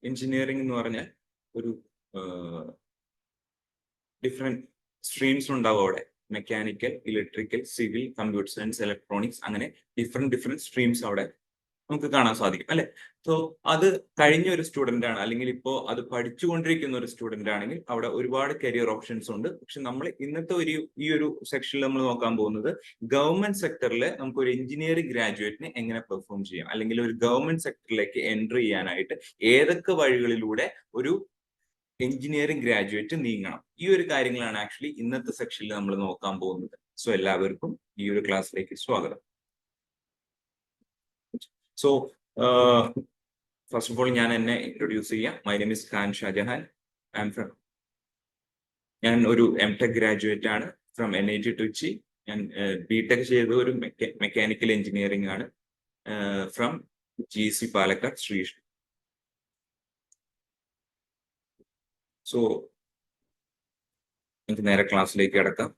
Engineering എന്ന് പറഞ്ഞാൽ ഒരു ഡിഫറെന്റ് സ്ട്രീംസ് ഉണ്ടാവും അവിടെ. Mechanical, electrical, civil, computer science, electronics, അങ്ങനെ ഡിഫറെന്റ് സ്ട്രീംസ് അവിടെ നമുക്ക് കാണാൻ സാധിക്കും അല്ലെ. സോ അത് കഴിഞ്ഞ ഒരു സ്റ്റുഡന്റ് ആണ്, അല്ലെങ്കിൽ ഇപ്പോൾ അത് പഠിച്ചുകൊണ്ടിരിക്കുന്ന ഒരു സ്റ്റുഡന്റ് ആണെങ്കിൽ അവിടെ ഒരുപാട് കരിയർ ഓപ്ഷൻസ് ഉണ്ട്. പക്ഷെ നമ്മൾ ഇന്നത്തെ ഈ ഒരു സെക്ഷനിൽ നമ്മൾ നോക്കാൻ പോകുന്നത് ഗവൺമെന്റ് സെക്ടറിൽ നമുക്ക് ഒരു എഞ്ചിനീയറിംഗ് ഗ്രാജുവേറ്റിന് എങ്ങനെ പെർഫോം ചെയ്യാം, അല്ലെങ്കിൽ ഒരു ഗവൺമെന്റ് സെക്ടറിലേക്ക് എൻട്രി ചെയ്യാനായിട്ട് ഏതൊക്കെ വഴികളിലൂടെ ഒരു എഞ്ചിനീയറിംഗ് ഗ്രാജുവേറ്റ് നീങ്ങണം. ഈ ഒരു കാര്യങ്ങളാണ് ആക്ച്വലി ഇന്നത്തെ സെക്ഷനിൽ നമ്മൾ നോക്കാൻ പോകുന്നത്. സോ എല്ലാവർക്കും ഈ ഒരു ക്ലാസ്സിലേക്ക് സ്വാഗതം. സോ ഫസ്റ്റ് ഓഫ് ഓൾ ഞാൻ എന്നെ ഇൻട്രൊഡ്യൂസ് ചെയ്യാം. My name is Khan Shahjahan. ഞാൻ ഒരു എംടെക് ഗ്രാജുവേറ്റ് ആണ് ഫ്രം NIT ട്രിച്ചി. ഞാൻ ബിടെക് ചെയ്ത ഒരു മെക്കാനിക്കൽ എഞ്ചിനീയറിംഗ് ആണ് from GC Palakkad Sreekrishna. So നമുക്ക് നേരെ ക്ലാസ്സിലേക്ക് കിടക്കാം.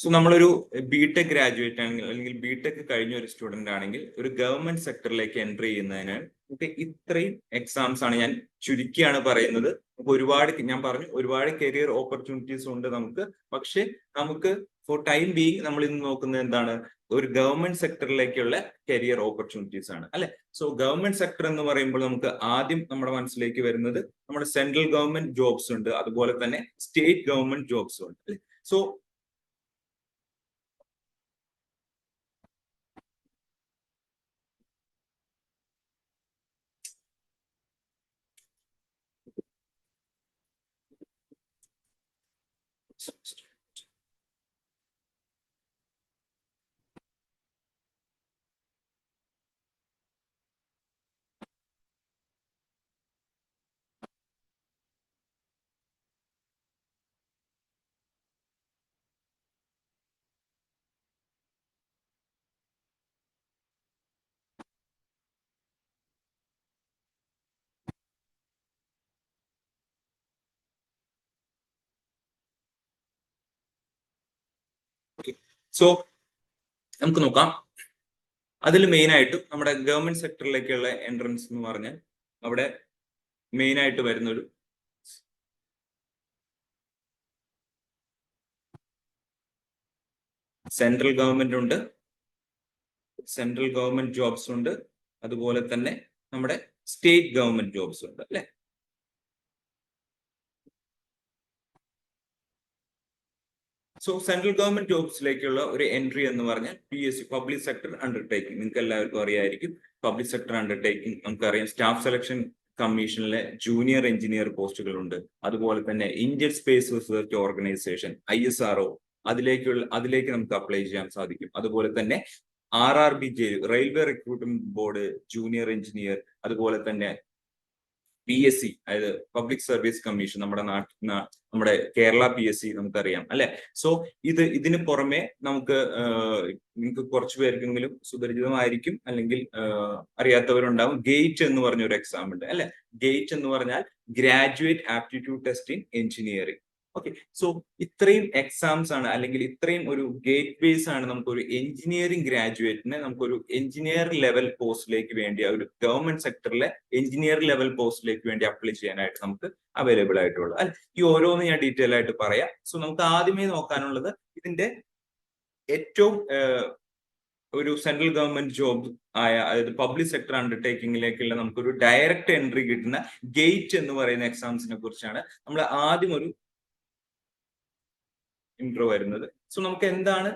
സോ നമ്മളൊരു ബിടെക് ഗ്രാജുവേറ്റ് ആണെങ്കിൽ, അല്ലെങ്കിൽ ബിടെക് കഴിഞ്ഞ ഒരു സ്റ്റുഡന്റ് ആണെങ്കിൽ ഒരു ഗവൺമെന്റ് സെക്ടറിലേക്ക് എൻട്രി ചെയ്യുന്നതിന് നമുക്ക് ഇത്രയും എക്സാംസ് ആണ്. ഞാൻ ചുരുക്കിയാണ് പറയുന്നത്. ഒരുപാട് ഞാൻ പറഞ്ഞു ഒരുപാട് കരിയർ ഓപ്പർച്യൂണിറ്റീസ് ഉണ്ട് നമുക്ക്. പക്ഷെ നമുക്ക് ഫോർ ടൈം ബീയിങ് നമ്മൾ ഇന്ന് നോക്കുന്നത് എന്താണ്? ഒരു ഗവൺമെന്റ് സെക്ടറിലേക്കുള്ള കരിയർ ഓപ്പർച്യൂണിറ്റീസ് ആണ് അല്ലെ. സോ ഗവൺമെന്റ് സെക്ടർ എന്ന് പറയുമ്പോൾ നമുക്ക് ആദ്യം നമ്മുടെ മനസ്സിലേക്ക് വരുന്നത് നമ്മുടെ സെൻട്രൽ ഗവൺമെന്റ് ജോബ്സ് ഉണ്ട്, അതുപോലെ തന്നെ സ്റ്റേറ്റ് ഗവൺമെന്റ് ജോബ്സും ഉണ്ട് അല്ലെ. സോ സോ നമുക്ക് നോക്കാം. അതിൽ മെയിൻ ആയിട്ടും നമ്മുടെ ഗവൺമെന്റ് സെക്ടറിലേക്കുള്ള എൻട്രൻസ് എന്ന് പറഞ്ഞാൽ അവിടെ മെയിൻ ആയിട്ട് വരുന്നൊരു സെൻട്രൽ ഗവൺമെന്റ് ഉണ്ട്, സെൻട്രൽ ഗവൺമെന്റ് ജോബ്സ് ഉണ്ട്, അതുപോലെ തന്നെ നമ്മുടെ സ്റ്റേറ്റ് ഗവൺമെന്റ് ജോബ്സ് ഉണ്ട് അല്ലെ. സോ സെൻട്രൽ ഗവൺമെന്റ് ജോബ്സിലേക്കുള്ള ഒരു എൻട്രി എന്ന് പറഞ്ഞാൽ PSU, പബ്ലിക് സെക്ടർ അണ്ടർടേക്കിംഗ്. നിങ്ങൾക്ക് എല്ലാവർക്കും അറിയായിരിക്കും. പബ്ലിക് സെക്ടർ അണ്ടർടേക്കിംഗ് നമുക്കറിയാം. സ്റ്റാഫ് സെലക്ഷൻ കമ്മീഷനിലെ ജൂനിയർ എഞ്ചിനീയർ പോസ്റ്റുകളുണ്ട്. അതുപോലെ തന്നെ Indian space research organisation ISRO, അതിലേക്ക് നമുക്ക് അപ്ലൈ ചെയ്യാൻ സാധിക്കും. അതുപോലെ തന്നെ RRBJ, railway recruitment board junior engineer, അതുപോലെ തന്നെ PSC, അതായത് പബ്ലിക് സർവീസ് കമ്മീഷൻ, നമ്മുടെ കേരള PSC നമുക്കറിയാം അല്ലെ. സോ ഇതിന് പുറമെ നിങ്ങൾക്ക് കുറച്ചു പേർക്കെങ്കിലും സുപരിചിതമായിരിക്കും, അല്ലെങ്കിൽ അറിയാത്തവരുണ്ടാവും. ഗേറ്റ് എന്ന് പറഞ്ഞ ഒരു എക്സാം ഉണ്ട് അല്ലെ. ഗേറ്റ് എന്ന് പറഞ്ഞാൽ graduate aptitude test in engineering. Okay. So ഇത്രയും എക്സാംസ് ആണ്, അല്ലെങ്കിൽ ഇത്രയും ഒരു ഗേറ്റ് വേസ് ആണ് നമുക്കൊരു എഞ്ചിനീയറിംഗ് ഗ്രാജുവേറ്റിന് നമുക്കൊരു എഞ്ചിനീയർ ലെവൽ പോസ്റ്റിലേക്ക് വേണ്ടി, ഒരു ഗവൺമെന്റ് സെക്ടറിലെ എഞ്ചിനീയർ ലെവൽ പോസ്റ്റിലേക്ക് വേണ്ടി അപ്ലൈ ചെയ്യാനായിട്ട് നമുക്ക് അവൈലബിൾ ആയിട്ടുള്ളത് അല്ലെ. ഈ ഓരോന്ന് ഞാൻ ഡീറ്റെയിൽ ആയിട്ട് പറയാം. സോ നമുക്ക് ആദ്യമേ നോക്കാനുള്ളത് ഇതിന്റെ ഏറ്റവും ഒരു സെൻട്രൽ ഗവൺമെന്റ് ജോബ് ആയ, അതായത് പബ്ലിക് സെക്ടർ അണ്ടർടേക്കിംഗിലേക്കുള്ള നമുക്കൊരു ഡയറക്റ്റ് എൻട്രി കിട്ടുന്ന ഗേറ്റ് എന്ന് പറയുന്ന എക്സാംസിനെ കുറിച്ചാണ് നമ്മൾ ആദ്യം ഒരു ഇൻട്രോ വരുന്നത്. സോ നമുക്ക് എന്താണ്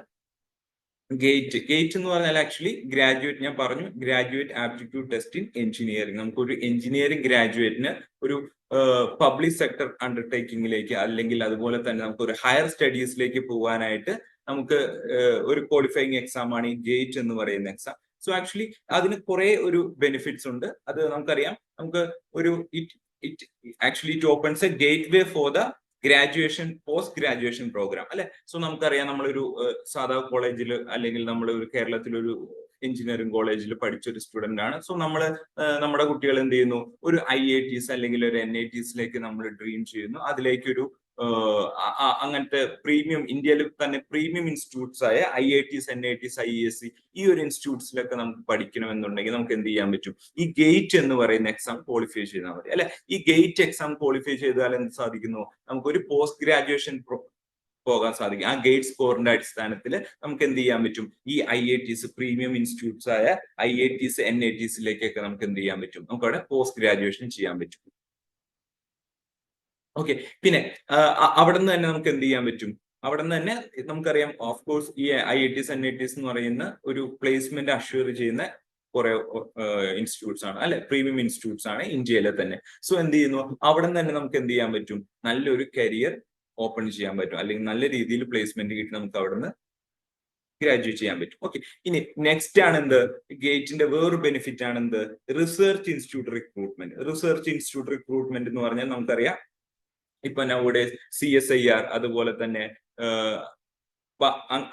ഗേറ്റ് എന്ന് പറഞ്ഞാൽ ആക്ച്വലി ഗ്രാജുവേറ്റ്, ഞാൻ പറഞ്ഞു graduate aptitude test in engineering. നമുക്കൊരു എഞ്ചിനീയറിംഗ് ഗ്രാജുവേറ്റിന് ഒരു പബ്ലിക് സെക്ടർ അണ്ടർടേക്കിംഗിലേക്ക്, അല്ലെങ്കിൽ അതുപോലെ തന്നെ നമുക്കൊരു ഹയർ സ്റ്റഡീസിലേക്ക് പോകാനായിട്ട് നമുക്ക് ഒരു ക്വാളിഫയിങ് എക്സാം ആണ് ഈ ഗേറ്റ് എന്ന് പറയുന്ന എക്സാം. സോ ആക്ച്വലി അതിന് കുറെ ഒരു ബെനിഫിറ്റ്സ് ഉണ്ട്. അത് നമുക്കറിയാം. നമുക്ക് ഒരു it opens a gateway for the graduation, post graduation program അല്ലെ. സോ നമുക്കറിയാം, നമ്മളൊരു സാധാ കോളേജിൽ, അല്ലെങ്കിൽ നമ്മൾ ഒരു കേരളത്തിലൊരു എഞ്ചിനീയറിംഗ് കോളേജിൽ പഠിച്ചൊരു സ്റ്റുഡന്റ് ആണ്. സോ നമ്മുടെ കുട്ടികൾ എന്ത് ചെയ്യുന്നു? ഒരു IITs അല്ലെങ്കിൽ ഒരു NITs നമ്മൾ ഡ്രീം ചെയ്യുന്നു. അതിലേക്കൊരു അങ്ങനത്തെ പ്രീമിയം ഇന്ത്യയിൽ തന്നെ പ്രീമിയം ഇൻസ്റ്റിറ്റ്യൂട്ട്സ് ആയ IITs, NITs, IESE ഈ ഒരു ഇൻസ്റ്റിറ്റ്യൂട്ട്സിലൊക്കെ നമുക്ക് പഠിക്കണമെന്നുണ്ടെങ്കിൽ നമുക്ക് എന്ത് ചെയ്യാൻ പറ്റും? ഈ ഗേറ്റ് എന്ന് പറയുന്ന എക്സാം ക്വാളിഫൈ ചെയ്താൽ മതി അല്ലെ. ഈ ഗേറ്റ് എക്സാം ക്വാളിഫൈ ചെയ്താൽ എന്ത് സാധിക്കുന്നു? നമുക്കൊരു പോസ്റ്റ് ഗ്രാജുവേഷൻ പോകാൻ സാധിക്കും. ആ ഗേറ്റ് സ്കോറിന്റെ അടിസ്ഥാനത്തിൽ നമുക്ക് എന്ത് ചെയ്യാൻ പറ്റും? ഈ IITs പ്രീമിയം ഇൻസ്റ്റിറ്റ്യൂട്ട്സ് ആയ IITs, NITs നമുക്ക് എന്ത് ചെയ്യാൻ പറ്റും? നമുക്ക് അവിടെ പോസ്റ്റ് ഗ്രാജുവേഷൻ ചെയ്യാൻ പറ്റും. ഓക്കെ, പിന്നെ അവിടെ നിന്ന് തന്നെ നമുക്ക് എന്ത് ചെയ്യാൻ പറ്റും? അവിടെ നിന്ന് തന്നെ നമുക്കറിയാം ഓഫ് കോഴ്സ് ഈ IITs, NITs എന്ന് പറയുന്ന ഒരു പ്ലേസ്മെന്റ് അഷ്യൂർ ചെയ്യുന്ന കുറെ ഇൻസ്റ്റിറ്റ്യൂട്ട്സ് ആണ് അല്ലെ, പ്രീമിയം ഇൻസ്റ്റിറ്റ്യൂട്ട്സ് ആണ് ഇന്ത്യയിലെ തന്നെ. സോ എന്ത് ചെയ്യുന്നു? അവിടെ നിന്ന് തന്നെ നമുക്ക് എന്ത് ചെയ്യാൻ പറ്റും? നല്ലൊരു കരിയർ ഓപ്പൺ ചെയ്യാൻ പറ്റും, അല്ലെങ്കിൽ നല്ല രീതിയിൽ പ്ലേസ്മെന്റ് കിട്ടി നമുക്ക് അവിടെ നിന്ന് ഗ്രാജുവേറ്റ് ചെയ്യാൻ പറ്റും. ഓക്കെ, ഇനി നെക്സ്റ്റ് ആണ് എന്ത്? ഗേറ്റിന്റെ വേറൊരു ബെനിഫിറ്റ് ആണ് എന്ത്? Research institute recruitment. Research institute recruitment എന്ന് പറഞ്ഞാൽ നമുക്കറിയാം ഇപ്പൊ നവിടെ CSIR അതുപോലെ തന്നെ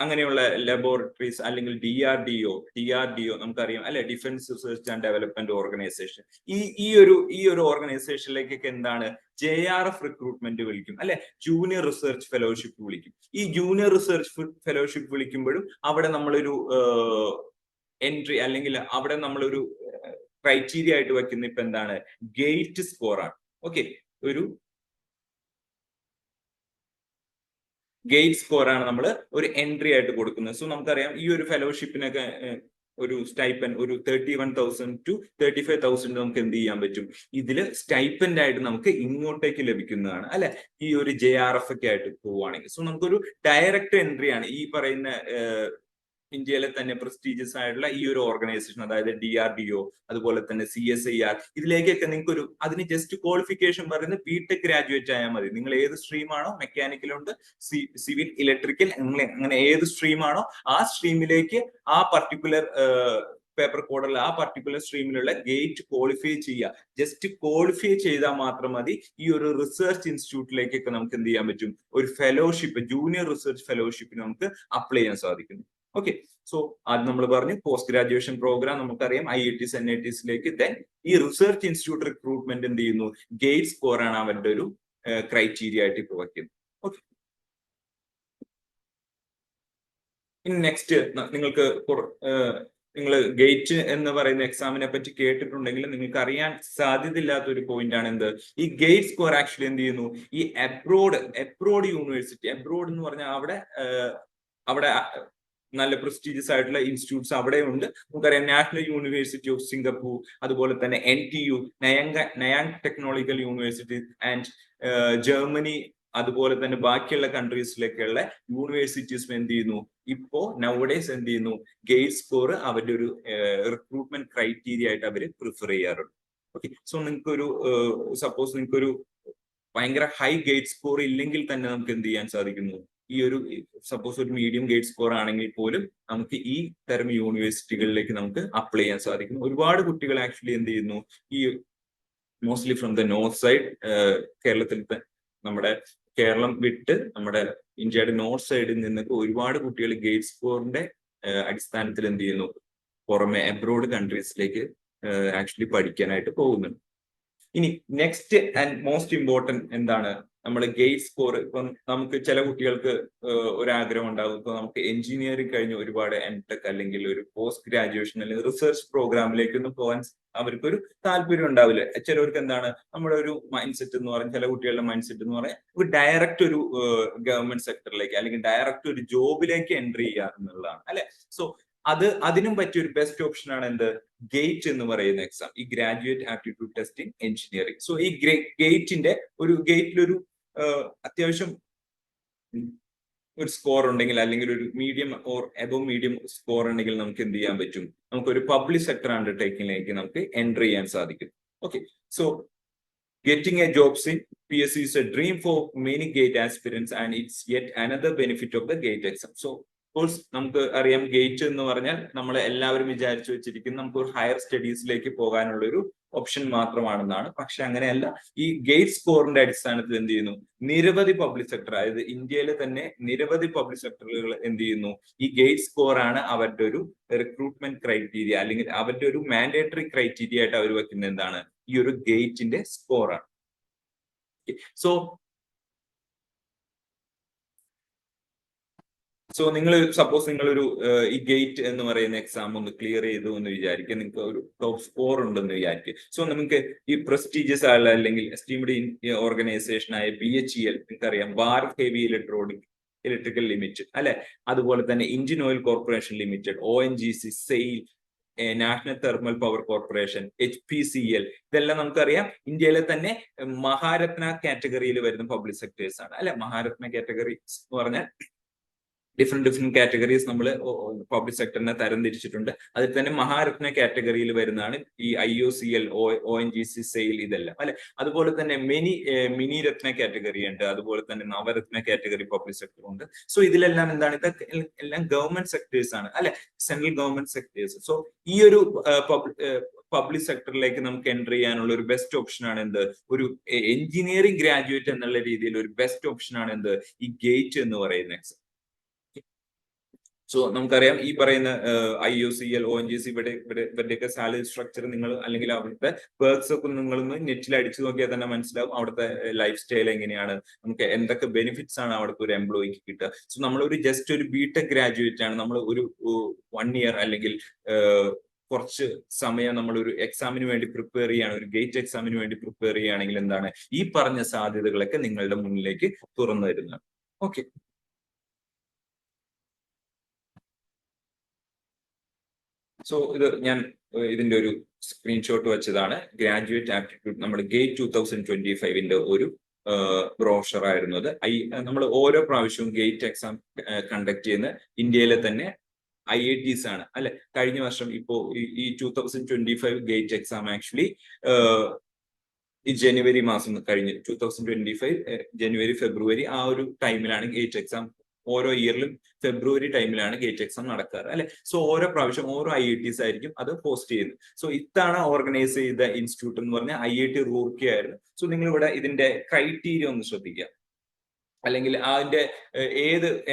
അങ്ങനെയുള്ള ലബോറട്ടറീസ് അല്ലെങ്കിൽ DRDO നമുക്കറിയാം അല്ലെ, defence research and development organisation. ഈ ഒരു ഓർഗനൈസേഷനിലേക്കൊക്കെ എന്താണ് JRF റിക്രൂട്ട്മെന്റ് വിളിക്കും അല്ലെ, ജൂനിയർ റിസർച്ച് ഫെലോഷിപ്പ് വിളിക്കും. ഈ ജൂനിയർ റിസർച്ച് ഫെലോഷിപ്പ് വിളിക്കുമ്പോഴും അവിടെ നമ്മളൊരു എൻട്രി അല്ലെങ്കിൽ അവിടെ നമ്മളൊരു ക്രൈറ്റീരിയ ആയിട്ട് വെക്കുന്ന ഇപ്പൊ എന്താണ്? ഗേറ്റ് സ്കോർ ആണ്. ഓക്കെ, ഒരു ഗേറ്റ് സ്കോർ ആണ് നമ്മൾ ഒരു എൻട്രി ആയിട്ട് കൊടുക്കുന്നത്. സോ നമുക്കറിയാം ഈ ഒരു ഫെലോഷിപ്പിനൊക്കെ ഒരു സ്റ്റൈപ്പൻ ഒരു 31,000 to 35,000 നമുക്ക് എന്ത് ചെയ്യാൻ പറ്റും? ഇതില് സ്റ്റൈപ്പൻഡ് ആയിട്ട് നമുക്ക് ഇങ്ങോട്ടേക്ക് ലഭിക്കുന്നതാണ് അല്ലെ, ഈ ഒരു JRF ഒക്കെ ആയിട്ട് പോവുകയാണെങ്കിൽ. സോ നമുക്കൊരു ഡയറക്റ്റ് എൻട്രി ആണ് ഈ പറയുന്ന ഇന്ത്യയിലെ തന്നെ പ്രസ്റ്റീജിയസ് ആയിട്ടുള്ള ഈ ഒരു ഓർഗനൈസേഷൻ, അതായത് DRDO അതുപോലെ തന്നെ CSIR, ഇതിലേക്കൊക്കെ നിങ്ങൾക്ക് അതിന് ജസ്റ്റ് ക്വാളിഫിക്കേഷൻ പറയുന്നത് BTech ഗ്രാജുവേറ്റ് ആയാൽ മതി. നിങ്ങൾ ഏത് സ്ട്രീമാണോ, മെക്കാനിക്കലുണ്ട്, സിവിൽ, ഇലക്ട്രിക്കൽ, അങ്ങനെ ഏത് സ്ട്രീമാണോ ആ സ്ട്രീമിലേക്ക് ആ പർട്ടിക്കുലർ പേപ്പർ കോഡുള്ള ആ പർട്ടിക്കുലർ സ്ട്രീമിലുള്ള ഗേറ്റ് ക്വാളിഫൈ ചെയ്യുക. ജസ്റ്റ് ക്വാളിഫൈ ചെയ്താൽ മാത്രം മതി ഈ ഒരു റിസർച്ച് ഇൻസ്റ്റിറ്റ്യൂട്ടിലേക്കൊക്കെ നമുക്ക് എന്ത് ചെയ്യാൻ പറ്റും? ഒരു ഫെലോഷിപ്പ്, ജൂനിയർ റിസർച്ച് ഫെലോഷിപ്പിന് നമുക്ക് അപ്ലൈ ചെയ്യാൻ സാധിക്കുന്നു. ഓക്കെ, സോ അത് നമ്മൾ പറഞ്ഞു പോസ്റ്റ് ഗ്രാജുവേഷൻ പ്രോഗ്രാം നമുക്കറിയാം IITs, NITsലേക്ക്. ദെൻ ഈ റിസർച്ച് ഇൻസ്റ്റിറ്റ്യൂട്ട് റിക്രൂട്ട്മെന്റ് എന്ത് ചെയ്യുന്നു? ഗേറ്റ് സ്കോർ ആണ് അവരുടെ ഒരു ക്രൈറ്റീരിയ ആയിട്ട് ഇപ്പോൾ വയ്ക്കുന്നത്. ഓക്കെ, ഇനി നെക്സ്റ്റ് നിങ്ങൾക്ക് നിങ്ങൾ ഗേറ്റ് എന്ന് പറയുന്ന എക്സാമിനെ പറ്റി കേട്ടിട്ടുണ്ടെങ്കിൽ നിങ്ങൾക്ക് അറിയാൻ സാധ്യതയില്ലാത്ത ഒരു പോയിന്റ് ആണ് എന്ത്? ഈ ഗേറ്റ് സ്കോർ ആക്ച്വലി എന്ത് ചെയ്യുന്നു? ഈ അബ്രോഡ് യൂണിവേഴ്സിറ്റി, അബ്രോഡ് എന്ന് പറഞ്ഞാൽ അവിടെ നല്ല പ്രസ്റ്റീജിയസ് ആയിട്ടുള്ള ഇൻസ്റ്റിറ്റ്യൂട്ട്സ് അവിടെ ഉണ്ട്. നമുക്കറിയാം നാഷണൽ യൂണിവേഴ്സിറ്റി ഓഫ് സിംഗപ്പൂർ, അതുപോലെ തന്നെ NTU, Nanyang technological university and Germany, അതുപോലെ തന്നെ ബാക്കിയുള്ള കൺട്രീസിലേക്കുള്ള യൂണിവേഴ്സിറ്റീസ് എന്ത് ചെയ്യുന്നു? ഇപ്പോ നൗഡേസ് എന്ത് ചെയ്യുന്നു? ഗേറ്റ് സ്കോർ അവരുടെ ഒരു റിക്രൂട്ട്മെന്റ് ക്രൈറ്റീരിയ ആയിട്ട് അവർ പ്രിഫർ ചെയ്യാറുണ്ട്. ഓക്കെ, സോ നിങ്ങൾക്കൊരു സപ്പോസ് നിങ്ങൾക്കൊരു ഭയങ്കര ഹൈ ഗേറ്റ് സ്കോർ ഇല്ലെങ്കിൽ തന്നെ നമുക്ക് എന്ത് ചെയ്യാൻ സാധിക്കുന്നു? ഈ ഒരു സപ്പോസ് ഒരു മീഡിയം ഗേറ്റ് സ്കോർ ആണെങ്കിൽ പോലും നമുക്ക് ഈ തരം യൂണിവേഴ്സിറ്റികളിലേക്ക് നമുക്ക് അപ്ലൈ ചെയ്യാൻ സാധിക്കും. ഒരുപാട് കുട്ടികൾ ആക്ച്വലി എന്ത് ചെയ്യുന്നു? ഈ mostly from the north side, കേരളത്തിലത്തെ നമ്മുടെ കേരളം വിട്ട് നമ്മുടെ ഇന്ത്യയുടെ നോർത്ത് സൈഡിൽ നിന്നൊക്കെ ഒരുപാട് കുട്ടികൾ ഗേറ്റ് സ്കോറിന്റെ അടിസ്ഥാനത്തിൽ എന്ത് ചെയ്യുന്നു? പുറമെ അബ്രോഡ് കൺട്രീസിലേക്ക് ആക്ച്വലി പഠിക്കാനായിട്ട് പോകുന്നുണ്ട്. ഇനി നെക്സ്റ്റ് ആൻഡ് മോസ്റ്റ് ഇമ്പോർട്ടന്റ് എന്താണ്? നമ്മൾ ഗേറ്റ് സ്കോർ. ഇപ്പം നമുക്ക് ചില കുട്ടികൾക്ക് ഒരാഗ്രഹം ഉണ്ടാകും, ഇപ്പൊ നമുക്ക് എഞ്ചിനീയറിംഗ് കഴിഞ്ഞ് ഒരുപാട് MTech അല്ലെങ്കിൽ ഒരു പോസ്റ്റ് ഗ്രാജുവേഷൻ അല്ലെങ്കിൽ റിസർച്ച് പ്രോഗ്രാമിലേക്കൊന്നും പോകാൻ അവർക്കൊരു താല്പര്യം ഉണ്ടാവില്ല. ചിലവർക്ക് എന്താണ് നമ്മുടെ ഒരു മൈൻഡ് സെറ്റ് എന്ന് പറഞ്ഞാൽ, ചില കുട്ടികളുടെ മൈൻഡ് സെറ്റ് എന്ന് പറഞ്ഞാൽ ഒരു ഡയറക്റ്റ് ഒരു ഗവൺമെന്റ് സെക്ടറിലേക്ക് അല്ലെങ്കിൽ ഡയറക്റ്റ് ഒരു ജോബിലേക്ക് എൻട്രി ചെയ്യുക എന്നുള്ളതാണ് അല്ലെ. സോ അതിനും പറ്റിയ ഒരു ബെസ്റ്റ് ഓപ്ഷൻ ആണ് എന്ത്? ഗേറ്റ് എന്ന് പറയുന്ന എക്സാം, ഈ graduate aptitude test in engineering. So ഈ ഗേറ്റിലൊരു അത്യാവശ്യം ഒരു സ്കോർ ഉണ്ടെങ്കിൽ അല്ലെങ്കിൽ ഒരു medium or above medium score ഉണ്ടെങ്കിൽ നമുക്ക് എന്ത് ചെയ്യാൻ പറ്റും? നമുക്കൊരു പബ്ലിക് സെക്ടർ അണ്ടർടേക്കിംഗിലേക്ക് നമുക്ക് എൻട്രി ചെയ്യാൻ സാധിക്കും. Okay, so getting a job in PSC is a dream for many GATE aspirants and it's yet another benefit of the GATE exam. So course നമുക്ക് അറിയാം, ഗേറ്റ് എന്ന് പറഞ്ഞാൽ നമ്മൾ എല്ലാവരും വിചാരിച്ചു വെച്ചിരിക്കുന്നത് നമുക്ക് ഒരു ഹയർ സ്റ്റഡീസിലേക്ക് പോകാനുള്ള ഒരു ഓപ്ഷൻ മാത്രമാണെന്നാണ്. പക്ഷെ അങ്ങനെയല്ല. ഈ ഗേറ്റ് സ്കോറിന്റെ അടിസ്ഥാനത്തിൽ എന്ത് ചെയ്യുന്നു? നിരവധി പബ്ലിക് സെക്ടർ, അതായത് ഇന്ത്യയിലെ തന്നെ നിരവധി പബ്ലിക് സെക്ടറുകൾ എന്ത് ചെയ്യുന്നു? ഈ ഗേറ്റ് സ്കോർ ആണ് അവരുടെ ഒരു റിക്രൂട്ട്മെന്റ് ക്രൈറ്റീരിയ അല്ലെങ്കിൽ അവരുടെ ഒരു മാൻഡേറ്ററി ക്രൈറ്റീരിയ ആയിട്ട് അവർ വെക്കുന്നത് എന്താണ്? ഈ ഒരു ഗേറ്റിന്റെ സ്കോർ ആണ്. സോ സോ നിങ്ങൾ സപ്പോസ് നിങ്ങളൊരു ഈ ഗേറ്റ് എന്ന് പറയുന്ന എക്സാം ഒന്ന് ക്ലിയർ ചെയ്തു എന്ന് വിചാരിക്കുക, നിങ്ങൾക്ക് ഒരു ടോപ്പ് സ്കോർ ഉണ്ടെന്ന് വിചാരിക്കുക. സോ നമുക്ക് ഈ പ്രസ്റ്റീജിയസ് ആയുള്ള അല്ലെങ്കിൽ എസ്റ്റീംഡ് ഓർഗനൈസേഷൻ ആയ BHEL, നിങ്ങൾക്കറിയാം ഭാരത് ഹെവി ഇലക്ട്രിക്കൽ ലിമിറ്റഡ് അല്ലെ, അതുപോലെ തന്നെ Indian oil corporation limited, ONGC, sale, national thermal power corporation, HPCL, ഇതെല്ലാം നമുക്കറിയാം ഇന്ത്യയിലെ തന്നെ മഹാരത്ന കാറ്റഗറിയിൽ വരുന്ന പബ്ലിക് സെക്ടേഴ്സ് ആണ് അല്ലെ. മഹാരത്ന കാറ്റഗറി എന്ന് പറഞ്ഞാൽ ഡിഫറെന്റ് കാറ്റഗറീസ് നമ്മൾ പബ്ലിക് സെക്ടറിനെ തരംതിരിച്ചിട്ടുണ്ട്. അതിൽ തന്നെ മഹാരത്ന കാറ്റഗറിയിൽ വരുന്നതാണ് ഈ IOCL, ONGC, സെയിൽ, ഇതെല്ലാം അല്ലെ. അതുപോലെ തന്നെ മിനി രത്ന കാറ്റഗറി ഉണ്ട്, അതുപോലെ തന്നെ നവരത്ന കാറ്റഗറി പബ്ലിക് സെക്ടർ ഉണ്ട്. സോ ഇതിലെല്ലാം എന്താണ്, ഇതൊക്കെ എല്ലാം ഗവൺമെന്റ് സെക്ടേഴ്സ് ആണ് അല്ലെ, സെൻട്രൽ ഗവൺമെന്റ് സെക്ടേഴ്സ്. സോ ഈ ഒരു പബ്ലിക് സെക്ടറിലേക്ക് നമുക്ക് എൻ്റർ ചെയ്യാനുള്ള ഒരു ബെസ്റ്റ് ഓപ്ഷൻ ആണ് എന്ത്, ഒരു എഞ്ചിനീയറിംഗ് ഗ്രാജുവേറ്റ് എന്നുള്ള രീതിയിൽ ഒരു ബെസ്റ്റ് ഓപ്ഷൻ ആണ് എന്ത്, ഈ ഗേറ്റ് എന്ന് പറയുന്ന എക്സാം. സോ നമുക്കറിയാം ഈ പറയുന്ന IOCL, ONGC ഇവരുടെയൊക്കെ സാലറി സ്ട്രക്ചർ നിങ്ങൾ അല്ലെങ്കിൽ അവിടുത്തെ വർക്ക്സ് ഒക്കെ നിങ്ങളൊന്ന് നെറ്റിൽ അടിച്ചു നോക്കിയാൽ തന്നെ മനസ്സിലാവും അവിടുത്തെ ലൈഫ് സ്റ്റൈൽ എങ്ങനെയാണ്, നമുക്ക് എന്തൊക്കെ ബെനിഫിറ്റ്സ് ആണ് അവിടുത്തെ ഒരു എംപ്ലോയിക്ക് കിട്ടുക. സോ നമ്മളൊരു ജസ്റ്റ് ഒരു BTech ഗ്രാജുവേറ്റ് ആണ്, നമ്മൾ ഒരു 1 ഇയർ അല്ലെങ്കിൽ കുറച്ച് സമയം നമ്മൾ ഒരു എക്സാമിന് വേണ്ടി പ്രിപ്പയർ ചെയ്യുകയാണ്, ഒരു ഗേറ്റ് എക്സാമിന് വേണ്ടി പ്രിപ്പയർ ചെയ്യുകയാണെങ്കിൽ എന്താണ്, ഈ പറഞ്ഞ സാധ്യതകളൊക്കെ നിങ്ങളുടെ മുന്നിലേക്ക് തുറന്നു വരുന്നതാണ്. ഓക്കെ, സോ ഇത് ഞാൻ ഇതിന്റെ ഒരു സ്ക്രീൻഷോട്ട് വെച്ചതാണ്. ഗ്രാജുവേറ്റ് ആപ്റ്റിറ്റ്യൂഡ് നമ്മുടെ ഗേറ്റ് 2025 ഒരു ബ്രോഷർ ആയിരുന്നു അത്. നമ്മൾ ഓരോ പ്രാവശ്യവും ഗേറ്റ് എക്സാം കണ്ടക്ട് ചെയ്യുന്ന ഇന്ത്യയിലെ തന്നെ IITs ആണ് അല്ലെ. കഴിഞ്ഞ വർഷം ഇപ്പോ ഈ 2025 ഗേറ്റ് എക്സാം ആക്ച്വലി ഈ ജനുവരി മാസം കഴിഞ്ഞ് 2025 ജനുവരി ഫെബ്രുവരി ആ ഒരു ടൈമിലാണ് ഗേറ്റ് എക്സാം. ഓരോ ഇയറിലും ഫെബ്രുവരി ടൈമിലാണ് ഗേറ്റ് എക്സാം നടക്കാറ് അല്ലെ. സോ ഓരോ പ്രാവശ്യം ഓരോ IITs ആയിരിക്കും അത് പോസ്റ്റ് ചെയ്യുന്നത്. സോ ഇതാണ് ഓർഗനൈസ് ചെയ്ത ഇൻസ്റ്റിറ്റ്യൂട്ട് എന്ന് പറഞ്ഞാൽ IIT റൂർക്കി ആയിരുന്നു. സോ നിങ്ങൾ ഇവിടെ ഇതിന്റെ ക്രൈറ്റീരിയ ഒന്ന് ശ്രദ്ധിക്കുക, അല്ലെങ്കിൽ അതിന്റെ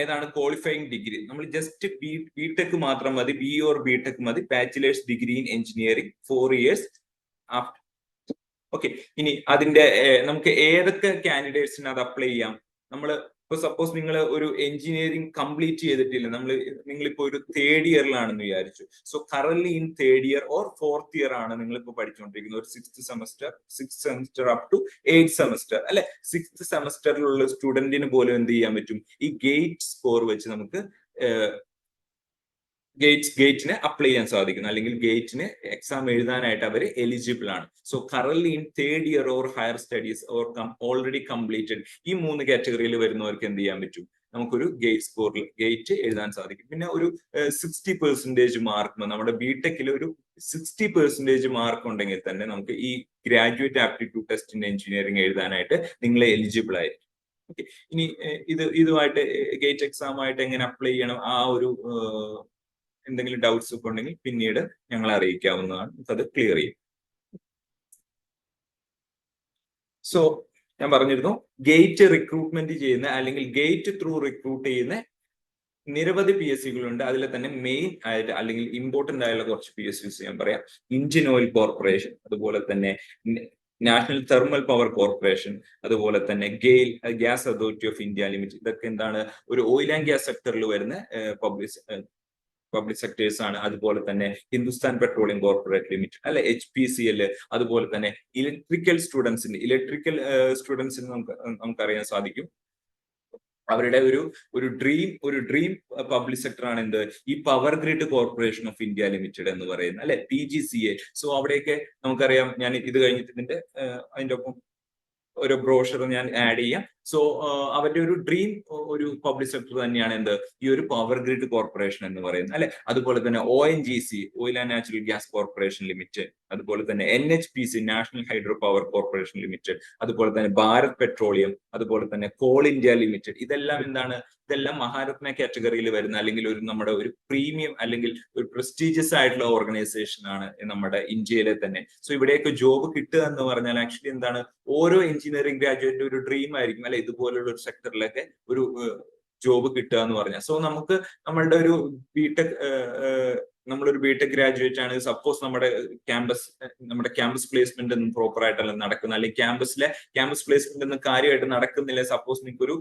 ഏതാണ് ക്വാളിഫയിങ് ഡിഗ്രി. നമ്മൾ ജസ്റ്റ് ബിടെക് മാത്രം മതി, BE or BTech മതി, bachelors degree in engineering 4 years after. Okay, ഇനി അതിന്റെ നമുക്ക് ഏതൊക്കെ കാൻഡിഡേറ്റ്സിന് അത് അപ്ലൈ ചെയ്യാം. നമ്മൾ ഇപ്പൊ സപ്പോസ് നിങ്ങൾ ഒരു എഞ്ചിനീയറിംഗ് കംപ്ലീറ്റ് ചെയ്തിട്ടില്ല, നിങ്ങളിപ്പോ ഒരു 3rd ഇയറിലാണെന്ന് വിചാരിച്ചു. So current in 3rd year or 4th year ആണ് നിങ്ങളിപ്പോ പഠിച്ചുകൊണ്ടിരിക്കുന്നത്, ഒരു 6th semester up to 8th semester അല്ലെ. 6th സെമസ്റ്ററിലുള്ള സ്റ്റുഡന്റിന് പോലും എന്ത് ചെയ്യാൻ പറ്റും, ഈ ഗേറ്റ് സ്കോർ വെച്ച് നമുക്ക് ഗേറ്റിന് അപ്ലൈ ചെയ്യാൻ സാധിക്കുന്നു, അല്ലെങ്കിൽ ഗേറ്റിന് എക്സാം എഴുതാനായിട്ട് അവർ എലിജിബിൾ ആണ്. So current in 3rd year or higher studies or already completed, ഈ 3 കാറ്റഗറിയിൽ വരുന്നവർക്ക് എന്ത് ചെയ്യാൻ പറ്റും, നമുക്കൊരു ഗേറ്റ് സ്കോറിൽ ഗേറ്റ് എഴുതാൻ സാധിക്കും. പിന്നെ ഒരു 60% മാർക്ക്, നമ്മുടെ BTechൽ ഒരു 60% മാർക്ക് ഉണ്ടെങ്കിൽ തന്നെ നമുക്ക് ഈ ഗ്രാജുവേറ്റ് ആപ്റ്റിറ്റ്യൂഡ് ടെസ്റ്റിന്റെ എഞ്ചിനീയറിംഗ് എഴുതാനായിട്ട് നിങ്ങൾ എലിജിബിൾ ആയിരിക്കും. ഓക്കെ, ഇനി ഇതുമായിട്ട് ഗേറ്റ് എക്സാം ആയിട്ട് എങ്ങനെ അപ്ലൈ ചെയ്യണം, ആ ഒരു എന്തെങ്കിലും ഡൗട്ട്സ് ഒക്കെ ഉണ്ടെങ്കിൽ പിന്നീട് ഞങ്ങളെ അറിയിക്കാവുന്നതാണ്, അത് ക്ലിയർ ചെയ്യും. സോ ഞാൻ പറഞ്ഞിരുന്നു, ഗേറ്റ് റിക്രൂട്ട്മെന്റ് ചെയ്യുന്ന അല്ലെങ്കിൽ ഗേറ്റ് ത്രൂ റിക്രൂട്ട് ചെയ്യുന്ന നിരവധി PSCകളുണ്ട്. അതിൽ തന്നെ മെയിൻ ആയിട്ട് അല്ലെങ്കിൽ ഇമ്പോർട്ടന്റ് ആയുള്ള കുറച്ച് PSCs ഞാൻ പറയാം. ഇന്ത്യൻ ഓയിൽ കോർപ്പറേഷൻ, അതുപോലെ തന്നെ നാഷണൽ തെർമൽ പവർ കോർപ്പറേഷൻ, അതുപോലെ തന്നെ GAIL, gas authority of India limited. ഇതൊക്കെ എന്താണ്, ഒരു ഓയിൽ ആൻഡ് ഗ്യാസ് സെക്ടറിൽ വരുന്ന പബ്ലിക് സെക്ടേഴ്സ് ആണ്. അതുപോലെ തന്നെ ഹിന്ദുസ്ഥാൻ പെട്രോളിയം കോർപ്പറേറ്റ് ലിമിറ്റഡ് അല്ലെ, HPCL, അതുപോലെ തന്നെ ഇലക്ട്രിക്കൽ സ്റ്റുഡൻസിന് നമുക്കറിയാൻ സാധിക്കും അവരുടെ ഒരു ഡ്രീം പബ്ലിക് സെക്ടർ ആണ് എന്ത്, ഈ power grid corporation of India limited എന്ന് പറയുന്നത് അല്ലെ, PGCA. സോ അവിടെയൊക്കെ നമുക്കറിയാം, ഞാൻ ഇത് കഴിഞ്ഞിട്ട് അതിന്റെ ഒപ്പം ഒരു ബ്രോഷർ ഞാൻ ആഡ് ചെയ്യാം. സോ അവരുടെ ഒരു ഡ്രീം ഒരു പബ്ലിക് സെക്ടർ തന്നെയാണ് എന്ത്, ഈ ഒരു പവർ ഗ്രിഡ് കോർപ്പറേഷൻ എന്ന് പറയുന്നത് അല്ലെ. അതുപോലെ തന്നെ ONGC, oil and natural gas corporation limited, അതുപോലെ തന്നെ NHPC, national hydro power corporation limited, അതുപോലെ തന്നെ ഭാരത് പെട്രോളിയം, അതുപോലെ തന്നെ കോൾ ഇന്ത്യ ലിമിറ്റഡ്. ഇതെല്ലാം എന്താണ്, ഇതെല്ലാം മഹാരത്ന കാറ്റഗറിയിൽ വരുന്ന അല്ലെങ്കിൽ നമ്മുടെ ഒരു പ്രീമിയം അല്ലെങ്കിൽ ഒരു പ്രസ്റ്റീജിയസ് ആയിട്ടുള്ള ഓർഗനൈസേഷൻ ആണ് നമ്മുടെ ഇന്ത്യയിലെ തന്നെ. സോ ഇവിടെയൊക്കെ ജോബ് കിട്ടുക എന്ന് പറഞ്ഞാൽ ആക്ച്വലി എന്താണ്, ഓരോ എഞ്ചിനീയറിംഗ് ഗ്രാജുവേറ്റ് ഒരു ഡ്രീം ആയിരിക്കും അല്ലെ, ഇതുപോലുള്ള ഒരു സെക്ടറിലൊക്കെ ഒരു ജോബ് കിട്ടുക എന്ന് പറഞ്ഞാൽ. സോ നമുക്ക് നമ്മളുടെ ഒരു BTech നമ്മളൊരു ബിടെക് ഗ്രാജുവേറ്റ് ആണ്, സപ്പോസ് നമ്മുടെ ക്യാമ്പസ് പ്ലേസ്മെന്റ് ഒന്നും പ്രോപ്പർ ആയിട്ടല്ല നടക്കുന്നത്, അല്ലെങ്കിൽ ക്യാമ്പസ് പ്ലേസ്മെന്റ് ഒന്നും കാര്യമായിട്ട് നടക്കുന്നില്ല, സപ്പോസ് നിങ്ങൾക്ക് ഒരു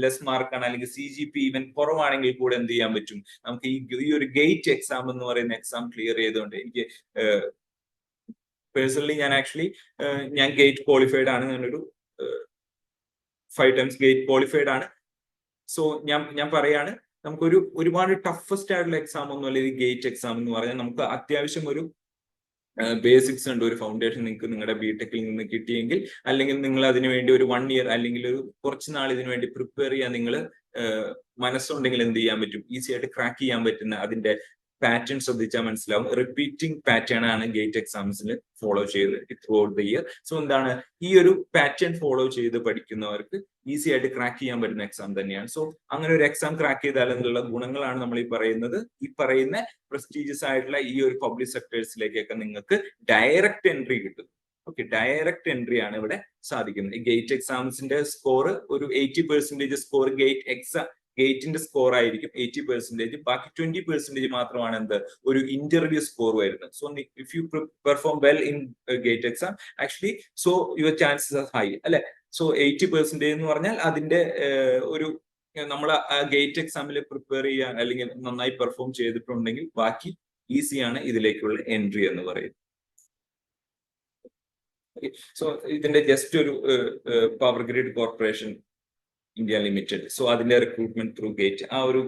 ലെസ് മാർക്കാണ്, അല്ലെങ്കിൽ CGP ഈവൻ കുറവാണെങ്കിൽ കൂടെ എന്ത് ചെയ്യാൻ പറ്റും, നമുക്ക് ഈ ഒരു ഗേറ്റ് എക്സാം എന്ന് പറയുന്ന എക്സാം ക്ലിയർ ചെയ്തുകൊണ്ട് എനിക്ക് പേഴ്സണലി ഞാൻ ഗേറ്റ് ക്വാളിഫൈഡ് ആണ്, ഞാനൊരു 5 times ഗേറ്റ് ക്വാളിഫൈഡ് ആണ്. സോ ഞാൻ പറയാണ്, നമുക്കൊരു ഒരുപാട് ടഫസ്റ്റ് ആയിട്ടുള്ള എക്സാം ഒന്നും അല്ല ഈ ഗേറ്റ് എക്സാം എന്ന് പറഞ്ഞാൽ. നമുക്ക് അത്യാവശ്യം ഒരു ബേസിക്സ് ഉണ്ട്, ഒരു ഫൗണ്ടേഷൻ നിങ്ങൾക്ക് നിങ്ങളുടെ ബിടെക്കിൽ നിന്ന് കിട്ടിയെങ്കിൽ, അല്ലെങ്കിൽ നിങ്ങൾ അതിനു വേണ്ടി ഒരു 1 year അല്ലെങ്കിൽ ഒരു കുറച്ച് നാൾ ഇതിനു വേണ്ടി പ്രിപ്പയർ ചെയ്യാൻ നിങ്ങൾ മനസ്സുണ്ടെങ്കിൽ എന്ത് ചെയ്യാൻ പറ്റും, ഈസി ആയിട്ട് ക്രാക്ക് ചെയ്യാൻ പറ്റുന്ന അതിന്റെ പാറ്റേൺ ശ്രദ്ധിച്ചാൽ മനസ്സിലാവും. റിപ്പീറ്റിംഗ് പാറ്റേൺ ആണ് ഗേറ്റ് എക്സാംസിൽ ഫോളോ ചെയ്ത് through out the year. So എന്താണ്, ഈ ഒരു പാറ്റേൺ ഫോളോ ചെയ്ത് പഠിക്കുന്നവർക്ക് ഈസി ആയിട്ട് ക്രാക്ക് ചെയ്യാൻ പറ്റുന്ന എക്സാം തന്നെയാണ്. സോ അങ്ങനെ ഒരു എക്സാം ക്രാക്ക് ചെയ്താൽ എന്നുള്ള ഗുണങ്ങളാണ് നമ്മൾ ഈ പറയുന്ന പ്രസ്റ്റീജിയസ് ആയിട്ടുള്ള ഈ ഒരു പബ്ലിക് സെക്ടേഴ്സിലേക്കൊക്കെ നിങ്ങൾക്ക് ഡയറക്റ്റ് എൻട്രി കിട്ടും. ഓക്കെ, ഡയറക്റ്റ് എൻട്രി ആണ് ഇവിടെ സാധിക്കുന്നത്. ഈ ഗേറ്റ് എക്സാംസിന്റെ സ്കോർ ഒരു 80% സ്കോർ ഗേറ്റിന്റെ സ്കോർ ആയിരിക്കും 80%. ബാക്കി 20% മാത്രമാണ് ഒരു ഇന്റർവ്യൂ സ്കോർ വരുന്നത്. So if you perform well in gate exam actually, so your chances are high അല്ലെ. സോ 80% എന്ന് പറഞ്ഞാൽ അതിന്റെ ഒരു നമ്മൾ ഗേറ്റ് എക്സാമിൽ പ്രിപ്പയർ ചെയ്യാൻ അല്ലെങ്കിൽ നന്നായി പെർഫോം ചെയ്തിട്ടുണ്ടെങ്കിൽ ബാക്കി ഈസിയാണ് ഇതിലേക്കുള്ള എൻട്രി എന്ന് പറയുന്നത്. സോ ഇതിന്റെ ജസ്റ്റ് ഒരു power grid corporation India limited, so അതിന്റെ റിക്രൂട്ട്മെന്റ് ത്രൂ ഗേറ്റ് ആ ഒരു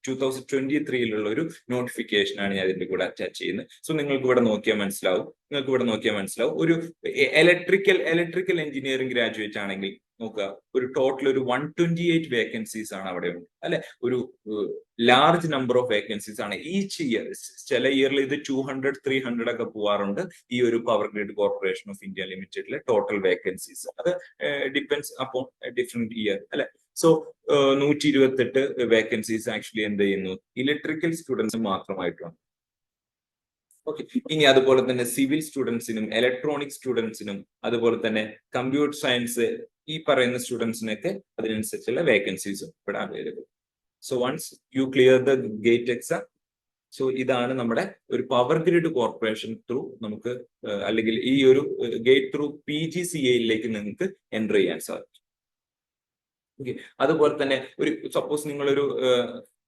2023 ഒരു നോട്ടിഫിക്കേഷൻ ആണ് ഞാൻ ഇതിന്റെ കൂടെ അറ്റാച്ച് ചെയ്യുന്നത്. സോ നിങ്ങൾക്ക് ഇവിടെ നോക്കിയാൽ മനസ്സിലാവും ഒരു ഇലക്ട്രിക്കൽ എഞ്ചിനീയറിംഗ് ഗ്രാജുവേറ്റ് ആണെങ്കിൽ നോക്കുക, ഒരു ടോട്ടൽ ഒരു 128 വേക്കൻസീസ് ആണ് അവിടെ ഉണ്ട് അല്ലെ. ഒരു ലാർജ് നമ്പർ ഓഫ് വേക്കൻസീസ് ആണ് ഈച്ച് ഇയർ. ചില ഇയറിൽ ഇത് 200-300 ഒക്കെ പോവാറുണ്ട്. ഈ ഒരു power grid corporation of India ലിമിറ്റഡിലെ ടോട്ടൽ വേക്കൻസീസ് അത് ഡിപ്പെൻഡ്സ് അപ്പോൺ ഡിഫറെന്റ് ഇയർ അല്ലെ. സോ 128 വേക്കൻസീസ് ആക്ച്വലി എന്ത് ചെയ്യുന്നു, ഇലക്ട്രിക്കൽ സ്റ്റുഡൻസ് മാത്രമായിട്ടാണ്. ഓക്കെ, ഇനി അതുപോലെ തന്നെ സിവിൽ സ്റ്റുഡൻസിനും ഇലക്ട്രോണിക് സ്റ്റുഡൻസിനും അതുപോലെ തന്നെ കമ്പ്യൂട്ടർ സയൻസ് ഈ പറയുന്ന സ്റ്റുഡൻസിനൊക്കെ അതിനനുസരിച്ചുള്ള വേക്കൻസീസും ഇവിടെ available. So once you clear the GATE exam, so ഇതാണ് നമ്മുടെ ഒരു പവർ ഗ്രിഡ് കോർപ്പറേഷൻ ത്രൂ നമുക്ക് അല്ലെങ്കിൽ ഈ ഒരു ഗേറ്റ് ത്രൂ PGCA നിങ്ങൾക്ക് എൻ്റർ ചെയ്യാൻ സാധിക്കും. ഓക്കെ, അതുപോലെ തന്നെ ഒരു സപ്പോസ് നിങ്ങളൊരു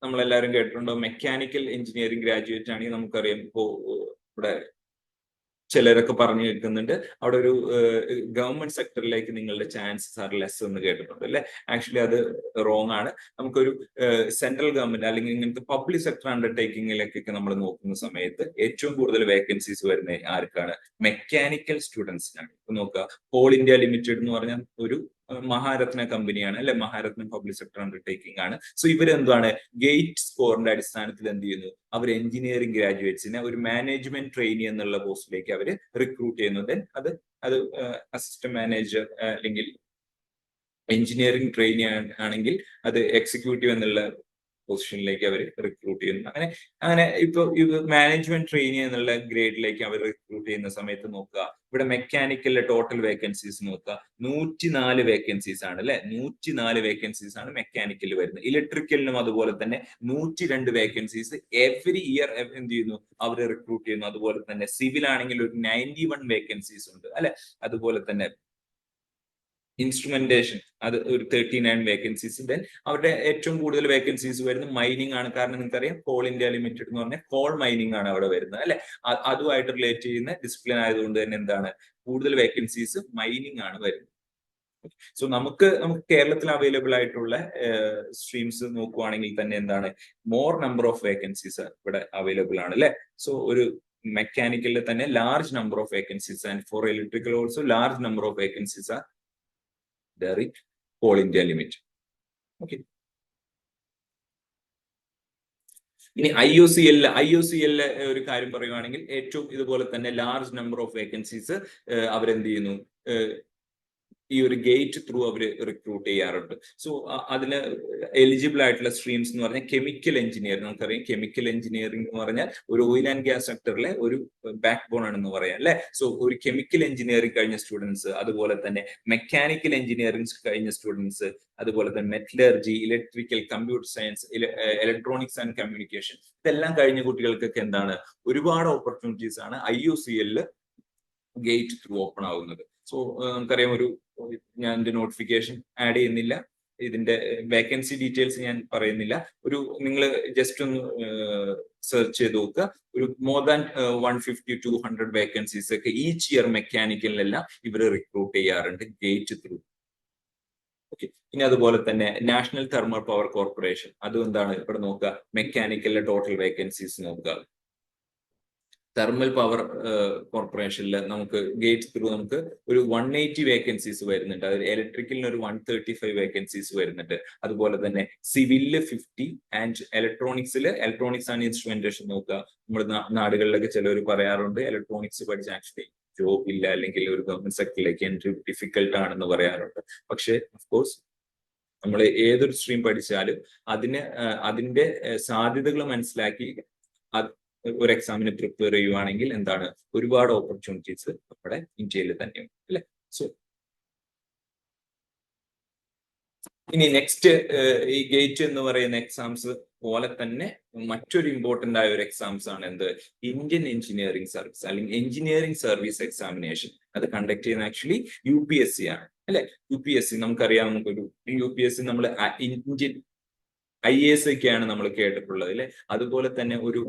നമ്മളെല്ലാവരും കേട്ടിട്ടുണ്ടോ, മെക്കാനിക്കൽ എഞ്ചിനീയറിംഗ് ഗ്രാജുവേറ്റ് ആണെങ്കിൽ നമുക്കറിയാം ഇപ്പോ ഇവിടെ ചിലരൊക്കെ പറഞ്ഞു കേൾക്കുന്നുണ്ട് അവിടെ ഒരു ഗവൺമെന്റ് സെക്ടറിലേക്ക് നിങ്ങളുടെ ചാൻസസ് ആർ ലെസ് എന്ന് കേട്ടിട്ടുണ്ട് അല്ലെ. ആക്ച്വലി അത് റോങ് ആണ്. നമുക്കൊരു സെൻട്രൽ ഗവൺമെന്റ് അല്ലെങ്കിൽ ഇങ്ങനത്തെ പബ്ലിക് സെക്ടർ അണ്ടർടേക്കിങ്ങിലേക്കൊക്കെ നമ്മൾ നോക്കുന്ന സമയത്ത് ഏറ്റവും കൂടുതൽ വേക്കൻസീസ് വരുന്നത് ആർക്കാണ്, മെക്കാനിക്കൽ സ്റ്റുഡൻസിനാണ്. ഇപ്പൊ നോക്കുക, കോൾ ഇന്ത്യ ലിമിറ്റഡ് എന്ന് പറഞ്ഞാൽ ഒരു മഹാരത്ന കമ്പനിയാണ് അല്ലെ, മഹാരത്ന പബ്ലിക് സെക്ടർ അണ്ടർടേക്കിംഗ് ആണ്. സോ ഇവരെന്താണ്, ഗേറ്റ് സ്കോറിന്റെ അടിസ്ഥാനത്തിൽ എന്ത് ചെയ്യുന്നു, അവർ എഞ്ചിനീയറിംഗ് ഗ്രാജുവേറ്റ്സിനെ ഒരു മാനേജ്മെന്റ് ട്രെയിനി എന്നുള്ള പോസ്റ്റിലേക്ക് അവർ റിക്രൂട്ട് ചെയ്യുന്നത്. അത് അസിസ്റ്റന്റ് മാനേജർ അല്ലെങ്കിൽ എഞ്ചിനീയറിംഗ് ട്രെയിനി ആണെങ്കിൽ അത് എക്സിക്യൂട്ടീവ് എന്നുള്ള പൊസിഷനിലേക്ക് അവർ റിക്രൂട്ട് ചെയ്യുന്നു. അങ്ങനെ ഇപ്പൊ മാനേജ്മെന്റ് ട്രെയിനി എന്നുള്ള ഗ്രേഡിലേക്ക് അവർ റിക്രൂട്ട് ചെയ്യുന്ന സമയത്ത് നോക്കുക, ഇവിടെ മെക്കാനിക്കലിലെ ടോട്ടൽ വേക്കൻസീസ് നോക്കുക 104 വേക്കൻസീസ് ആണ് അല്ലെ. 104 വേക്കൻസീസ് ആണ് മെക്കാനിക്കലിൽ വരുന്നത്. ഇലക്ട്രിക്കലിനും അതുപോലെ തന്നെ 102 വേക്കൻസീസ് എവറി ഇയർ എന്ത് ചെയ്യുന്നു, അവർ റിക്രൂട്ട് ചെയ്യുന്നു. അതുപോലെ തന്നെ സിവിൽ ആണെങ്കിൽ ഒരു 91 വേക്കൻസീസ് ഉണ്ട് അല്ലെ. അതുപോലെ തന്നെ ഇൻസ്ട്രുമെന്റേഷൻ അത് ഒരു 39 വേക്കൻസീസ്. ദെൻ അവരുടെ ഏറ്റവും കൂടുതൽ വേക്കൻസീസ് വരുന്നത് മൈനിങ് ആണ്. കാരണം നിങ്ങൾക്കറിയാം കോൾ ഇന്ത്യ ലിമിറ്റഡ് എന്ന് പറഞ്ഞാൽ കോൾ മൈനിങ് ആണ് അവിടെ വരുന്നത് അല്ലെ. അതുമായിട്ട് റിലേറ്റ് ചെയ്യുന്ന ഡിസിപ്ലിൻ ആയതുകൊണ്ട് തന്നെ എന്താണ്, കൂടുതൽ വേക്കൻസീസ് മൈനിങ് ആണ് വരുന്നത്. സോ നമുക്ക് കേരളത്തിൽ അവൈലബിൾ ആയിട്ടുള്ള സ്ട്രീംസ് നോക്കുവാണെങ്കിൽ തന്നെ എന്താണ്, മോർ നമ്പർ ഓഫ് വേക്കൻസീസ് ഇവിടെ അവൈലബിൾ ആണ് അല്ലെ. സോ ഒരു മെക്കാനിക്കലിൽ തന്നെ large number of vacancies and for electrical also large number of vacancies are there in Coal India Limited. Okay. ഇനി IOCL ഒരു കാര്യം പറയുവാണെങ്കിൽ ഏറ്റവും ഇതുപോലെ തന്നെ ലാർജ് നമ്പർ ഓഫ് വേക്കൻസീസ് അവരെന്ത് ചെയ്യുന്നു, ഈ ഒരു ഗേറ്റ് ത്രൂ അവർ റിക്രൂട്ട് ചെയ്യാറുണ്ട്. സോ അതിന് എലിജിബിൾ ആയിട്ടുള്ള സ്ട്രീംസ് എന്ന് പറഞ്ഞാൽ കെമിക്കൽ എഞ്ചിനീയറിംഗ്. നമുക്കറിയാം കെമിക്കൽ എഞ്ചിനീയറിംഗ് എന്ന് പറഞ്ഞാൽ ഒരു ഓയിൽ ആൻഡ് ഗ്യാസ് സെക്ടറിലെ ഒരു ബാക്ക് ബോൺ ആണെന്ന് പറയാം അല്ലെ. സോ ഒരു കെമിക്കൽ എഞ്ചിനീയറിംഗ് കഴിഞ്ഞ സ്റ്റുഡൻസ്, അതുപോലെ തന്നെ മെക്കാനിക്കൽ എഞ്ചിനീയറിംഗ് കഴിഞ്ഞ സ്റ്റുഡൻസ്, അതുപോലെ തന്നെ metallurgy, electrical, computer science, electronics and communication, ഇതെല്ലാം കഴിഞ്ഞ കുട്ടികൾക്കൊക്കെ എന്താണ് ഒരുപാട് ഓപ്പർച്യൂണിറ്റീസ് ആണ് IUCL ഗേറ്റ് ത്രൂ ഓപ്പൺ ആവുന്നത്. സോ നമുക്കറിയാം ഞാൻ ഇതിന്റെ നോട്ടിഫിക്കേഷൻ ആഡ് ചെയ്യുന്നില്ല, ഇതിന്റെ വേക്കൻസി ഡീറ്റെയിൽസ് ഞാൻ പറയുന്നില്ല. നിങ്ങൾ ജസ്റ്റ് ഒന്ന് സെർച്ച് ചെയ്ത് നോക്കുക. ഒരു മോർ ദാൻ 150-200 വേക്കൻസീസ് ഒക്കെ ഈച്ച് ഇയർ മെക്കാനിക്കലിനെല്ലാം ഇവർ റിക്രൂട്ട് ചെയ്യാറുണ്ട് ഗേറ്റ് ത്രൂ. ഓക്കെ, ഇനി അതുപോലെ തന്നെ നാഷണൽ തെർമൽ പവർ കോർപ്പറേഷൻ, അതും എന്താണ് ഇവിടെ നോക്കുക, മെക്കാനിക്കലിലെ ടോട്ടൽ വേക്കൻസീസ് നോക്കുക. തെർമൽ പവർ കോർപ്പറേഷനിൽ നമുക്ക് ഗേറ്റ് ത്രൂ നമുക്ക് ഒരു 180 വേക്കൻസീസ് വരുന്നുണ്ട്. അതിൽ ഇലക്ട്രിക്കലിന് ഒരു 135 വേക്കൻസീസ് വരുന്നുണ്ട്. അതുപോലെ തന്നെ സിവിലില് 50 ആൻഡ് ഇലക്ട്രോണിക്സ് ആൻഡ് ഇൻസ്ട്രുമെന്റേഷൻ നോക്കുക. നമ്മുടെ നാടുകളിലൊക്കെ ചിലവർ പറയാറുണ്ട് ഇലക്ട്രോണിക്സ് പഠിച്ച ആക്ച്വലി ജോബ് ഇല്ല, അല്ലെങ്കിൽ ഒരു ഗവൺമെന്റ് സെക്ടറിലേക്ക് എൻട്രി ഡിഫിക്കൽട്ട് ആണെന്ന് പറയാറുണ്ട്. പക്ഷേ ഓഫ്കോഴ്സ് നമ്മൾ ഏതൊരു സ്ട്രീം പഠിച്ചാലും അതിന്റെ സാധ്യതകൾ മനസ്സിലാക്കി ഒരു എക്സാമിന് പ്രിപ്പയർ ചെയ്യുവാണെങ്കിൽ എന്താണ് ഒരുപാട് ഓപ്പർച്യൂണിറ്റീസ് നമ്മുടെ ഇന്ത്യയിൽ തന്നെയുണ്ട് അല്ലെ. സോ ഇനി നെക്സ്റ്റ് ഈ ഗേറ്റ് എന്ന് പറയുന്ന എക്സാംസ് പോലെ തന്നെ മറ്റൊരു ഇമ്പോർട്ടന്റ് ആയ ഒരു എക്സാംസ് ആണ് ഇന്ത്യൻ എഞ്ചിനീയറിംഗ് സർവീസ് അല്ലെങ്കിൽ എഞ്ചിനീയറിംഗ് സർവീസ് എക്സാമിനേഷൻ. അത് കണ്ടക്ട് ചെയ്യുന്ന ആക്ച്വലി UPSC ആണ് അല്ലെ. UPSC നമുക്കറിയാം, UPSC നമ്മൾ ഇന്ത്യൻ IAS ഒക്കെയാണ് നമ്മൾ കേട്ടിട്ടുള്ളത് അല്ലെ. അതുപോലെ തന്നെ ഒരു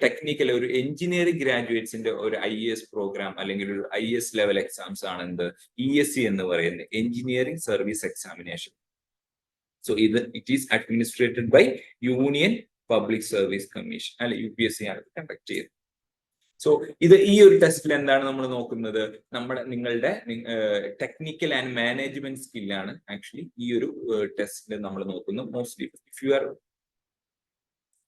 ടെക്നിക്കൽ ഒരു എഞ്ചിനീയറിംഗ് ഗ്രാജുവേറ്റ്സിന്റെ ഒരു IAS പ്രോഗ്രാം അല്ലെങ്കിൽ ഒരു IAS ലെവൽ എക്സാംസ് ആണ് ESC എന്ന് പറയുന്നത്, engineering service examination. So it is administered by union public service commission അല്ലെ, UPSC ആണ് കണ്ടക്ട് ചെയ്യുന്നത്. സോ ഈ ഒരു ടെസ്റ്റിൽ എന്താണ് നമ്മൾ നോക്കുന്നത്, നിങ്ങളുടെ ടെക്നിക്കൽ ആൻഡ് മാനേജ്മെന്റ് സ്കില്ലാണ് ആക്ച്വലി ഈ ഒരു ടെസ്റ്റിൽ നമ്മൾ നോക്കുന്നത്. Mostly if you are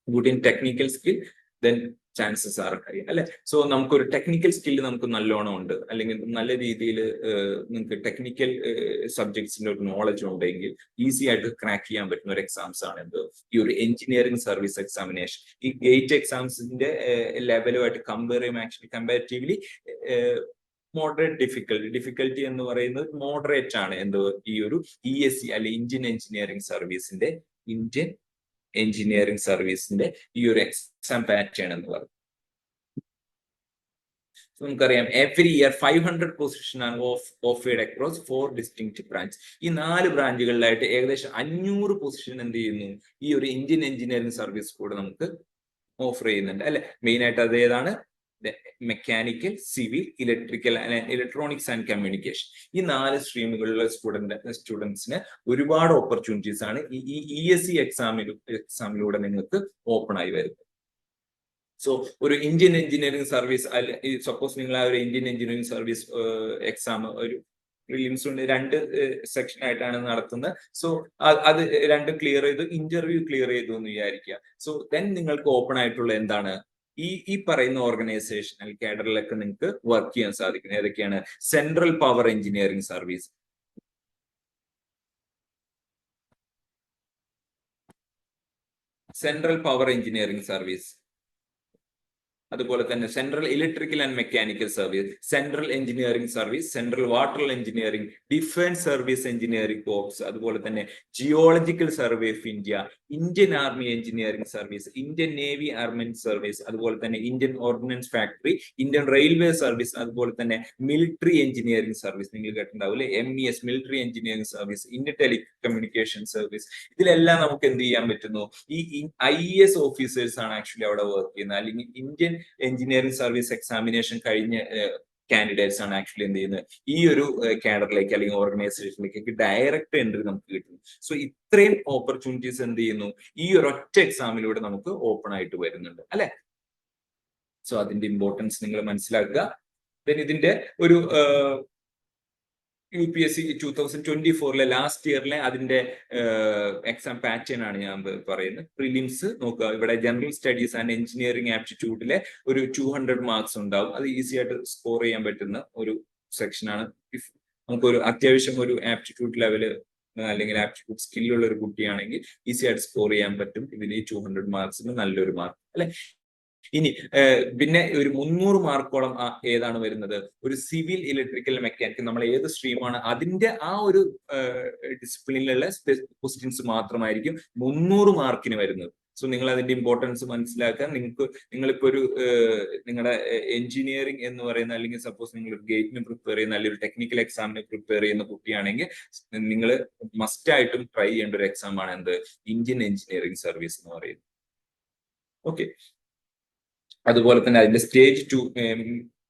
good in technical skill then chances are high അല്ലെ. സോ നമുക്കൊരു ടെക്നിക്കൽ സ്കില്ല് നമുക്ക് നല്ലോണം ഉണ്ട്, അല്ലെങ്കിൽ നല്ല രീതിയിൽ നിങ്ങൾക്ക് ടെക്നിക്കൽ സബ്ജക്ട്സിന്റെ ഒരു നോളജ് ഉണ്ടെങ്കിൽ ഈസി ആയിട്ട് ക്രാക്ക് ചെയ്യാൻ പറ്റുന്ന ഒരു എക്സാംസ് ആണ് ഈ ഒരു എഞ്ചിനീയറിംഗ് സർവീസ് എക്സാമിനേഷൻ. ഈ ഗേറ്റ് എക്സാംസിന്റെ ലെവലുമായിട്ട് കമ്പാരിറ്റീവ്ലി ഡിഫിക്കൽട്ടി എന്ന് പറയുന്നത് മോഡറേറ്റ് ആണ് ഈ ഒരു ESC അല്ലെ ഇന്ത്യൻ എഞ്ചിനീയറിംഗ് സർവീസിന്റെ ഈ ഒരു എക്സാം പാറ്റേൺ എന്ന് പറയുന്നത്. നമുക്കറിയാം എവറി ഇയർ 500 പൊസിഷൻ ആണ് ഓഫേർഡ് അക്രോസ് 4 ഡിസ്റ്റിങ്ക്റ്റ് ബ്രാഞ്ച്. ഈ 4 ബ്രാഞ്ചുകളിലായിട്ട് ഏകദേശം 500 പൊസിഷൻ എന്ത് ചെയ്യുന്നു ഈ ഒരു ഇന്ത്യൻ എഞ്ചിനീയറിംഗ് സർവീസ് കൂടെ നമുക്ക് ഓഫർ ചെയ്യുന്നുണ്ട് അല്ലെ. മെയിൻ ആയിട്ട് അത് ഏതാണ്, mechanical, civil, electrical, electronics and communication. ഈ 4 സ്ട്രീമുകളിലെ സ്റ്റുഡൻസിന് ഒരുപാട് ഓപ്പർച്യൂണിറ്റീസ് ആണ് ഈ ESC എക്സാമിലൂടെ നിങ്ങൾക്ക് ഓപ്പൺ ആയി വരുന്നത്. സോ ഒരു ഇന്ത്യൻ എഞ്ചിനീയറിംഗ് സർവീസ് സപ്പോസ് നിങ്ങൾ ആ ഒരു ഇന്ത്യൻ എഞ്ചിനീയറിംഗ് സർവീസ് എക്സാം ഒരു പ്രിലിംസ് കൊണ്ട് 2 സെക്ഷൻ ആയിട്ടാണ് നടത്തുന്നത്. സോ അത് 2 ക്ലിയർ ചെയ്തു, ഇന്റർവ്യൂ ക്ലിയർ ചെയ്തു എന്ന് വിചാരിക്കുക. സോ ദെൻ നിങ്ങൾക്ക് ഓപ്പൺ ആയിട്ടുള്ള എന്താണ് ഈ പറയുന്ന ഓർഗനൈസേഷൻ കാഡറിലൊക്കെ നിങ്ങൾക്ക് വർക്ക് ചെയ്യാൻ സാധിക്കുന്നത്. ഏതൊക്കെയാണ്, സെൻട്രൽ പവർ എഞ്ചിനീയറിംഗ് സർവീസ്, അതുപോലെ തന്നെ central electrical and mechanical service, central engineering service, central water engineering, defence service engineering corps, അതുപോലെ തന്നെ geological survey of India, Indian army engineering service, Indian navy armament service, അതുപോലെ തന്നെ Indian ordinance factory, Indian railway service, അതുപോലെ തന്നെ military engineering service നിങ്ങൾ കേട്ടിട്ടുണ്ടാവും അല്ലെ, MES military engineering service, Indian telecommunication service. ഇതിലെല്ലാം നമുക്ക് എന്ത് ചെയ്യാൻ പറ്റുന്നു, ഈ IAS ഓഫീസേഴ്സ് ആണ് ആക്ച്വലി അവിടെ വർക്ക് ചെയ്യുന്നത്, അല്ലെങ്കിൽ ഇന്ത്യൻ എഞ്ചിനീയറിംഗ് സർവീസ് എക്സാമിനേഷൻ കഴിഞ്ഞ കാൻഡിഡേറ്റ്സ് ആണ് ആക്ച്വലി എന്ത് ചെയ്യുന്നത് ഈ ഒരു കാഡറിലേക്ക് അല്ലെങ്കിൽ ഓർഗനൈസേഷനിലേക്ക് ഡയറക്റ്റ് എൻട്രി നമുക്ക് കിട്ടുന്നു. സോ ഇത്രയും ഓപ്പർച്യൂണിറ്റീസ് എന്ത് ചെയ്യുന്നു ഈ ഒരു ഒറ്റ എക്സാമിലൂടെ നമുക്ക് ഓപ്പൺ ആയിട്ട് വരുന്നുണ്ട് അല്ലെ. സോ അതിന്റെ ഇമ്പോർട്ടൻസ് നിങ്ങൾ മനസ്സിലാക്കുക. ദെൻ ഇതിന്റെ ഒരു UPSC 2024 ലാസ്റ്റ് ഇയറിലെ അതിന്റെ എക്സാം പാറ്റേൺ ആണ് ഞാൻ പറയുന്നത്. പ്രിലിംസ് നോക്കുക, ഇവിടെ ജനറൽ സ്റ്റഡീസ് ആൻഡ് എഞ്ചിനീയറിംഗ് ആപ്റ്റിറ്റ്യൂഡിലെ ഒരു 200 മാർക്സ് ഉണ്ടാവും. അത് ഈസി ആയിട്ട് സ്കോർ ചെയ്യാൻ പറ്റുന്ന ഒരു സെക്ഷനാണ്. നമുക്കൊരു അത്യാവശ്യം ഒരു ആപ്റ്റിറ്റ്യൂഡ് ലെവല് അല്ലെങ്കിൽ ആപ്റ്റിറ്റ്യൂഡ് സ്കില്ലുള്ള ഒരു കുട്ടിയാണെങ്കിൽ ഈസി ആയിട്ട് സ്കോർ ചെയ്യാൻ പറ്റും ഇതിൽ ഈ 200 മാർക്സിന് നല്ലൊരു മാർക്ക് അല്ലെ. ഇനി പിന്നെ ഒരു 300 മാർക്കോളം ഏതാണ് വരുന്നത്, ഒരു സിവിൽ ഇലക്ട്രിക്കൽ മെക്കാനിക് നമ്മൾ ഏത് സ്ട്രീമാണ് അതിന്റെ ആ ഒരു ഡിസിപ്ലിനിലുള്ള ക്വസ്റ്റ്യൻസ് മാത്രമായിരിക്കും 300 മാർക്കിന് വരുന്നത്. സോ നിങ്ങൾ അതിന്റെ ഇമ്പോർട്ടൻസ് മനസ്സിലാക്കാൻ നിങ്ങളിപ്പോ ഒരു നിങ്ങളുടെ എഞ്ചിനീയറിംഗ് എന്ന് പറയുന്ന അല്ലെങ്കിൽ സപ്പോസ് നിങ്ങൾ ഒരു ഗേറ്റിന് പ്രിപ്പയർ ചെയ്യുന്ന അല്ലെങ്കിൽ ഒരു ടെക്നിക്കൽ എക്സാമിന് പ്രിപ്പയർ ചെയ്യുന്ന കുട്ടിയാണെങ്കിൽ നിങ്ങൾ മസ്റ്റ് ആയിട്ടും ട്രൈ ചെയ്യേണ്ട ഒരു എക്സാം ആണ് എന്ത്, ഇന്ത്യൻ എഞ്ചിനീയറിംഗ് സർവീസ് എന്ന് പറയുന്നത്. ഓക്കെ, അതുപോലെ തന്നെ അതിന്റെ സ്റ്റേജ് 2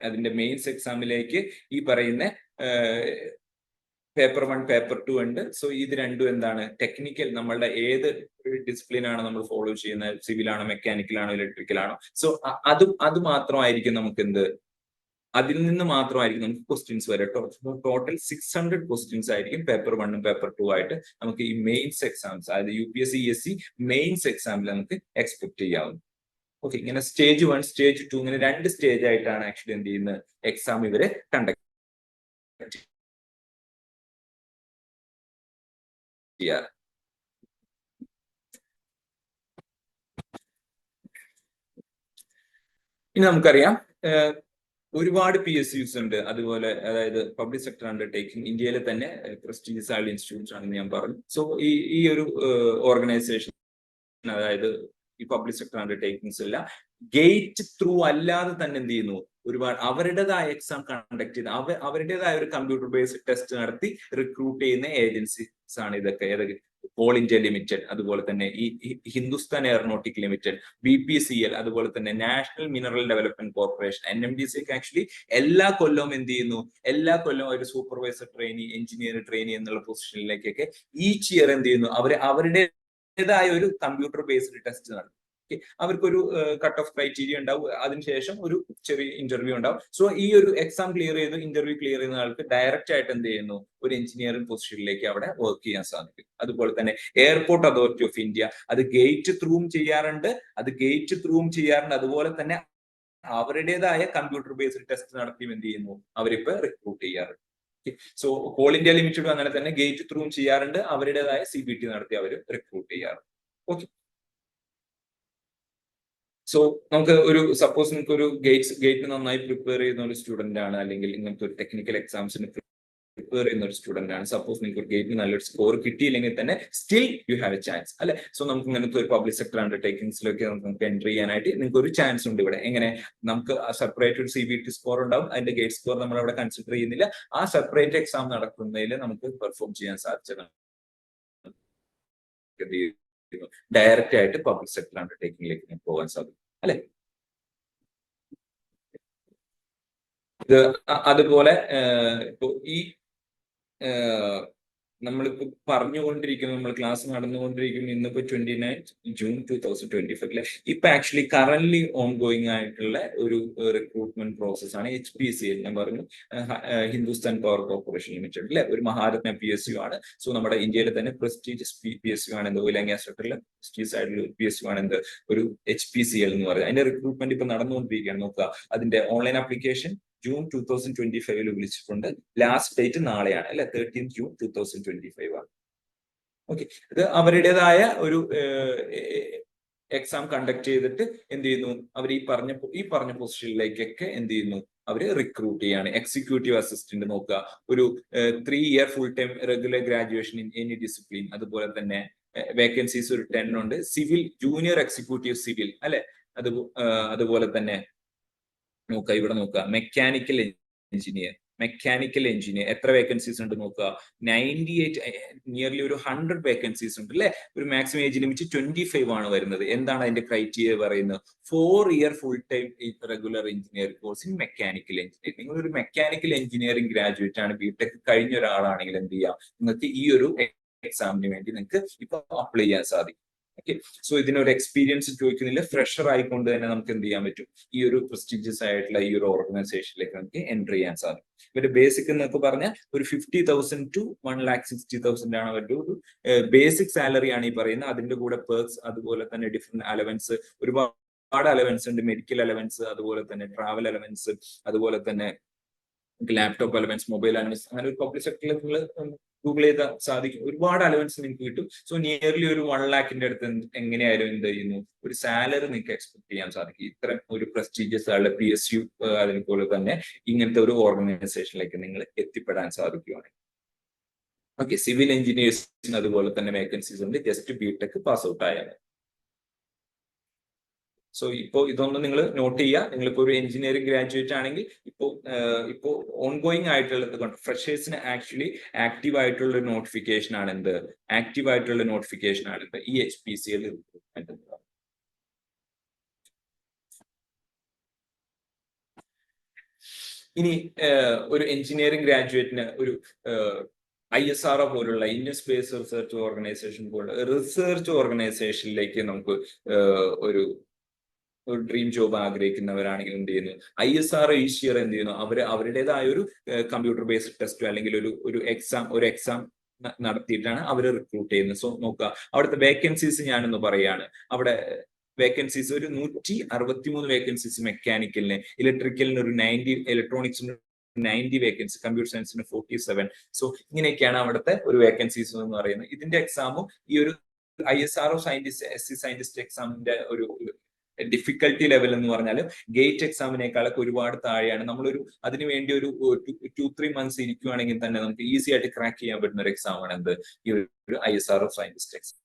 അതിന്റെ മെയിൻസ് എക്സാമിലേക്ക് ഈ പറയുന്ന പേപ്പർ 1 പേപ്പർ 2 ഉണ്ട്. സോ ഇത് രണ്ടും എന്താണ്, ടെക്നിക്കൽ നമ്മളുടെ ഏത് ഡിസിപ്ലിൻ ആണ് നമ്മൾ ഫോളോ ചെയ്യുന്നത്, സിവിൽ ആണോ മെക്കാനിക്കൽ ആണോ ഇലക്ട്രിക്കൽ ആണോ, സോ അത് മാത്രമായിരിക്കും നമുക്ക് എന്ത്, അതിൽ നിന്ന് മാത്രമായിരിക്കും നമുക്ക് ക്വസ്റ്റ്യൻസ് വരെ. ടോട്ടൽ 600 ക്വസ്റ്റ്യൻസ് ആയിരിക്കും പേപ്പർ 1 പേപ്പർ 2 ആയിട്ട് നമുക്ക് ഈ മെയിൻസ് എക്സാംസ്, അതായത് UPSC ESC മെയിൻസ് എക്സാമിൽ നമുക്ക് എക്സ്പെക്ട് ചെയ്യാവുന്നത്. ഓക്കെ, ഇങ്ങനെ സ്റ്റേജ് 1 സ്റ്റേജ് 2 ഇങ്ങനെ 2 സ്റ്റേജ് ആയിട്ടാണ് ആക്ച്വലി എന്ത് ചെയ്യുന്നത് എക്സാം ഇവരെ കണ്ടക്ട് ചെയ്യാറ്. ഇനി നമുക്കറിയാം ഒരുപാട് PSUs ഉണ്ട്, അതുപോലെ അതായത് പബ്ലിക് സെക്ടർ അണ്ടർടേക്കിംഗ് ഇന്ത്യയിലെ തന്നെ പ്രസ്റ്റീജിയസ് ആയിട്ടുള്ള ഇൻസ്റ്റിറ്റ്യൂട്ട്സ് ആണെന്ന് ഞാൻ പറഞ്ഞു. സോ ഈ ഒരു ഓർഗനൈസേഷൻ, അതായത് ഈ പബ്ലിക് സെക്ടർ അണ്ടർടേക്കിംഗ്സ് എല്ലാം ഗേറ്റ് ത്രൂ അല്ലാതെ തന്നെ എന്ത് ചെയ്യുന്നു, ഒരുപാട് അവരുടേതായ എക്സാം കണ്ടക്ട് ചെയ്ത് അവരുടേതായ ഒരു കമ്പ്യൂട്ടർ ബേസ്ഡ് ടെസ്റ്റ് നടത്തി റിക്രൂട്ട് ചെയ്യുന്ന ഏജൻസീസ് ആണ് ഇതൊക്കെ. ഏതൊക്കെ, കോൾ ഇന്ത്യ ലിമിറ്റഡ്, അതുപോലെ തന്നെ ഈ ഹിന്ദുസ്ഥാൻ എയറോനോട്ടിക് ലിമിറ്റഡ്, BPCL, അതുപോലെ തന്നെ national mineral development corporation, NMDC ഒക്കെ ആക്ച്വലി എല്ലാ കൊല്ലവും എന്ത് ചെയ്യുന്നു, എല്ലാ കൊല്ലവും ഒരു സൂപ്പർവൈസർ ട്രെയിനി, എഞ്ചിനീയർ ട്രെയിനി എന്നുള്ള പൊസിഷനിലേക്കൊക്കെ ഈച്ച് ഇയർ എന്ത് ചെയ്യുന്നു, അവരുടേതായ ഒരു കമ്പ്യൂട്ടർ ബേസ്ഡ് ടെസ്റ്റ് നടത്തും. അവർക്കൊരു കട്ട് ഓഫ് ക്രൈറ്റീരിയ ഉണ്ടാവും, അതിനുശേഷം ഒരു ചെറിയ ഇന്റർവ്യൂ ഉണ്ടാവും. സോ ഈ ഒരു എക്സാം ക്ലിയർ ചെയ്ത് ഇന്റർവ്യൂ ക്ലിയർ ചെയ്യുന്ന ആൾക്ക് ഡയറക്റ്റ് ആയിട്ട് എന്ത് ചെയ്യുന്നു, ഒരു എഞ്ചിനീയറിംഗ് പൊസിഷനിലേക്ക് അവിടെ വർക്ക് ചെയ്യാൻ സാധിക്കും. അതുപോലെ തന്നെ എയർപോർട്ട് അതോറിറ്റി ഓഫ് ഇന്ത്യ അത് ഗേറ്റ് ത്രൂവും ചെയ്യാറുണ്ട്, അതുപോലെ തന്നെ അവരുടേതായ കമ്പ്യൂട്ടർ ബേസ്ഡ് ടെസ്റ്റ് നടത്തി എന്ത് ചെയ്യുന്നു, അവരിപ്പോ റിക്രൂട്ട് ചെയ്യാറുണ്ട്. സോ കോൾ ഇന്ത്യ ലിമിറ്റഡ് അങ്ങനെ തന്നെ ഗേറ്റ് ത്രൂവും ചെയ്യാറുണ്ട്, അവരുടേതായ CBT നടത്തി അവർ റിക്രൂട്ട് ചെയ്യാറുണ്ട്. ഓക്കെ, സോ നമുക്ക് ഒരു സപ്പോസ് നിങ്ങൾക്ക് ഒരു ഗേറ്റ് നന്നായി പ്രിപ്പയർ ചെയ്യുന്ന ഒരു സ്റ്റുഡന്റ് ആണ്, അല്ലെങ്കിൽ ഇങ്ങനത്തെ ഒരു ടെക്നിക്കൽ എക്സാംസിന് പ്രിപ്പയർ ചെയ്യുന്ന ഒരു സ്റ്റുഡന്റ് ആണ്, സപ്പോസ് നിങ്ങൾക്ക് ഒരു ഗേറ്റിന് നല്ലൊരു സ്കോർ കിട്ടിയില്ലെങ്കിൽ തന്നെ still you have A chance അല്ലെ. സോ നമുക്ക് ഇങ്ങനത്തെ ഒരു പബ്ലിക് സെക്ടർ അണ്ടർടേക്കിംഗ്സിലൊക്കെ നമുക്ക് എൻട്രി ചെയ്യാനായിട്ട് നിങ്ങൾക്ക് ഒരു ചാൻസ് ഉണ്ട് ഇവിടെ. എങ്ങനെ, നമുക്ക് സെപ്പറേറ്റ് ഒരു CBT സ്കോർ ഉണ്ടാവും, അതിന്റെ ഗേറ്റ് സ്കോർ നമ്മൾ അവിടെ കൺസിഡർ ചെയ്യുന്നില്ല, ആ സെപ്പറേറ്റ് എക്സാം നടക്കുന്നതിൽ നമുക്ക് പെർഫോം ചെയ്യാൻ സാധിച്ചതാണ് ഡയറക്റ്റ് ആയിട്ട് പബ്ലിക് സെക്ടർ അണ്ടർടേക്കിംഗിലേക്ക് പോകാൻ സാധിക്കും അല്ലെ. ഇത് അതുപോലെ ഇപ്പൊ ഈ നമ്മളിപ്പോ പറഞ്ഞുകൊണ്ടിരിക്കുന്നു, നമ്മൾ ക്ലാസ് നടന്നുകൊണ്ടിരിക്കുന്നു, ഇന്നിപ്പോ 29 ജൂൺ 2025 അല്ലെ. ഇപ്പൊ ആക്ച്വലി കറന്റ് ഓൺ ഗോയിങ് ആയിട്ടുള്ള ഒരു റിക്രൂട്ട്മെന്റ് പ്രോസസ് ആണ് HPCL. ഞാൻ പറഞ്ഞു, ഹിന്ദുസ്ഥാൻ പവർ കോർപ്പറേഷൻ ലിമിറ്റഡ് അല്ലെ, ഒരു മഹാരത്ന PSU ആണ്. സോ നമ്മുടെ ഇന്ത്യയിലെ തന്നെ പ്രസ്റ്റീജിയസ് PSU ആണ് എന്ത്, ഓയിൽ ആൻഡ് ഗ്യാസ് സെക്ടറിലെ പ്രസ്റ്റീജിയസ് ആയിട്ടുള്ള PSU ആണ് എന്ത്, ഒരു HPCL എന്ന് പറയുന്നത്. അതിന്റെ റിക്രൂട്ട്മെന്റ് ഇപ്പൊ നടന്നുകൊണ്ടിരിക്കുകയാണ്. നോക്കുക, അതിന്റെ ഓൺലൈൻ ആപ്ലിക്കേഷൻ ജൂൺ 2025 വിളിച്ചിട്ടുണ്ട്. ലാസ്റ്റ് ഡേറ്റ് നാളെയാണ് അല്ലെ, 13 ജൂൺ 2025 ആണ്. ഓക്കെ, ഇത് അവരുടേതായ ഒരു എക്സാം കണ്ടക്ട് ചെയ്തിട്ട് എന്ത് ചെയ്യുന്നു, അവർ ഈ പറഞ്ഞ പൊസിഷനിലേക്കൊക്കെ എന്ത് ചെയ്യുന്നു, അവര് റിക്രൂട്ട് ചെയ്യാണ്. എക്സിക്യൂട്ടീവ് അസിസ്റ്റന്റ് നോക്കുക, ഒരു 3 year full time regular graduation in any discipline, അതുപോലെ തന്നെ വേക്കൻസീസ് ഒരു 10 ഉണ്ട്. സിവിൽ ജൂനിയർ എക്സിക്യൂട്ടീവ് സിവിൽ അല്ലെ, അതുപോലെ തന്നെ നോക്കുക, ഇവിടെ നോക്കുക, മെക്കാനിക്കൽ എഞ്ചിനീയർ എത്ര വേക്കൻസീസ് ഉണ്ട് നോക്കുക, 98, നിയർലി ഒരു 100 വേക്കൻസീസ് ഉണ്ട് അല്ലെ. ഒരു മാക്സിമം ഏജ് ലിമിറ്റ് 25 ആണ് വരുന്നത്. എന്താണ് അതിന്റെ ക്രൈറ്റീരിയ പറയുന്നത്, 4 year full time regular engineering course in mechanical engineering. നിങ്ങൾ ഒരു മെക്കാനിക്കൽ എഞ്ചിനീയറിംഗ് ഗ്രാജുവേറ്റ് ആണ്, BTech കഴിഞ്ഞ ഒരാളാണെങ്കിൽ എന്ത് ചെയ്യാം, നിങ്ങൾക്ക് ഈ ഒരു എക്സാമിന് വേണ്ടി നിങ്ങൾക്ക് ഇപ്പൊ അപ്ലൈ ചെയ്യാൻ സാധിക്കും. ഓക്കെ, സോ ഇതിനൊരു എക്സ്പീരിയൻസ് ചോദിക്കുന്നില്ല, ഫ്രഷർ ആയിക്കൊണ്ട് തന്നെ നമുക്ക് എന്ത് ചെയ്യാൻ പറ്റും, ഈ ഒരു പ്രസ്റ്റീജിയസ് ആയിട്ടുള്ള ഈ ഒരു ഓർഗനൈസേഷനിലേക്ക് നമുക്ക് എൻട്രി ചെയ്യാൻ സാധിക്കും. ഇവരുടെ ബേസിക് എന്നൊക്കെ പറഞ്ഞാൽ ഒരു 50,000 to 1,60,000 ആണ് അവരുടെ ഒരു ബേസിക് സാലറി ആണ് ഈ പറയുന്നത്. അതിന്റെ കൂടെ പെർക്സ്, അതുപോലെ തന്നെ ഡിഫറെന്റ് അലവൻസ്, ഒരുപാട് അലവൻസ് ഉണ്ട്, മെഡിക്കൽ അലവൻസ്, അതുപോലെ തന്നെ ട്രാവൽ അലവൻസ്, അതുപോലെ തന്നെ ലാപ്ടോപ്പ് അലവൻസ്, മൊബൈൽ അലവൻസ്, അങ്ങനെ ഒരു പബ്ലിക് സെക്ടറിൽ നിങ്ങൾ ഗൂഗിൾ ചെയ്താൽ സാധിക്കും. ഒരുപാട് അലവൻസ് നിങ്ങൾക്ക് കിട്ടും. സോ നിയർലി ഒരു 1 lakhന്റെ അടുത്ത് എങ്ങനെയായാലും എന്ത് ചെയ്യുന്നു, ഒരു സാലറി നിങ്ങൾക്ക് എക്സ്പെക്ട് ചെയ്യാൻ സാധിക്കും. ഇത്തരം ഒരു പ്രസ്റ്റീജിയസ് ആയുള്ള PSU അതുപോലെ തന്നെ ഇങ്ങനത്തെ ഒരു ഓർഗനൈസേഷനിലേക്ക് നിങ്ങൾ എത്തിപ്പെടാൻ സാധിക്കുകയാണ്. ഓക്കെ, സിവിൽ എഞ്ചിനീയേഴ്സിന് അതുപോലെ തന്നെ വേക്കൻസീസ് ഉണ്ട്, ജസ്റ്റ് BTech പാസ് ഔട്ട് ആയാൽ. സോ ഇപ്പോ ഇതൊന്നും നിങ്ങൾ നോട്ട് ചെയ്യുക. നിങ്ങളിപ്പോ ഒരു എഞ്ചിനീയറിംഗ് ഗ്രാജുവേറ്റ് ആണെങ്കിൽ ഇപ്പോ ഓൺഗോയിങ് ആയിട്ടുള്ളത് കൊണ്ട് ഫ്രഷേഴ്സിന് ആക്ച്വലി ആക്റ്റീവ് ആയിട്ടുള്ള ഒരു നോട്ടിഫിക്കേഷൻ ആണ് എന്ത്, ആക്റ്റീവ് ആയിട്ടുള്ള നോട്ടിഫിക്കേഷൻ ആണ് എന്ത്, ഈ HPCL റിക്രൂട്ട്മെന്റ് എന്ന് പറയുന്നത്. ഇനി ഒരു എഞ്ചിനീയറിംഗ് ഗ്രാജുവേറ്റിന് ഒരു ISRO പോലുള്ള ഇന്ത്യൻ സ്പേസ് റിസർച്ച് ഓർഗനൈസേഷൻ പോലുള്ള റിസർച്ച് ഓർഗനൈസേഷനിലേക്ക് നമുക്ക് ഒരു ഡ്രീം ജോബ് ആഗ്രഹിക്കുന്നവരാണെങ്കിൽ എന്ത് ചെയ്യുന്നു, ISRO ഈച്ച് ഇയർ എന്ത് ചെയ്യുന്നു, അവരുടേതായ ഒരു കമ്പ്യൂട്ടർ ബേസ്ഡ് ടെസ്റ്റോ അല്ലെങ്കിൽ ഒരു എക്സാം നടത്തിയിട്ടാണ് അവർ റിക്രൂട്ട് ചെയ്യുന്നത്. സോ നോക്കുക, അവിടുത്തെ വേക്കൻസീസ് ഞാനൊന്ന് പറയാണ്. അവിടെ വേക്കൻസീസ് ഒരു 163 വേക്കൻസീസ് മെക്കാനിക്കലിന്, ഇലക്ട്രിക്കലിന് ഒരു 90, ഇലക്ട്രോണിക്സിന് 90 വേക്കൻസി, കമ്പ്യൂട്ടർ സയൻസിന് 47. സോ ഇങ്ങനെയൊക്കെയാണ് അവിടുത്തെ ഒരു വേക്കൻസീസ് എന്ന് പറയുന്നത്. ഇതിന്റെ എക്സാമും ഈ ഒരു ISRO സയന്റിസ്റ്റ്, SC സയന്റിസ്റ്റ് എക്സാമിന്റെ ഒരു ഡിഫിക്കൽട്ടി ലെവൽ എന്ന് പറഞ്ഞാൽ ഗേറ്റ് എക്സാമിനേക്കാളൊക്കെ ഒരുപാട് താഴെയാണ്. നമ്മളൊരു അതിനു വേണ്ടി ഒരു 2-3 months ഇരിക്കുവാണെങ്കിൽ തന്നെ നമുക്ക് ഈസി ആയിട്ട് ക്രാക്ക് ചെയ്യാൻ പറ്റുന്ന ഒരു എക്സാം ആണ് എന്ത്, ഈ ഒരു ISRO സയന്റിസ്റ്റ് എക്സാം.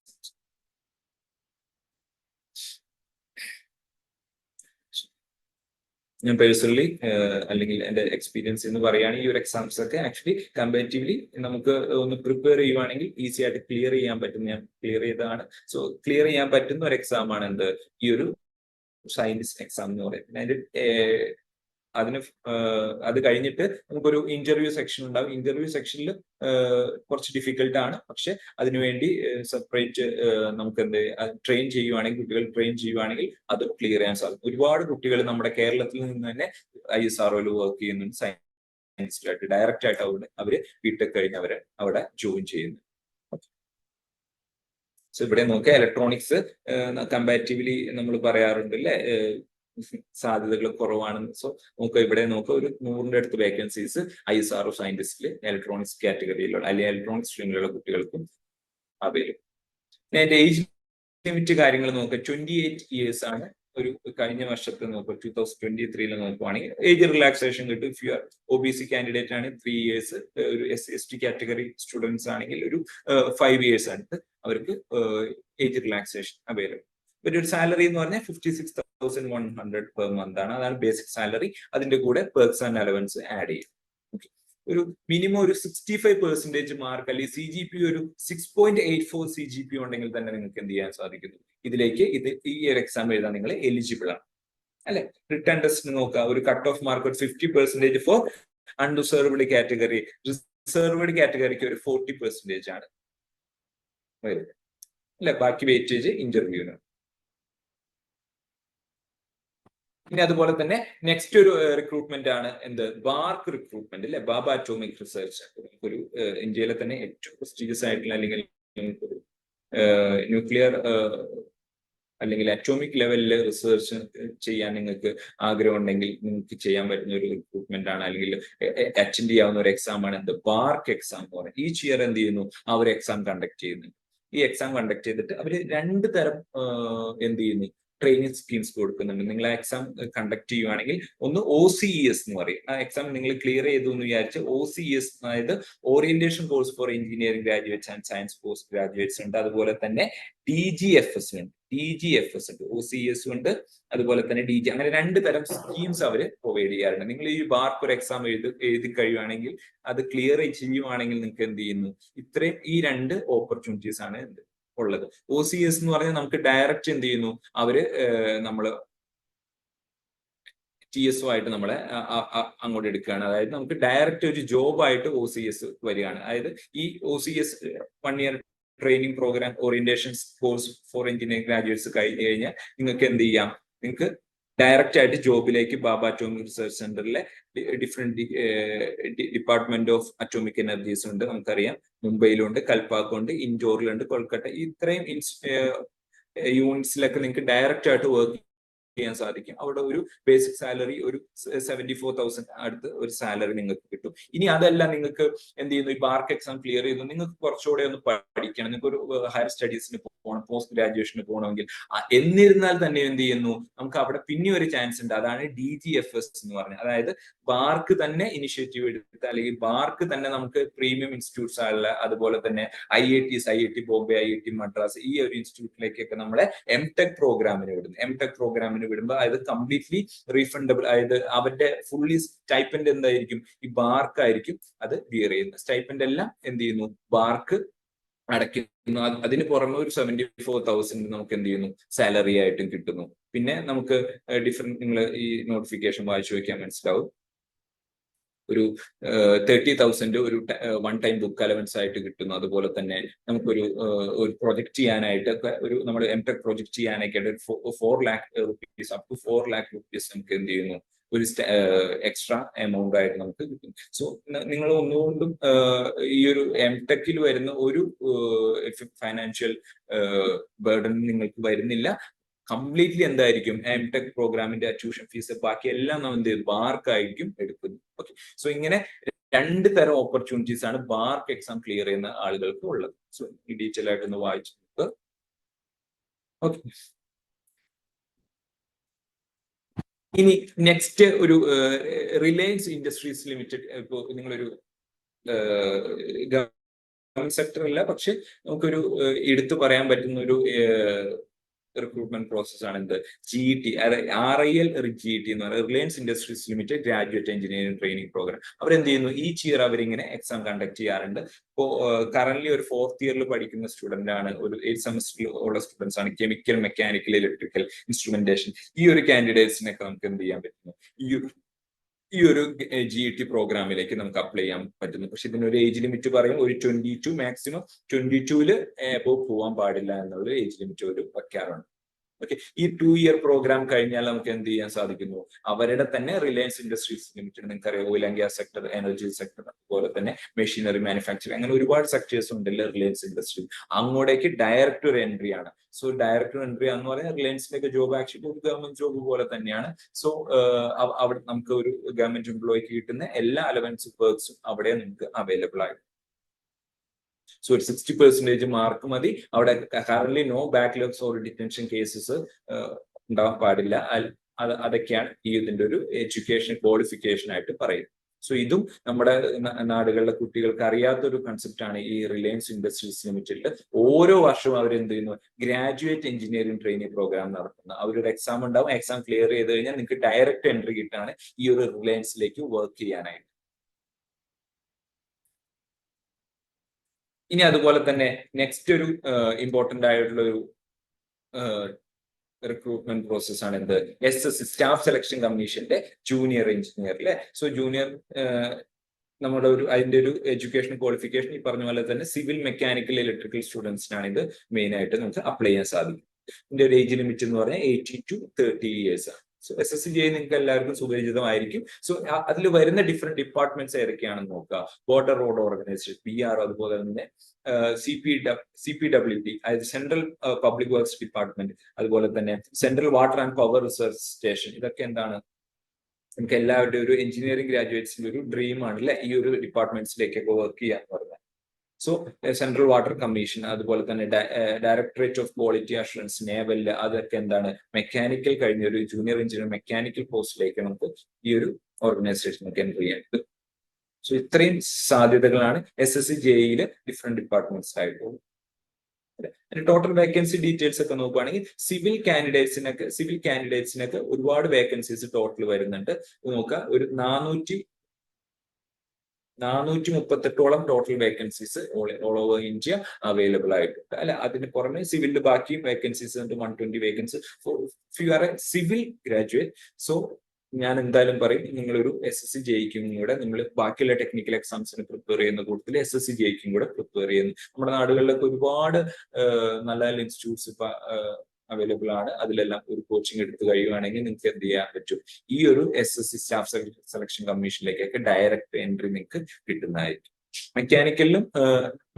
ഞാൻ പേഴ്സണലി അല്ലെങ്കിൽ എന്റെ എക്സ്പീരിയൻസ് എന്ന് പറയുകയാണെങ്കിൽ ഈ ഒരു എക്സാംസ് ഒക്കെ ആക്ച്വലി കമ്പാരിറ്റീവ്ലി നമുക്ക് ഒന്ന് പ്രിപ്പയർ ചെയ്യുവാണെങ്കിൽ ഈസി ആയിട്ട് ക്ലിയർ ചെയ്യാൻ പറ്റും. ഞാൻ ക്ലിയർ ചെയ്തതാണ്. സോ ക്ലിയർ ചെയ്യാൻ പറ്റുന്ന ഒരു എക്സാം ആണ് എന്ത്, ഈ ഒരു സയന്റിസ്റ്റ് എക്സാം എന്ന് പറയുന്നത്. അത് കഴിഞ്ഞിട്ട് നമുക്കൊരു ഇന്റർവ്യൂ സെക്ഷൻ ഉണ്ടാവും. ഇന്റർവ്യൂ സെക്ഷനിൽ കുറച്ച് ഡിഫിക്കൽട്ട് ആണ്, പക്ഷെ അതിനുവേണ്ടി സെപ്പറേറ്റ് നമുക്ക് എന്ത് ട്രെയിൻ ചെയ്യുവാണെങ്കിൽ, കുട്ടികൾ ട്രെയിൻ ചെയ്യുവാണെങ്കിൽ അത് ക്ലിയർ ചെയ്യാൻ സാധിക്കും. ഒരുപാട് കുട്ടികൾ നമ്മുടെ കേരളത്തിൽ നിന്ന് തന്നെ ISROയിൽ വർക്ക് ചെയ്യുന്നുണ്ട്, സയൻസിലായിട്ട് ഡയറക്റ്റ് ആയിട്ട് അവര് BTech കഴിഞ്ഞ് അവിടെ ജോയിൻ ചെയ്യുന്നു. സോ ഇവിടെ നോക്കുക, ഇലക്ട്രോണിക്സ് കമ്പാരിറ്റീവ്ലി നമ്മൾ പറയാറുണ്ട് അല്ലെ, സാധ്യതകൾ കുറവാണെന്ന്. സോ നമുക്ക് ഇവിടെ നോക്കുക, ഒരു 100ന്റെ അടുത്ത് വേക്കൻസീസ് ISRO സയന്റിസ്റ്റിൽ ഇലക്ട്രോണിക്സ് കാറ്റഗറിയിലുള്ള അല്ലെങ്കിൽ ഇലക്ട്രോണിക്സ് സ്ട്രീമിലുള്ള കുട്ടികൾക്കും അവൈലബിൾ. അതിന്റെ ഏജ് ലിമിറ്റ് കാര്യങ്ങൾ നോക്കുക, 28 years ആണ്. ഒരു കഴിഞ്ഞ വർഷത്തെ നോക്കുക, 2023 നോക്കുവാണെങ്കിൽ ഏജ് റിലാക്സേഷൻ കിട്ടും. If you R OBC candidate ആണ് 3 years, ഒരു SC/ST കാറ്റഗറി സ്റ്റുഡൻസ് ആണെങ്കിൽ ഒരു 5 years അടുത്ത് അവർക്ക് ഏജ് റിലാക്സേഷൻ അവൈലബിൾ. ഒരു സാലറി എന്ന് പറഞ്ഞാൽ 56,100 പെർ മന്ത് ആണ്. അതാണ് ബേസിക് സാലറി. അതിന്റെ കൂടെ പെർക്സ് ആൻഡ് അലവൻസ് ആഡ് ചെയ്യും. ഒരു മിനിമം ഒരു 65% മാർക്ക് അല്ലെങ്കിൽ CGPA ഒരു 6.84 CGPA ഉണ്ടെങ്കിൽ തന്നെ നിങ്ങൾക്ക് എന്ത് ചെയ്യാൻ സാധിക്കുന്നു, ഇതിലേക്ക് ഈ ഒരു എക്സാം എഴുതാൻ നിങ്ങൾ എലിജിബിൾ ആണ് അല്ലെ. റിട്ടേൺ ടെസ്റ്റ് നോക്കുക, ഒരു കട്ട് ഓഫ് മാർക്ക് ഒരു 50% ഫോർ അൺറിസർവ്ഡ് കാറ്റഗറി, റിസർവ്ഡ് കാറ്റഗറിക്ക് ഒരു 40% ആണ് അല്ലെ. ബാക്കി വെയിറ്റേജ് ഇന്റർവ്യൂവിന്. ഇനി അതുപോലെ തന്നെ നെക്സ്റ്റ് ഒരു റിക്രൂട്ട്മെന്റ് ആണ് എന്ത്, ബാർക്ക് റിക്രൂട്ട്മെന്റ് അല്ലെ, ബാബ അറ്റോമിക് റിസർച്ച്. ഒരു ഇന്ത്യയിലെ തന്നെ ഏറ്റവും പ്രസ്റ്റീജിയസ് ആയിട്ടുള്ള അല്ലെങ്കിൽ ന്യൂക്ലിയർ അല്ലെങ്കിൽ അറ്റോമിക് ലെവലിൽ റിസർച്ച് ചെയ്യാൻ നിങ്ങൾക്ക് ആഗ്രഹം ഉണ്ടെങ്കിൽ നിങ്ങൾക്ക് ചെയ്യാൻ പറ്റുന്ന ഒരു റിക്രൂട്ട്മെന്റ് ആണ്, അല്ലെങ്കിൽ അറ്റൻഡ് ചെയ്യാവുന്ന ഒരു എക്സാം ആണ് എന്ത്, ബാർക്ക് എക്സാം എന്ന് പറയുന്നത്. ഈച്ച് ഇയർ എന്ത് ചെയ്യുന്നു, ആ ഒരു എക്സാം കണ്ടക്ട് ചെയ്യുന്നു. ഈ എക്സാം കണ്ടക്ട് ചെയ്തിട്ട് അവർ 2 തരം എന്ത് ചെയ്യുന്നു, ട്രെയിനിങ് സ്കീംസ് കൊടുക്കുന്നുണ്ട്. നിങ്ങൾ ആ എക്സാം കണ്ടക്ട് ചെയ്യുവാണെങ്കിൽ ഒന്ന് OCES എന്ന് പറയും. ആ എക്സാം നിങ്ങൾ ക്ലിയർ ചെയ്തു എന്ന് വിചാരിച്ച് OCES, അതായത് orientation course for engineering graduates and science post graduates ഉണ്ട്. അതുപോലെ തന്നെ DGFS ഉണ്ട്. OCES ഉണ്ട്, അതുപോലെ തന്നെ DG. അങ്ങനെ 2 തരം സ്കീംസ് അവർ പ്രൊവൈഡ് ചെയ്യാറുണ്ട്. നിങ്ങൾ ഈ ബാർക്ക് ഒരു എക്സാം എഴുതി കഴിയുവാണെങ്കിൽ, അത് ക്ലിയർ ചെയ്യുവാണെങ്കിൽ നിങ്ങൾക്ക് എന്ത് ചെയ്യുന്നു, ഇത്രയും ഈ 2 ഓപ്പർച്യൂണിറ്റീസ് ആണ് ഉള്ളത്. OCES എന്ന് പറഞ്ഞാൽ നമുക്ക് ഡയറക്റ്റ് എന്ത് ചെയ്യുന്നു, അവര് നമ്മള് TSO ആയിട്ട് നമ്മളെ അങ്ങോട്ട് എടുക്കുകയാണ്. അതായത് നമുക്ക് ഡയറക്റ്റ് ഒരു ജോബ് ആയിട്ട് OCES വരികയാണ്. അതായത് ഈ OCES 1 year training program orientation course for engineering graduates കഴിഞ്ഞ് കഴിഞ്ഞാൽ നിങ്ങൾക്ക് എന്ത് ചെയ്യാം, നിങ്ങൾക്ക് ഡയറക്റ്റ് ആയിട്ട് ജോബിലേക്ക് ബാബ അറ്റോമിക് റിസർച്ച് സെന്ററിലെ different department of atomic energies ഉണ്ട്. നമുക്കറിയാം മുംബൈയിലുണ്ട്, കൽപ്പാക്കുണ്ട്, ഇൻഡോറിലുണ്ട്, കൊൽക്കത്ത. ഇത്രയും യൂണിറ്റ്സിലൊക്കെ നിങ്ങൾക്ക് ഡയറക്റ്റ് ആയിട്ട് വർക്ക് ചെയ്യാൻ സാധിക്കും. അവിടെ ഒരു ബേസിക് സാലറി ഒരു 74,000 അടുത്ത് ഒരു സാലറി നിങ്ങൾക്ക് കിട്ടും. ഇനി അതല്ല, നിങ്ങൾക്ക് എന്ത് ചെയ്യുന്നു, ഈ ബാർക്ക് എക്സാം ക്ലിയർ ചെയ്യുന്നു, നിങ്ങൾക്ക് കുറച്ചുകൂടെ ഒന്ന് പഠിക്കണം, നിങ്ങൾക്ക് ഒരു ഹയർ സ്റ്റഡീസിന് പോകണം, പോസ്റ്റ് ഗ്രാജുവേഷന് പോകണമെങ്കിൽ, എന്നിരുന്നാൽ തന്നെ എന്ത് ചെയ്യുന്നു, നമുക്ക് അവിടെ പിന്നെ ഒരു ചാൻസ് ഉണ്ട്. അതാണ് DGFS എന്ന് പറഞ്ഞത്. അതായത് ബാർക്ക് തന്നെ ഇനിഷ്യേറ്റീവ് എടുത്ത്, അല്ലെങ്കിൽ ബാർക്ക് തന്നെ നമുക്ക് പ്രീമിയം ഇൻസ്റ്റിറ്റ്യൂട്ട്സ് ആയുള്ള, അതുപോലെ തന്നെ IITs, IIT Bombay, IIT Madras, ഈ ഒരു ഇൻസ്റ്റിറ്റ്യൂട്ടിലേക്കൊക്കെ നമ്മളെ MTech പ്രോഗ്രാമിന് വിടുന്നു. MTech പ്രോഗ്രാമിന് വിടുമ്പോൾ അത് കംപ്ലീറ്റ്ലി റീഫണ്ടബിൾ, അതായത് അവരുടെ ഫുള്ളി സ്റ്റൈപ്പൻഡ് എന്തായിരിക്കും, ഈ ബാർക്ക് ആയിരിക്കും അത് ബിയർ ചെയ്യുന്നത്. സ്റ്റൈപ്പൻഡ് എല്ലാം എന്ത് ചെയ്യുന്നു, ബാർക്ക് അടയ്ക്കുന്നു. അതിന് പുറമെ ഒരു 74,000 നമുക്ക് എന്ത് ചെയ്യുന്നു, സാലറി ആയിട്ടും കിട്ടുന്നു. പിന്നെ നമുക്ക് ഡിഫറെന്റ്, നിങ്ങൾ ഈ നോട്ടിഫിക്കേഷൻ വായിച്ചു വെക്കാൻ മനസ്സിലാവും. ഒരു 30,000 ഒരു വൺ ടൈം ബുക്ക് അലവൻസ് ആയിട്ട് കിട്ടുന്നു. അതുപോലെ തന്നെ നമുക്കൊരു പ്രൊജക്ട് ചെയ്യാനായിട്ട് ഒരു നമ്മൾ MTech പ്രൊജക്ട് ചെയ്യാനായിട്ട് 4 lakh rupees, up to 4 lakh rupees നമുക്ക് എന്ത് ചെയ്യുന്നു, ഒരു എക്സ്ട്രാ എമൗണ്ട് ആയിട്ട് നമുക്ക് കിട്ടും. സോ നിങ്ങൾ ഒന്നുകൊണ്ടും ഈ ഒരു MTechൽ വരുന്ന ഒരു ഫൈനാൻഷ്യൽ ബർഡൻ നിങ്ങൾക്ക് വരുന്നില്ല. കംപ്ലീറ്റ്ലി എന്തായിരിക്കും, MTech പ്രോഗ്രാമിന്റെ ട്യൂഷൻ ഫീസ് ബാക്കി എല്ലാം നമ്മൾ എന്ത് ചെയ്യും, ബാർക്ക് ആയിരിക്കും എടുക്കുന്നത്. ഓക്കെ, സോ ഇങ്ങനെ 2 തരം ഓപ്പർച്യൂണിറ്റീസ് ആണ് ബാർക്ക് എക്സാം ക്ലിയർ ചെയ്യുന്ന ആളുകൾക്ക് ഉള്ളത്. സോ ഈ ഡീറ്റെയിൽ ആയിട്ടൊന്ന് വായിച്ചു നോക്കുക. ഓക്കെ, ഇനി നെക്സ്റ്റ് ഒരു റിലയൻസ് ഇൻഡസ്ട്രീസ് ലിമിറ്റഡ്. ഇപ്പോൾ നിങ്ങളൊരു ഗവൺമെന്റ് സെക്ടർ അല്ല, പക്ഷെ നമുക്കൊരു എടുത്തു പറയാൻ പറ്റുന്ന ഒരു റിക്രൂട്ട്മെന്റ് പ്രോസസ് ആണ് എന്ത്, GET, RIL GET എന്ന് പറയുന്നത് Reliance industries limited graduate engineering training program. അവരെന്ത് ചെയ്യുന്നു, ഈച്ച് ഇയർ അവരിങ്ങനെ എക്സാം കണ്ടക്ട് ചെയ്യാറുണ്ട്. ഇപ്പോ കറന്റ് ഒരു 4th ഇയറിൽ പഠിക്കുന്ന സ്റ്റുഡന്റ് ആണ്, ഒരു 8 സെമസ്റ്ററിൽ ഉള്ള സ്റ്റുഡൻസ് ആണ്, കെമിക്കൽ, മെക്കാനിക്കൽ, ഇലക്ട്രിക്കൽ, ഇൻസ്ട്രുമെന്റേഷൻ. ഈ ഒരു കാൻഡിഡേറ്റ്സിനൊക്കെ നമുക്ക് എന്ത് ചെയ്യാൻ പറ്റുന്നു, ഈ ഒരു GET പ്രോഗ്രാമിലേക്ക് നമുക്ക് അപ്ലൈ ചെയ്യാൻ പറ്റുന്നു. പക്ഷെ ഇതിനൊരു ഏജ് ലിമിറ്റ് പറയും, ഒരു 22, മാക്സിമം 22-ൽ പോകാൻ പാടില്ല എന്നുള്ള ഏജ് ലിമിറ്റ് ഒരു വെക്കാറുണ്ട്. ഓക്കെ, ഈ 2 ഇയർ പ്രോഗ്രാം കഴിഞ്ഞാൽ നമുക്ക് എന്ത് ചെയ്യാൻ സാധിക്കുന്നു, അവരുടെ തന്നെ റിലയൻസ് ഇൻഡസ്ട്രീസ് ലിമിറ്റഡ്, നിങ്ങൾക്കറിയാം, oil and gas sector, energy sector, അതുപോലെ തന്നെ മെഷീനറി മാനുഫാക്ചറിങ്, അങ്ങനെ ഒരുപാട് സെക്ടേഴ്സ് ഉണ്ടല്ലോ റിലയൻസ് ഇൻഡസ്ട്രി. അങ്ങോട്ടേക്ക് ഡയറക്റ്റ് ഒരു എൻട്രി ആണ്. സോ ഡയറക്റ്റ് എൻട്രി എന്ന് പറഞ്ഞാൽ റിലയൻസിലേക്ക് ജോബ് ആക്ച്വലി ഒരു ഗവൺമെന്റ് ജോബ് പോലെ തന്നെയാണ്. സോ അവിടെ നമുക്ക് ഒരു ഗവൺമെന്റ് എംപ്ലോയിക്ക് കിട്ടുന്ന എല്ലാ അലവൻസ് വർക്ക്സും അവിടെ നമുക്ക് അവൈലബിൾ ആയിട്ട്. സോ ഒരു 60% മാർക്ക് മതി. അവിടെ current no backlogs or detention cases ഉണ്ടാവാൻ പാടില്ല. അതൊക്കെയാണ് ഈ ഇതിന്റെ ഒരു എഡ്യൂക്കേഷൻ ക്വാളിഫിക്കേഷൻ ആയിട്ട് പറയുന്നത്. സോ ഇതും നമ്മുടെ നാടുകളിലെ കുട്ടികൾക്ക് അറിയാത്തൊരു കൺസെപ്റ്റ് ആണ്. ഈ റിലയൻസ് ഇൻഡസ്ട്രീസ് ലിമിറ്റഡിൽ ഓരോ വർഷവും അവരെന്ത് ചെയ്യുന്നു, ഗ്രാജുവേറ്റ് എഞ്ചിനീയറിംഗ് ട്രെയിനിങ് പ്രോഗ്രാം നടത്തുന്നു. അവരൊരു എക്സാം ഉണ്ടാവും. എക്സാം ക്ലിയർ ചെയ്ത് കഴിഞ്ഞാൽ നിങ്ങൾക്ക് ഡയറക്റ്റ് എൻട്രി കിട്ടാണ് ഈ ഒരു റിലയൻസിലേക്ക് വർക്ക് ചെയ്യാനായിട്ട്. ഇനി അതുപോലെ തന്നെ നെക്സ്റ്റ് ഒരു ഇമ്പോർട്ടന്റ് ആയിട്ടുള്ള ഒരു റിക്രൂട്ട്മെന്റ് പ്രോസസ് ആണ് എന്ത്, SSC സ്റ്റാഫ് സെലക്ഷൻ കമ്മീഷന്റെ ജൂനിയർ എഞ്ചിനീയർ അല്ലെ. സോ ജൂനിയർ നമ്മുടെ ഒരു അതിന്റെ ഒരു എഡ്യൂക്കേഷൻ ക്വാളിഫിക്കേഷൻ ഈ പറഞ്ഞ പോലെ തന്നെ സിവിൽ, മെക്കാനിക്കൽ, ഇലക്ട്രിക്കൽ സ്റ്റുഡൻസിനാണ് ഇത് മെയിൻ ആയിട്ട് നമുക്ക് അപ്ലൈ ചെയ്യാൻ സാധിക്കും. ഇതിന്റെ ഒരു ഏജ് ലിമിറ്റ് എന്ന് പറഞ്ഞാൽ 18 to 30 years ആണ്. സോ SSC നിങ്ങൾക്ക് എല്ലാവർക്കും സുപരിചിതമായിരിക്കും. സോ അതിൽ വരുന്ന ഡിഫറെന്റ് ഡിപ്പാർട്ട്മെന്റ്സ് ഏതൊക്കെയാണെന്ന് നോക്കുക. ബോർഡർ റോഡ് ഓർഗനൈസേഷൻ, PR, അതുപോലെ തന്നെ CPWD, അതായത് സെൻട്രൽ പബ്ലിക് വർക്ക്സ് ഡിപ്പാർട്ട്മെന്റ്, അതുപോലെ തന്നെ central water and power research station. ഇതൊക്കെ എന്താണ്, നമുക്ക് എല്ലാവരുടെയും ഒരു എഞ്ചിനീയറിംഗ് ഗ്രാജുവേറ്റ്സിന്റെ ഒരു ഡ്രീം ആണ് അല്ലെ, ഈ ഒരു ഡിപ്പാർട്ട്മെന്റ്സിലേക്കൊക്കെ വർക്ക് ചെയ്യാന്ന് പറഞ്ഞാൽ. സോ സെൻട്രൽ വാട്ടർ കമ്മീഷൻ, അതുപോലെ തന്നെ ഡയറക്ടറേറ്റ് ഓഫ് ക്വാളിറ്റി അഷുറൻസ്, നേവലില്, അതൊക്കെ എന്താണ്, മെക്കാനിക്കൽ കഴിഞ്ഞ ഒരു ജൂനിയർ എഞ്ചിനീയർ മെക്കാനിക്കൽ പോസ്റ്റിലേക്ക് നമുക്ക് ഈ ഒരു ഓർഗനൈസേഷനൊക്കെ എൻട്രി ചെയ്യാൻ. സോ ഇത്രയും സാധ്യതകളാണ് SSC JEE ഡിഫറെന്റ് ഡിപ്പാർട്ട്മെന്റ്സ് ആയിട്ടുള്ളത്. ടോട്ടൽ വേക്കൻസി ഡീറ്റെയിൽസ് ഒക്കെ നോക്കുകയാണെങ്കിൽ സിവിൽ കാൻഡിഡേറ്റ്സിനൊക്കെ ഒരുപാട് വേക്കൻസീസ് ടോട്ടൽ വരുന്നുണ്ട്. നോക്കുക, ഒരു 438ഓളം total vacancies all over India available ആയിട്ടുണ്ട് അല്ലെ. അതിന് പുറമെ സിവിലിന്റെ ബാക്കിയും വേക്കൻസീസ് ഉണ്ട്, 120 vacancy. You are a civil graduate, so ഞാൻ എന്തായാലും പറയും, നിങ്ങളൊരു SSC JEE കൂടെ നിങ്ങൾ ബാക്കിയുള്ള ടെക്നിക്കൽ എക്സാംസിന് പ്രിപ്പയർ ചെയ്യുന്ന കൂട്ടത്തിൽ SSC JEE കൂടെ പ്രിപ്പയർ ചെയ്യുന്നു. നമ്മുടെ നാടുകളിലൊക്കെ ഒരുപാട് നല്ല നല്ല ഇൻസ്റ്റിറ്റ്യൂട്ട്സ് ഇപ്പൊ അവൈലബിൾ ആണ്. അതിലെല്ലാം ഒരു കോച്ചിങ് എടുത്ത് കഴിയുകയാണെങ്കിൽ നിങ്ങൾക്ക് എന്ത് ചെയ്യാൻ പറ്റും, ഈ ഒരു SSC സ്റ്റാഫ് സെലക്ഷൻ കമ്മീഷനിലേക്കൊക്കെ ഡയറക്റ്റ് എൻട്രി നിങ്ങൾക്ക് കിട്ടുന്നതായിരിക്കും. മെക്കാനിക്കലിലും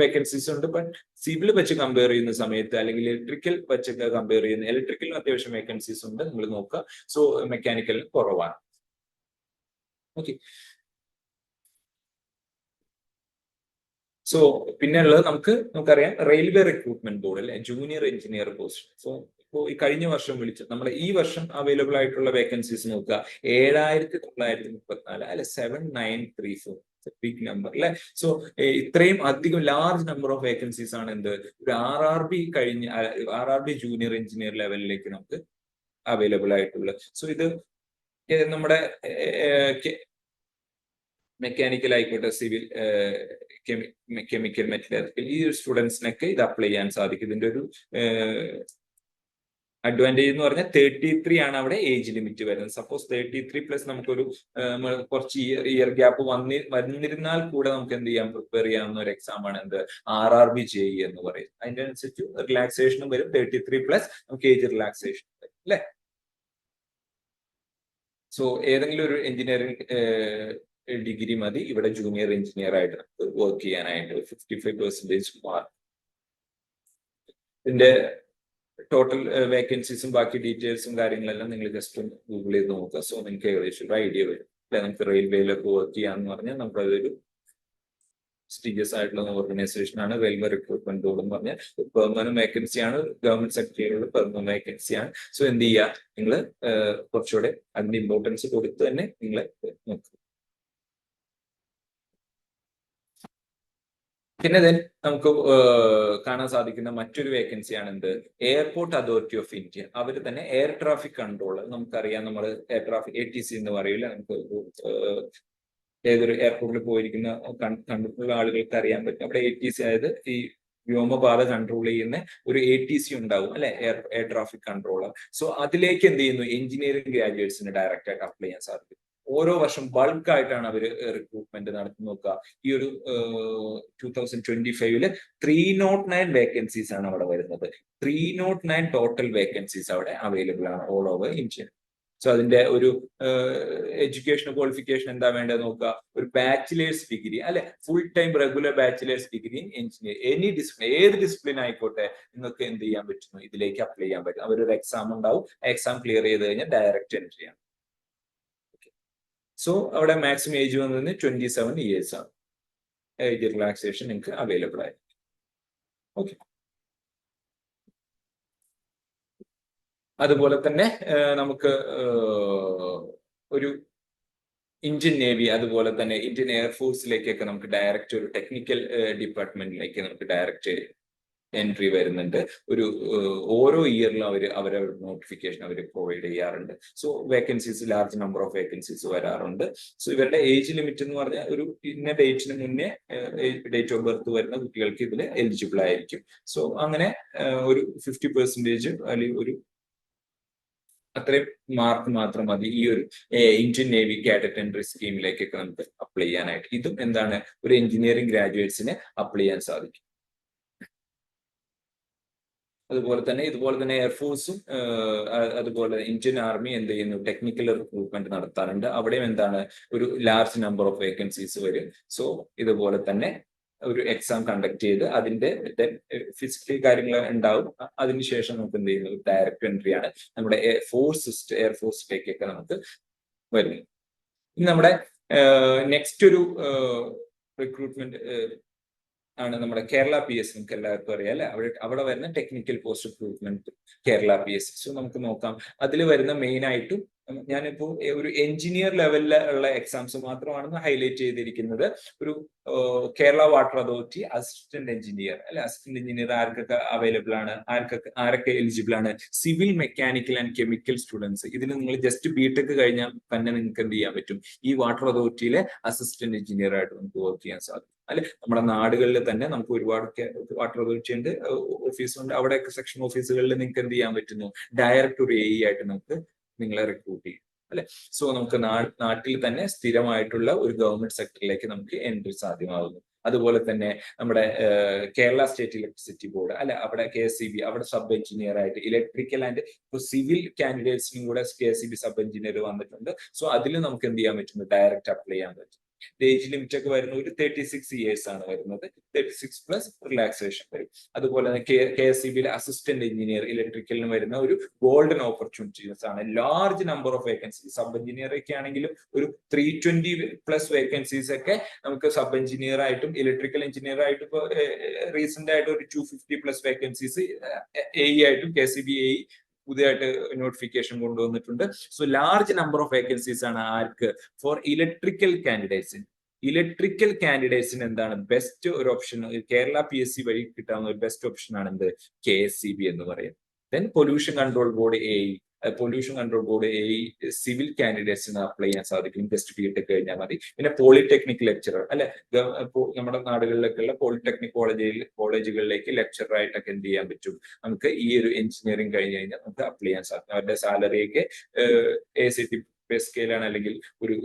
വേക്കൻസീസ് ഉണ്ട്. ബട്ട് സിവിൽ വെച്ച് കമ്പയർ ചെയ്യുന്ന സമയത്ത് അല്ലെങ്കിൽ ഇലക്ട്രിക്കൽ വെച്ചൊക്കെ കമ്പയർ ചെയ്യുന്ന ഇലക്ട്രിക്കലിനും അത്യാവശ്യം വേക്കൻസീസ് ഉണ്ട്, നിങ്ങൾ നോക്കുക. സോ മെക്കാനിക്കലിൽ കുറവാണ്. ഓക്കെ. സോ പിന്നെ ഉള്ളത് നമുക്കറിയാം റെയിൽവേ റിക്രൂട്ട്മെന്റ് ബോർഡ് അല്ലെ, ജൂനിയർ എഞ്ചിനീയർ പോസ്റ്റ്. സോ ഇപ്പോൾ ഈ കഴിഞ്ഞ വർഷം നമ്മുടെ ഈ വർഷം അവൈലബിൾ ആയിട്ടുള്ള വേക്കൻസീസ് നോക്കുക, 7,934 അല്ലെ, 7,934 ബിഗ് നമ്പർ അല്ലെ. സോ ഇത്രയും അധികം ലാർജ് നമ്പർ ഓഫ് വേക്കൻസീസ് ആണ് എന്ത് ഒരു RRB ജൂനിയർ എഞ്ചിനീയർ ലെവലിലേക്ക് നമുക്ക് അവൈലബിൾ ആയിട്ടുള്ളത്. സോ ഇത് നമ്മുടെ മെക്കാനിക്കൽ ആയിക്കോട്ടെ, സിവിൽ, കെമിക്കൽ, മെറ്റലർജിക്കൽ, ഈ സ്റ്റുഡൻസിനൊക്കെ ഇത് അപ്ലൈ ചെയ്യാൻ സാധിക്കും. ഇതിന്റെ ഒരു അഡ്വാൻറ്റേജ് എന്ന് പറഞ്ഞാൽ 33 ആണ് അവിടെ ഏജ് ലിമിറ്റ് വരുന്നത്. സപ്പോസ് 33 പ്ലസ് നമുക്കൊരു കുറച്ച് ഇയർ ഗ്യാപ്പ് വന്നിരുന്നാൽ കൂടെ നമുക്ക് എന്ത് ചെയ്യാം, പ്രിപ്പയർ ചെയ്യാവുന്ന ഒരു എക്സാം ആണ് എന്ത് RRB JEE എന്ന് പറയുന്നത്. അതിന്റെ അനുസരിച്ച് റിലാക്സേഷനും വരും. 33 പ്ലസ് നമുക്ക് ഏജ് റിലാക്സേഷൻ വരും അല്ലെ. സോ ഏതെങ്കിലും ഒരു എഞ്ചിനീയറിംഗ് ഡിഗ്രി മതി ഇവിടെ ജൂനിയർ എഞ്ചിനീയർ ആയിട്ട് നമുക്ക് വർക്ക് ചെയ്യാനായിട്ട്. 55% മാർക്ക്. ഇതിന്റെ ടോട്ടൽ വേക്കൻസീസും ബാക്കി ഡീറ്റെയിൽസും കാര്യങ്ങളെല്ലാം നിങ്ങൾ ജസ്റ്റ് ഒന്ന് ഗൂഗിൾ ചെയ്ത് നോക്കുക. സോ നിങ്ങൾക്ക് ഏകദേശം ഒരു ഐഡിയ വരും അല്ലെ. നമുക്ക് റെയിൽവേയിലൊക്കെ വർക്ക് ചെയ്യാന്ന് പറഞ്ഞാൽ നമുക്ക് അതൊരു prestigious ആയിട്ടുള്ള ഓർഗനൈസേഷൻ ആണ് റെയിൽവേ റിക്രൂട്ട്മെന്റ് ബോർഡ് എന്ന് പറഞ്ഞാൽ. പെർമനന്റ് വേക്കൻസി ആണ്, ഗവൺമെന്റ് സെക്രട്ടറിയുള്ള പെർമനന്റ് വേക്കൻസി ആണ്. സോ എന്ത് ചെയ്യുക, നിങ്ങൾ കുറച്ചുകൂടെ അതിന്റെ ഇമ്പോർട്ടൻസ് കൊടുത്ത് തന്നെ നിങ്ങൾ നോക്കുക. പിന്നെ നമുക്ക് കാണാൻ സാധിക്കുന്ന മറ്റൊരു വേക്കൻസിയാണ് എന്ത് എയർപോർട്ട് അതോറിറ്റി ഓഫ് ഇന്ത്യ. അവർ തന്നെ എയർ ട്രാഫിക് കൺട്രോൾ. നമുക്കറിയാം, നമ്മൾ എയർ ട്രാഫിക് ATC എന്ന് പറയില്ല. നമുക്ക് ഏതൊരു എയർപോർട്ടിൽ പോയിരിക്കുന്ന കണ്ടിട്ടുള്ള ആളുകൾക്ക് അറിയാൻ പറ്റും. അവിടെ ATC, അതായത് ഈ വ്യോമപാത കൺട്രോൾ ചെയ്യുന്ന ഒരു ATC ഉണ്ടാവും അല്ലെ, എയർ ട്രാഫിക് കൺട്രോളർ. സോ അതിലേക്ക് എന്ത് ചെയ്യുന്നു, എഞ്ചിനീയറിംഗ് ഗ്രാജുവേറ്റ്സിന് ഡയറക്റ്റ് ആയിട്ട് അപ്ലൈ ചെയ്യാൻ സാധിക്കും. ഓരോ വർഷം ബൾക്ക് ആയിട്ടാണ് അവർ റിക്രൂട്ട്മെന്റ് നടത്തി നോക്കുക. ഈ ഒരു 2025 309 വേക്കൻസീസ് ആണ് അവിടെ വരുന്നത്. 309 ടോട്ടൽ വേക്കൻസീസ് അവിടെ അവൈലബിൾ ആണ് ഓൾ ഓവർ ഇന്ത്യ. സോ അതിന്റെ ഒരു എഡ്യൂക്കേഷൻ ക്വാളിഫിക്കേഷൻ എന്താ വേണ്ടത് നോക്കുക. ഒരു ബാച്ചിലേഴ്സ് ഡിഗ്രി അല്ലെ, full time regular bachelors degree in engineer, any discipline, ഏത് ഡിസിപ്ലിൻ ആയിക്കോട്ടെ നിങ്ങൾക്ക് എന്ത് ചെയ്യാൻ പറ്റുന്നു, ഇതിലേക്ക് അപ്ലൈ ചെയ്യാൻ പറ്റും. അവരൊരു എക്സാം ഉണ്ടാവും, എക്സാം ക്ലിയർ ചെയ്ത് കഴിഞ്ഞാൽ ഡയറക്റ്റ് എൻട്രി ആണ്. സോ അവിടെ മാക്സിമം ഏജ് വന്നത് 27 ഇയേഴ്സ് ആണ്. ഏജ് റിലാക്സേഷൻ നിങ്ങൾക്ക് അവൈലബിൾ ആയിരിക്കും. ഓക്കെ. അതുപോലെ തന്നെ നമുക്ക് ഒരു ഇന്ത്യൻ നേവി, അതുപോലെ തന്നെ ഇന്ത്യൻ എയർഫോഴ്സിലേക്കൊക്കെ നമുക്ക് ഡയറക്റ്റ് ഒരു ടെക്നിക്കൽ ഡിപ്പാർട്ട്മെന്റിലേക്ക് നമുക്ക് ഡയറക്റ്റ് എൻട്രി വരുന്നുണ്ട്. ഒരു ഓരോ ഇയറിലും അവരുടെ നോട്ടിഫിക്കേഷൻ അവർ പ്രൊവൈഡ് ചെയ്യാറുണ്ട്. So vacancies, large number of vacancies വരാറുണ്ട്. സോ ഇവരുടെ ഏജ് ലിമിറ്റ് എന്ന് പറഞ്ഞാൽ ഒരു ഇന്ന ഡേറ്റിന് മുന്നേ ഡേറ്റ് ഓഫ് ബർത്ത് വരുന്ന കുട്ടികൾക്ക് ഇതിൽ എലിജിബിൾ ആയിരിക്കും. സോ അങ്ങനെ ഒരു 50% അല്ലെങ്കിൽ ഒരു അത്രയും മാർക്ക് മാത്രം മതി ഈ ഒരു ഇന്ത്യൻ നേവി കാഡറ്റ് എൻട്രി സ്കീമിലേക്കൊക്കെ നമുക്ക് അപ്ലൈ ചെയ്യാനായിട്ട്. ഇതും എന്താണ്, ഒരു എഞ്ചിനീയറിംഗ് ഗ്രാജുവേറ്റ്സിന് അപ്ലൈ ചെയ്യാൻ സാധിക്കും. അതുപോലെ തന്നെ എയർഫോഴ്സും അതുപോലെ ഇന്ത്യൻ ആർമി എന്ത് ചെയ്യുന്നു, ടെക്നിക്കൽ റിക്രൂട്ട്മെന്റ് നടത്താറുണ്ട്. അവിടെയും എന്താണ്, ഒരു ലാർജ് നമ്പർ ഓഫ് വേക്കൻസീസ് വരും. സോ ഇതുപോലെ തന്നെ ഒരു എക്സാം കണ്ടക്ട് ചെയ്ത് അതിന്റെ ഫിസിക്കൽ കാര്യങ്ങൾ ഉണ്ടാവും. അതിനുശേഷം നമുക്ക് എന്ത് ചെയ്യുന്നു, ഡയറക്റ്റ് എൻട്രി ആണ് നമ്മുടെ എയർഫോഴ്സിലേക്കൊക്കെ നമുക്ക് വരുന്നത്. ഇനി നമ്മുടെ നെക്സ്റ്റ് ഒരു റിക്രൂട്ട്മെന്റ് ആണ് നമ്മുടെ കേരള PSC. നമുക്ക് എല്ലാവർക്കും അറിയാം അല്ലെ, അവിടെ വരുന്ന technical post recruitment Kerala PSC. So നമുക്ക് നോക്കാം. അതിൽ വരുന്ന മെയിൻ ആയിട്ടും ഞാനിപ്പോ ഒരു എഞ്ചിനീയർ ലെവലിൽ ഉള്ള എക്സാംസ് മാത്രമാണെന്ന് ഹൈലൈറ്റ് ചെയ്തിരിക്കുന്നത്. ഒരു Kerala water authority assistant engineer അല്ലെ, അസിസ്റ്റന്റ് എഞ്ചിനീയർ ആർക്കൊക്കെ അവൈലബിൾ ആണ്, ആരൊക്കെ എലിജിബിൾ ആണ്, civil, mechanical and chemical students. ഇതിന് നിങ്ങൾ ജസ്റ്റ് BTech കഴിഞ്ഞാൽ തന്നെ നിങ്ങൾക്ക് എന്ത് ചെയ്യാൻ പറ്റും, ഈ വാട്ടർ അതോറിറ്റിയിലെ അസിസ്റ്റന്റ് എഞ്ചിനീയർ ആയിട്ട് നമുക്ക് വർക്ക് ചെയ്യാൻ സാധിക്കും അല്ലെ. നമ്മുടെ നാടുകളിൽ തന്നെ നമുക്ക് ഒരുപാട് വാട്ടർ അതോറിറ്റി ഉണ്ട്, ഓഫീസുണ്ട്. അവിടെയൊക്കെ സെക്ഷൻ ഓഫീസുകളിൽ നിങ്ങൾക്ക് എന്ത് ചെയ്യാൻ പറ്റുന്നു, ഡയറക്റ്റ് ഒരു AE ആയിട്ട് നമുക്ക് നിങ്ങളെ റിക്രൂട്ട് ചെയ്യും അല്ലെ. സോ നമുക്ക് നാട്ടിൽ തന്നെ സ്ഥിരമായിട്ടുള്ള ഒരു ഗവൺമെന്റ് സെക്ടറിലേക്ക് നമുക്ക് എൻട്രി സാധ്യമാകുന്നു. അതുപോലെ തന്നെ നമ്മുടെ കേരള സ്റ്റേറ്റ് ഇലക്ട്രിസിറ്റി ബോർഡ് അല്ലെ, അവിടെ KSEB, അവിടെ സബ് എഞ്ചിനീയർ ആയിട്ട് ഇലക്ട്രിക്കൽ ആൻഡ് സിവിൽ കാൻഡിഡേറ്റ്സിനും കൂടെ KSEB സബ് എഞ്ചിനീയർ വന്നിട്ടുണ്ട്. സോ അതിൽ നമുക്ക് എന്ത് ചെയ്യാൻ പറ്റുന്നു, ഡയറക്റ്റ് അപ്ലൈ ചെയ്യാൻ പറ്റും. ഏജ് ലിമിറ്റ് ഒക്കെ വരുന്ന ഒരു 36 ഇയേഴ്സ് ആണ് വരുന്നത്. 36 പ്ലസ് റിലാക്സേഷൻ വരും. അതുപോലെ തന്നെ KSEB അസിസ്റ്റന്റ് എഞ്ചിനീയർ ഇലക്ട്രിക്കലിന് വരുന്ന ഒരു ഗോൾഡൻ ഓപ്പർച്യൂണിറ്റീസ് ആണ്. Large number of vacancies. Sub engineer ഒക്കെ ആണെങ്കിലും ഒരു 320 പ്ലസ് വേക്കൻസീസ് ഒക്കെ നമുക്ക് സബ് എഞ്ചിനീയർ ആയിട്ടും ഇലക്ട്രിക്കൽ എഞ്ചിനീയർ ആയിട്ടും ഇപ്പോൾ റീസെന്റ് ആയിട്ട് ഒരു 250 പ്ലസ് വേക്കൻസീസ് AE ആയിട്ടും KCB AE പുതിയതായിട്ട് നോട്ടിഫിക്കേഷൻ കൊണ്ടുവന്നിട്ടുണ്ട്. So large number of vacancies ആണ് ആർക്ക്? ഫോർ ഇലക്ട്രിക്കൽ കാൻഡിഡേറ്റ്സിന്. ഇലക്ട്രിക്കൽ കാൻഡിഡേറ്റ്സിന് എന്താണ് ബെസ്റ്റ് ഒരു ഓപ്ഷൻ? കേരള PSC വഴി കിട്ടാവുന്ന ഒരു ബെസ്റ്റ് ഓപ്ഷൻ ആണ് എന്ത്? KSEB എന്ന് പറയും. Then pollution control board AE, pollution control board AE civil കാൻഡിഡേറ്റ്സിന് അപ്ലൈ ചെയ്യാൻ സാധിക്കും. ജസ്റ്റ് BTech കഴിഞ്ഞാൽ മതി. പിന്നെ പോളിടെക്നിക് ലെക്ചറർ അല്ലെ, നമ്മുടെ നാടുകളിലേക്കുള്ള പോളിടെക്നിക് കോളേജുകളിലേക്ക് ലെക്ചറർ ആയിട്ടൊക്കെ എന്ത് ചെയ്യാൻ പറ്റും? നമുക്ക് ഈ ഒരു എഞ്ചിനീയറിംഗ് കഴിഞ്ഞ് കഴിഞ്ഞാൽ നമുക്ക് അപ്ലൈ ചെയ്യാൻ സാധിക്കും. അവരുടെ സാലറിയൊക്കെ ACT പേ സ്കെയിലാണ്, അല്ലെങ്കിൽ ഒരു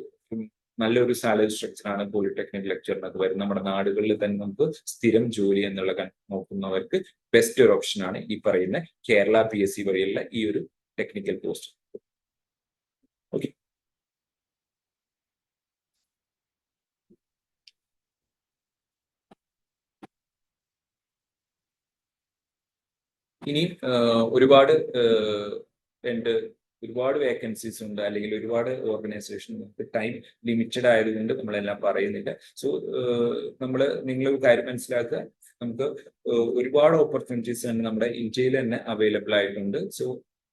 നല്ലൊരു സാലറി സ്ട്രക്ചർ ആണ് പോളിടെക്നിക് ലെക്ചറിനൊക്കെ വരും. നമ്മുടെ നാടുകളിൽ തന്നെ നമുക്ക് സ്ഥിരം ജോലി എന്നുള്ള നോക്കുന്നവർക്ക് ബെസ്റ്റ് ഒരു ഓപ്ഷൻ ആണ് ഈ പറയുന്ന കേരള PSC വഴിയുള്ള ഈ ഒരു ടെക്നിക്കൽ പോസ്റ്റ്. ഓക്കെ, ഇനി ഒരുപാട് ഒരുപാട് വേക്കൻസീസ് ഉണ്ട്, അല്ലെങ്കിൽ ഒരുപാട് ഓർഗനൈസേഷൻ ടൈം ലിമിറ്റഡ് ആയതുകൊണ്ട് നമ്മളെല്ലാം പറയുന്നില്ല. സോ നിങ്ങൾ ഒരു കാര്യം മനസ്സിലാക്കുക, നമുക്ക് ഒരുപാട് ഓപ്പർച്യൂണിറ്റീസ് തന്നെ നമ്മുടെ ഇന്ത്യയിൽ തന്നെ അവൈലബിൾ ആയിട്ടുണ്ട്. സോ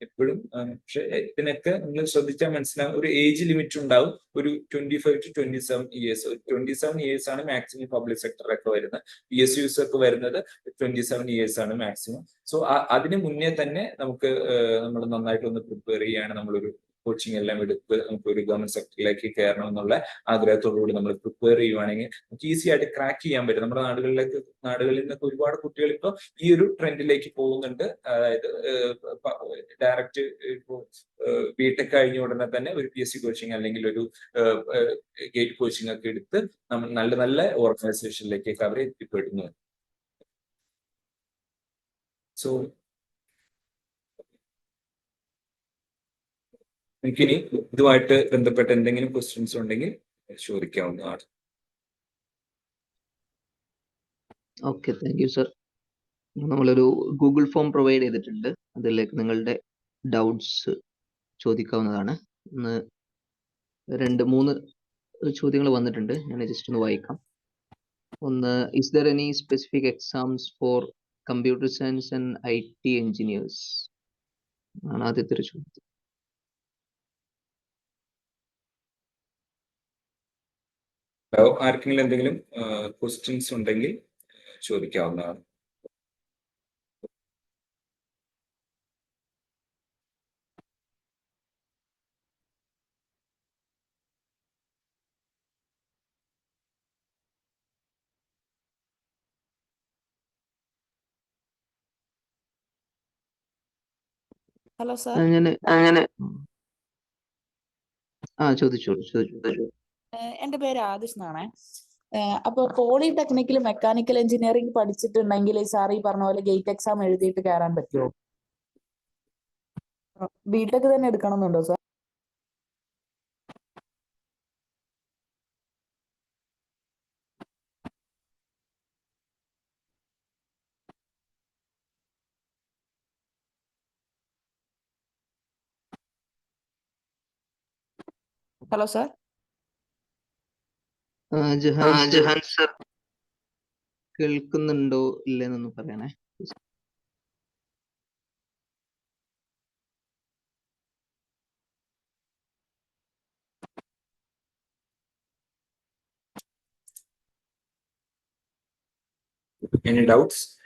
എപ്പോഴും പക്ഷെ ഇതിനൊക്കെ നിങ്ങൾ ശ്രദ്ധിച്ചാൽ മനസ്സിലാവും, ഒരു ഏജ് ലിമിറ്റ് ഉണ്ടാവും. ഒരു 25 to 27 ഇയേഴ്സ്. 27 ഇയേഴ്സ് ആണ് മാക്സിമം പബ്ലിക് സെക്ടറൊക്കെ വരുന്നത്. PSUs ഒക്കെ വരുന്നത് 27 ഇയേഴ്സ് ആണ് മാക്സിമം. സോ അതിന് മുന്നേ തന്നെ നമുക്ക് നമ്മൾ നന്നായിട്ട് ഒന്ന് പ്രിപ്പയർ ചെയ്യാണ്, നമ്മളൊരു കോച്ചിങ് എല്ലാം എടുത്ത് നമുക്ക് ഒരു ഗവൺമെന്റ് സെക്ടറിലേക്ക് കയറണം എന്നുള്ള ആഗ്രഹത്തോടുകൂടി നമ്മൾ പ്രിപ്പയർ ചെയ്യുവാണെങ്കിൽ നമുക്ക് ഈസി ആയിട്ട് ക്രാക്ക് ചെയ്യാൻ പറ്റും. നമ്മുടെ നാടുകളിൽ നിന്നൊക്കെ ഒരുപാട് കുട്ടികൾ ഇപ്പൊ ഈ ഒരു ട്രെൻഡിലേക്ക് പോകുന്നുണ്ട്. അതായത് ഡയറക്റ്റ് ഇപ്പോൾ BTech കഴിഞ്ഞ ഉടനെ തന്നെ ഒരു PSC കോച്ചിങ് അല്ലെങ്കിൽ ഒരു ഗേറ്റ് കോച്ചിങ് ഒക്കെ എടുത്ത് നമ്മൾ നല്ല നല്ല ഓർഗനൈസേഷനിലേക്കൊക്കെ അവർ എത്തിപ്പെടുന്നു. സോ എനിക്കിനി ഇതുമായിട്ട് ബന്ധപ്പെട്ട എന്തെങ്കിലും ക്വസ്റ്റ്യൻസ് ഉണ്ടെങ്കിൽ ചോദിക്കാവുന്നതാണ്. Okay, thank you sir. നമ്മളൊരു ഗൂഗിൾ ഫോം പ്രൊവൈഡ് ചെയ്തിട്ടുണ്ട്, അതിലേക്ക് നിങ്ങളുടെ ഡൗട്ട്സ് ചോദിക്കാവുന്നതാണ്. ഇന്ന് 2-3 ചോദ്യങ്ങൾ വന്നിട്ടുണ്ട്, ഞാൻ ജസ്റ്റ് ഒന്ന് വായിക്കാം. ഒന്ന്, is there any specific exams for computer science and IT engineers ആണ് ആദ്യത്തെ ഒരു ചോദ്യം. ആർക്കെങ്കിലും എന്തെങ്കിലും ക്വസ്റ്റ്യൻസ് ഉണ്ടെങ്കിൽ ചോദിക്കാവുന്നതാണ്. Hello sir. ചോദിച്ചോളൂ. എന്റെ പേര് ആദിഷ് എന്നാണേ. അപ്പൊ പോളിടെക്നിക്കിൽ മെക്കാനിക്കൽ എഞ്ചിനീയറിംഗ് പഠിച്ചിട്ടുണ്ടെങ്കിൽ സാർ ഈ പറഞ്ഞ പോലെ ഗേറ്റ് എക്സാം എഴുതിയിട്ട് കയറാൻ പറ്റുമോ? BTech തന്നെ എടുക്കണമെന്നുണ്ടോ സാർ? Hello sir. ജഹാൻ സർ കേൾക്കുന്നുണ്ടോ ഇല്ലെന്നൊന്ന് പറയണേ. Any doubts?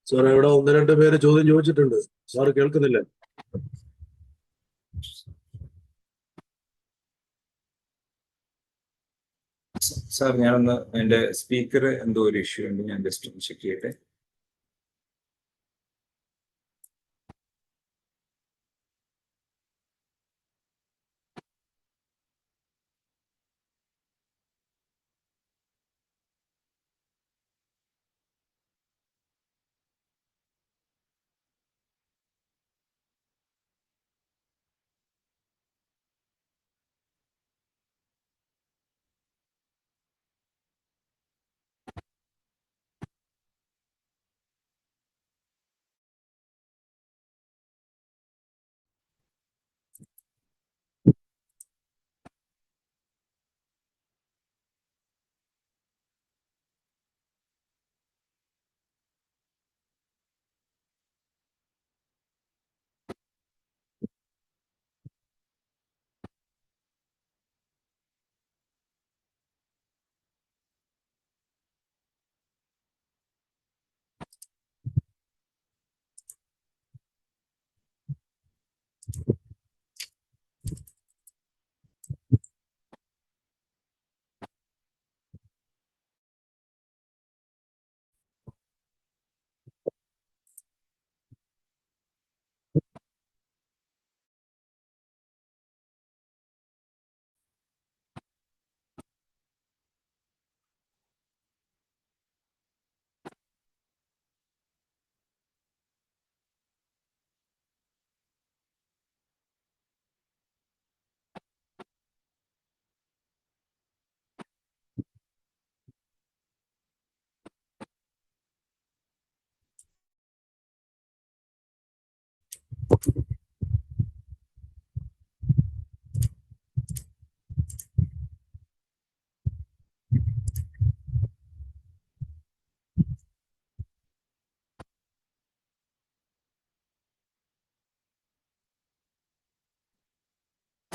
സാറേ ഇവിടെ 1-2 പേര് ചോദ്യം ചോദിച്ചിട്ടുണ്ട്. സാറ് കേൾക്കുന്നില്ല? സാർ ഞാനൊന്ന് എന്റെ സ്പീക്കർ എന്തോ ഒരു ഇഷ്യൂ ഉണ്ട്, ഞാൻ ജസ്റ്റ് ഒന്ന് ചെക്ക് ചെയ്യട്ടെ.